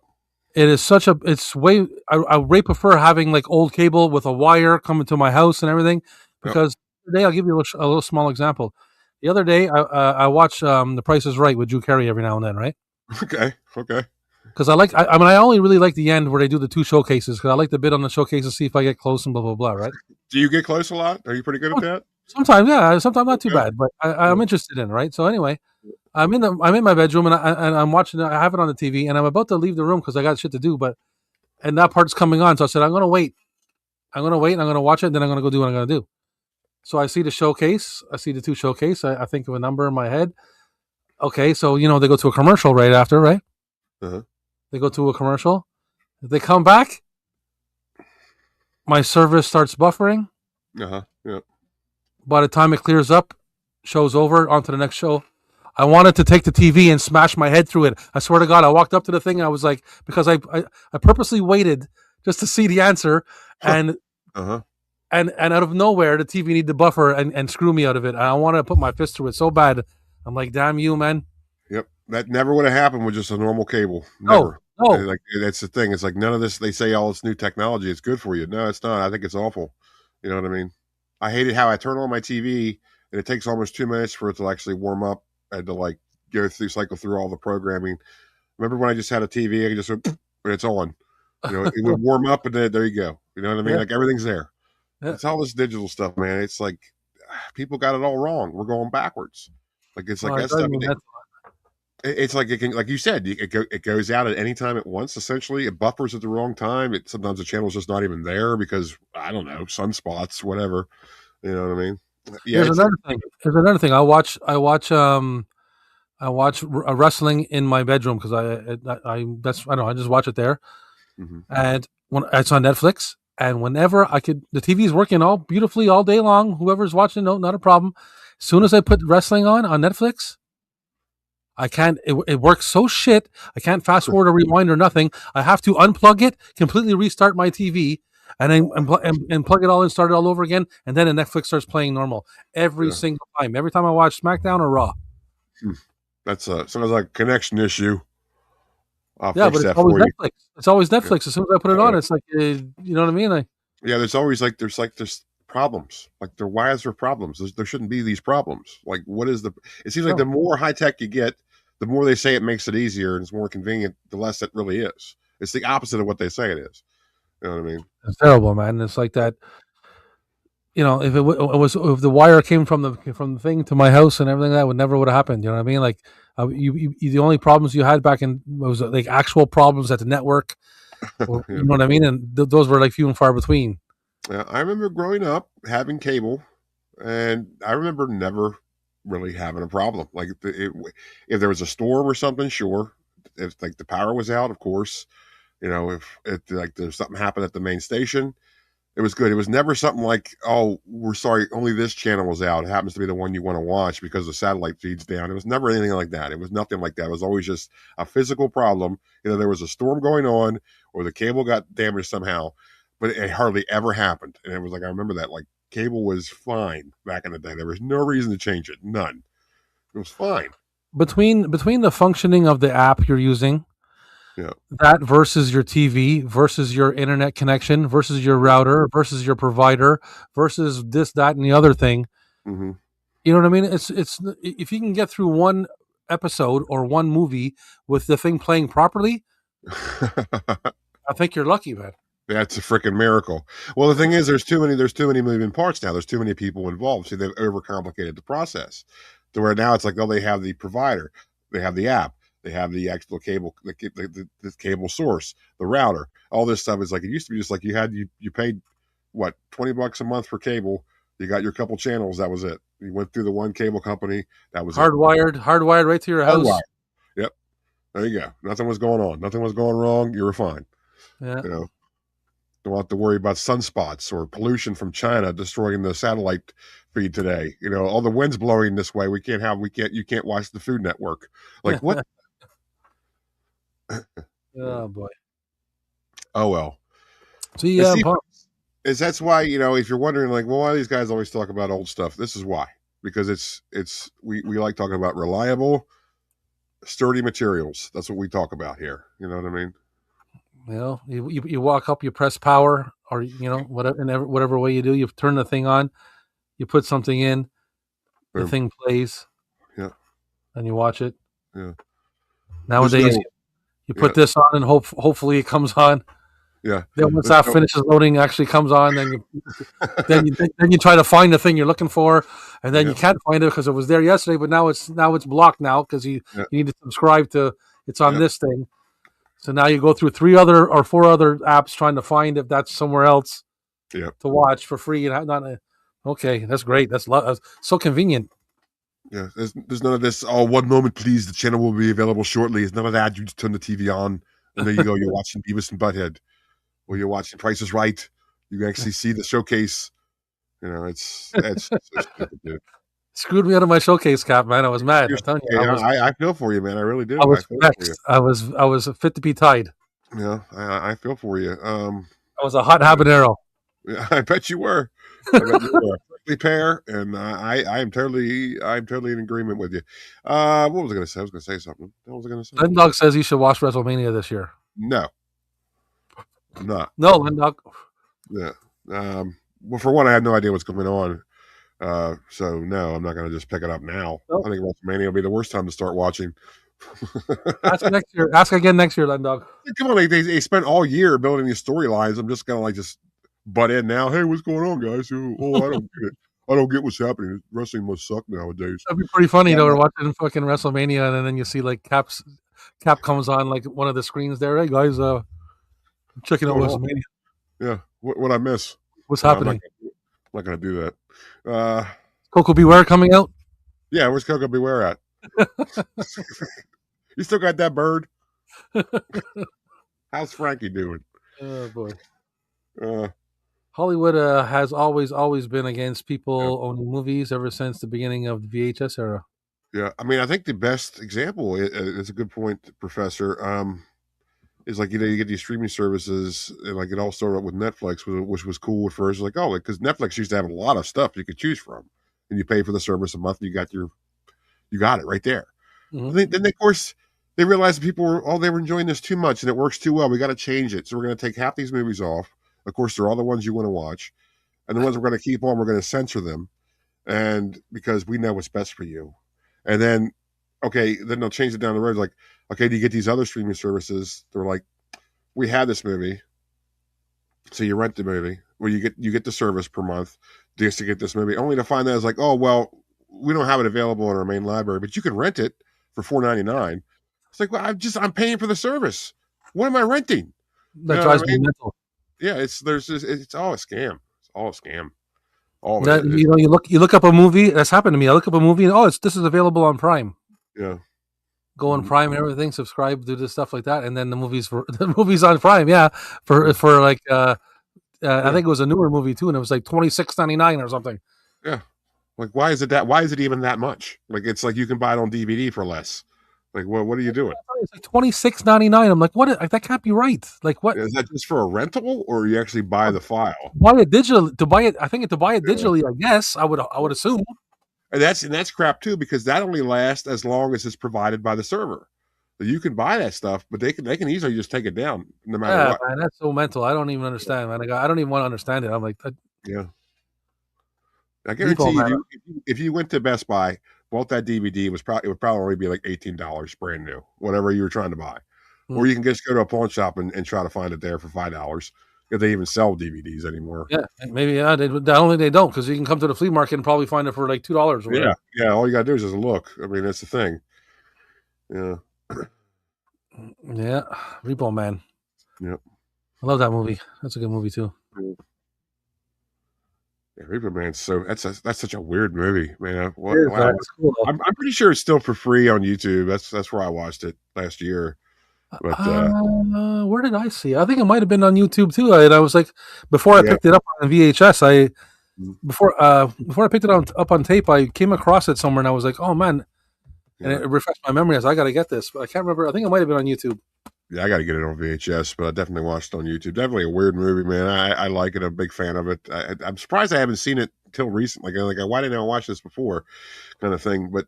it is it's way. I way prefer having like old cable with a wire coming to my house and everything, Yep. because today I'll give you a little small example. The other day I watch The Price is Right with Drew Carey every now and then, right? Okay. Okay. Because I mean, I only really like the end where they do the two showcases, because I like to bid on the showcases, see if I get close and blah blah blah, right? Do you get close a lot? Are you pretty good at that? Sometimes, yeah, sometimes not too Okay. bad, but I'm interested in, right? So anyway, I'm in my bedroom and I'm watching it. I have it on the TV, and I'm about to leave the room because I got shit to do, and that part's coming on. So I said I'm gonna wait I'm gonna wait. And I'm gonna watch it. And then I'm gonna go do what I'm gonna do. So I see the showcase. I see the two showcase. I think of a number in my head. Okay, so they go to a commercial right after, right? Uh-huh. They go to a commercial. They come back. My service starts buffering. Uh-huh. Yeah. By the time it clears up, show's over, on to the next show. I wanted to take the TV and smash my head through it. I swear to God, I walked up to the thing and I was like, because I purposely waited just to see the answer, and Uh-huh. and out of nowhere, the TV needed to buffer and screw me out of it. And I wanted to put my fist through it so bad. I'm like, damn you, man. Yep. That never would have happened with just a normal cable. No, Never. no. And, like, that's the thing. It's like none of this, they say all this new technology is good for you. No, it's not. I think it's awful. You know what I mean? I hated how I turn on my TV and it takes almost 2 minutes for it to actually warm up and to like cycle through all the programming. Remember when I just had a TV, I just went, and it's on. It would warm up and then there you go. You know what I mean? Yeah. Like everything's there. Yeah. It's all this digital stuff, man. It's like people got it all wrong. We're going backwards. Like it's like No, that stuff. It's like it can, like you said, it goes out at any time at once. Essentially, it buffers at the wrong time. Sometimes the channel's just not even there because I don't know, sunspots, whatever. You know what I mean? Yeah. There's another thing. I watch wrestling in my bedroom because I just watch it there. Mm-hmm. And when it's on Netflix, and whenever the TV's working all beautifully all day long. Whoever's watching, no, not a problem. As soon as I put wrestling on Netflix, I can't. It works so shit. I can't fast forward or rewind or nothing. I have to unplug it, completely restart my TV, and then and plug it all in, start it all over again, and then the Netflix starts playing normal every single time. Every time I watch SmackDown or Raw. That's sounds like a connection issue. But it's always Netflix. It's always Netflix. As soon as I put it on, it's like you know what I mean. There's always there's problems. Like why is there problems? There shouldn't be these problems. Like what is it seems like the more high tech you get, the more they say it makes it easier and it's more convenient, the less it really is. It's the opposite of what they say it is. You know what I mean? It's terrible, man. It's like that. If if the wire came from the thing to my house and everything, that would have happened. You know what I mean? Like the only problems you had back in was like actual problems at the network. Or, you know what I mean? And those were like few and far between. Yeah, I remember growing up having cable, and I remember never really having a problem. Like if there was a storm or something, sure. If like the power was out, of course. If there's something happened at the main station, it was good. It was never something like, oh, we're sorry, only this channel was out. It happens to be the one you want to watch because the satellite feed's down. It was never anything like that. It was nothing like that. It was always just a physical problem. There was a storm going on or the cable got damaged somehow, but it hardly ever happened. And it was like, I remember that, like, cable was fine back in the day. There was no reason to change it. None. It was fine. Between the functioning of the app you're using, that versus your TV, versus your internet connection, versus your router, versus your provider, versus this, that, and the other thing. Mm-hmm. You know what I mean? It's if you can get through one episode or one movie with the thing playing properly, I think you're lucky, man. That's a freaking miracle. Well, the thing is, there's too many moving parts now. There's too many people involved. So they've overcomplicated the process to where now it's like, oh, they have the provider, they have the app, they have the actual cable, the cable source, the router. All this stuff is like, it used to be just like you paid what, $20 a month for cable. You got your couple channels. That was it. You went through the one cable company. That was hardwired right to your house. Hardwired. Yep. There you go. Nothing was going on. Nothing was going wrong. You were fine. Yeah. Don't have to worry about sunspots or pollution from China destroying the satellite feed today. All the wind's blowing this way. You can't watch the Food Network. Like what? Oh boy. Oh well. See, that's why, if you're wondering, like, well, why do these guys always talk about old stuff? This is why. Because we like talking about reliable, sturdy materials. That's what we talk about here. You know what I mean? You walk up, you press power, or whatever way you do, you turn the thing on, you put something in, the thing plays, and you watch it. Yeah. Nowadays, you put this on, and hopefully it comes on. Yeah. Then once that finishes loading, actually comes on, then you try to find the thing you're looking for, and then you can't find it because it was there yesterday, but now it's blocked now because you need to subscribe to it's on this thing. So now you go through 3 other or 4 other apps trying to find if that's somewhere else. Yeah. to watch for free and not. Okay, that's great. That's so convenient. Yeah. There's none of this. Oh, one moment, please. The channel will be available shortly. It's none of that. You just turn the TV on, and there you go. You're watching Beavis and Butthead, or you're watching Price is Right. You can actually see the showcase. It's so stupid, dude. Screwed me out of my showcase cap, man. I was mad. I'm telling you, I feel for you, man. I really do. I was I feel for you. vexed. I was fit to be tied. Yeah, I feel for you. I was a hot habanero. Yeah, I bet you were. I bet you were a prickly pear, and I'm totally in agreement with you. What was I going to say? I was going to say something. What was I going to say? Lendog says you should watch WrestleMania this year. No, not. No, Lendog. Yeah. Well, for one, I have no idea what's going on. So no, I'm not going to just pick it up now. Nope. I think WrestleMania will be the worst time to start watching. Ask next year. Ask again next year, Lendog. Come on, they spent all year building these storylines. I'm just going to just butt in now. Hey, what's going on, guys? Oh, I don't get it. I don't get what's happening. Wrestling must suck nowadays. That'd be pretty funny, though. We're watching fucking WrestleMania, and then you see like Cap comes on like one of the screens there. Hey guys, checking out WrestleMania. Yeah, what I miss? What's happening? I'm not gonna do that. Coco Beware coming out. Yeah, where's Coco Beware at? You still got that bird? How's Frankie doing? Oh boy. Uh, Hollywood has always been against people owning movies ever since the beginning of the VHS era. Yeah, I mean, I think the best example is a good point, Professor. Is like, you get these streaming services, and like it all started up with Netflix, which was cool at first. Like, oh, because Netflix used to have a lot of stuff you could choose from, and you pay for the service a month, and you got it right there. Mm-hmm. Then of course they realized people were enjoying this too much, and it works too well. We got to change it, so we're going to take half these movies off. Of course, they're all the ones you want to watch, and the ones we're going to keep on, we're going to censor them, and because we know what's best for you. And then, okay, then they'll change it down the road. Like, okay, do you get these other streaming services? They're like, we had this movie, so you rent the movie, where you get the service per month just to get this movie, only to find that it's like, oh well, we don't have it available in our main library, but you can rent it for $4.99. It's like, well, I'm paying for the service. What am I renting? That drives me mental. Yeah, it's all a scam. It's all a scam. All that, you look up a movie. That's happened to me. I look up a movie and this is available on Prime. Yeah. Go on Prime and everything. Subscribe, do this stuff like that, and then the movie's on Prime. Yeah, for like I think it was a newer movie too, and it was like $26.99 or something. Yeah. Like, why is it even that much? Like, it's like you can buy it on DVD for less. Like, what are you doing? It's like $26.99. I'm like, what? That can't be right. Like, what? Is that just for a rental, or you actually buy the file? Buy it digitally. To buy it digitally, I guess I would assume. And that's crap too, because that only lasts as long as it's provided by the server. So you can buy that stuff, but they can easily just take it down no matter what. Man, that's so mental. I don't even understand, man. I don't even want to understand it. I'm like, yeah. I guarantee you, if you went to Best Buy, bought that DVD, it would probably only be like $18 brand new, whatever you were trying to buy. Or you can just go to a pawn shop and try to find it there for $5 if they even sell DVDs anymore. Yeah, maybe they don't, because you can come to the flea market and probably find it for like $2 or whatever. Yeah. All you gotta do is just look. I mean, that's the thing. Yeah. Yeah, Repo Man. Yep. I love that movie. That's a good movie too. Yeah, Repo Man's that's such a weird movie, man. Wow. Cool. I'm pretty sure it's still for free on YouTube. That's where I watched it last year. But where did I see it? I think it might have been on YouTube too. And I was like, before I picked it up on VHS, before I picked it up on tape, I came across it somewhere, and I was like, oh man. And it refreshed my memory. I got to get this, but I can't remember. I think it might have been on YouTube. Yeah, I got to get it on VHS, but I definitely watched it on YouTube. Definitely a weird movie, man. I like it. I'm a big fan of it. I'm surprised I haven't seen it till recently. Like, why didn't I watch this before, kind of thing. But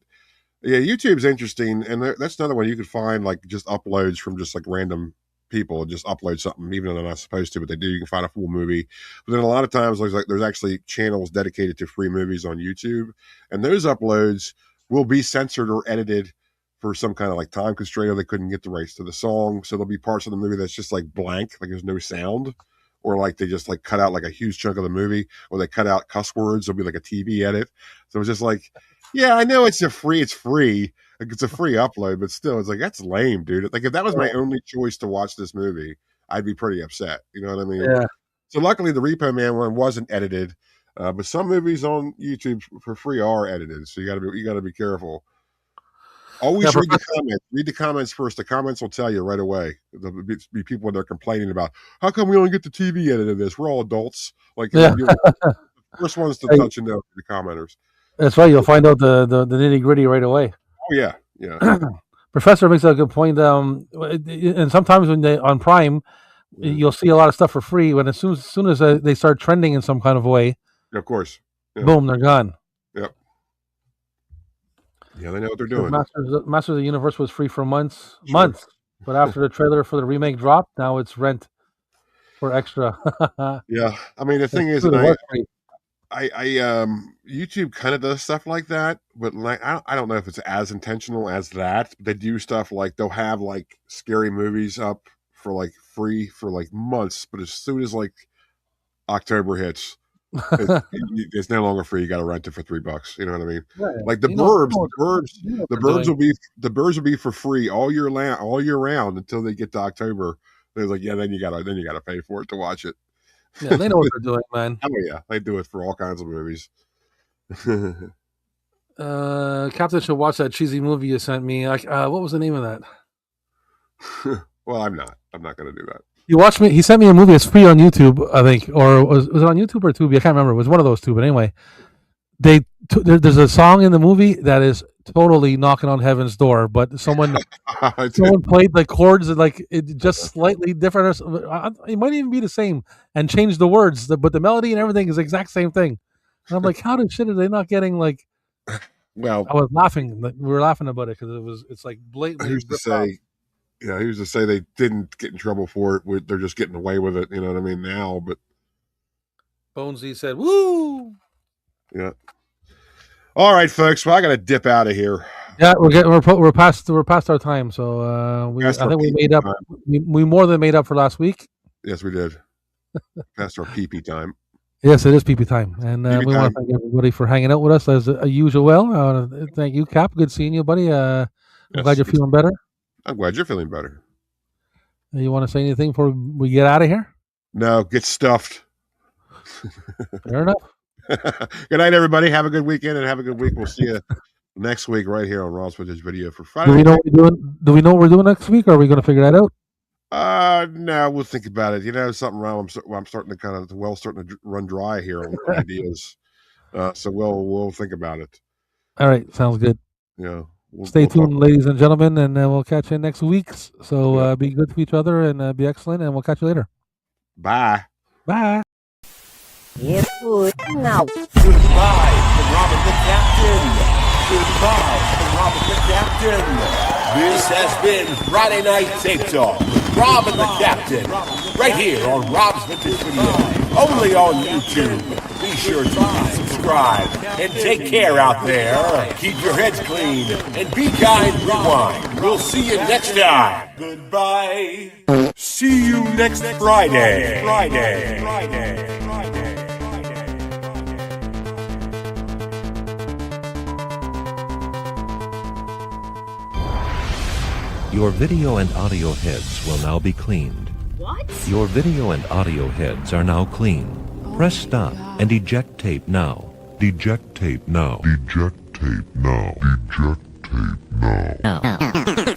yeah, YouTube's interesting, and that's another one you could find, like, just uploads from just like random people. Just upload something, even though they're not supposed to, but they do. You can find a full movie. But then a lot of times, there's actually channels dedicated to free movies on YouTube, and those uploads will be censored or edited for some kind of like time constraint, or they couldn't get the rights to the song. So there'll be parts of the movie that's just like blank, like there's no sound, or like they just like cut out like a huge chunk of the movie, or they cut out cuss words. There'll be like a TV edit. So it's just like, yeah, I know it's free. Like, it's a free upload, but still, it's like, that's lame, dude. Like, if that was my only choice to watch this movie, I'd be pretty upset. You know what I mean? Yeah. So luckily, the Repo Man one wasn't edited, but some movies on YouTube for free are edited. So you got to be careful. Always read the comments. Read the comments first. The comments will tell you right away. There'll be people in there complaining about how come we only get the TV edit of this. We're all adults. Like the first ones to touch and know the commenters. That's right. You'll find out the nitty gritty right away. Oh yeah. Professor makes a good point. And sometimes when they on Prime, you'll see a lot of stuff for free. When as soon as they start trending in some kind of way, of course, boom, they're gone. Yep. Yeah, they know what they're doing. Masters of the Universe was free for months, but after the trailer for the remake dropped, now it's rent for extra. Yeah, I mean the thing is, I YouTube kind of does stuff like that, but like I don't know if it's as intentional as that. They do stuff like they'll have like scary movies up for like free for like months, but as soon as like October hits, it's no longer free. You got to rent it for $3. You know what I mean? Yeah, like the birds will be for free all year round until they get to October. They're like, yeah, then you gotta pay for it to watch it. Yeah, they know what they're doing, man. Oh yeah, they do it for all kinds of movies. Captain should watch that cheesy movie you sent me. What was the name of that? Well, I'm not going to do that. You watched me. He sent me a movie. It's free on YouTube, I think, or was it on YouTube or Tubi? I can't remember. It was one of those two. But anyway, there's a song in the movie that is totally knocking on heaven's door. But someone played the chords and like it just slightly different. It might even be the same and changed the words, but the melody and everything is the exact same thing. And I'm like, how did shit are they not getting like? Well, I was laughing. We were laughing about it because it's like blatantly. Who's to say they didn't get in trouble for it? They're just getting away with it. You know what I mean now, but Bonesy said, "Woo!" Yeah. All right, folks. Well, I got to dip out of here. Yeah, we're past our time. So I think we made up. We more than made up for last week. Yes, we did. Past our pee time. Yes, it is pee time, and we want to thank everybody for hanging out with us as usual. Thank you, Cap. Good seeing you, buddy. I'm glad you're feeling better. I'm glad you're feeling better. You want to say anything before we get out of here? No, get stuffed. Fair enough. Good night, everybody. Have a good weekend and have a good week. We'll see you next week right here on Raw's Vintage Video for Friday. Do we know what we're doing? Do we know what we're doing next week, or are we going to figure that out? No, we'll think about it. Something wrong. I'm starting to run dry here on ideas. So we'll think about it. All right, sounds good. Yeah. Stay tuned, ladies and gentlemen, and we'll catch you next week. So be good to each other and be excellent, and we'll catch you later. Bye. Bye. Yes, good. Now. Goodbye from Robin the Captain. Goodbye from Robin the Captain. This has been Friday Night Tape Talk with Robin the Captain. Right here on Rob's Vintage Video. Only on YouTube. Be sure to subscribe and take care out there. Keep your heads clean and be kind. Rewind. We'll see you next time. Goodbye. See you next Friday. Friday. Your video and audio heads will now be cleaned. What? Your video and audio heads are now clean. Press stop and eject tape now. Eject tape now. Eject tape now. Eject tape now. Oh.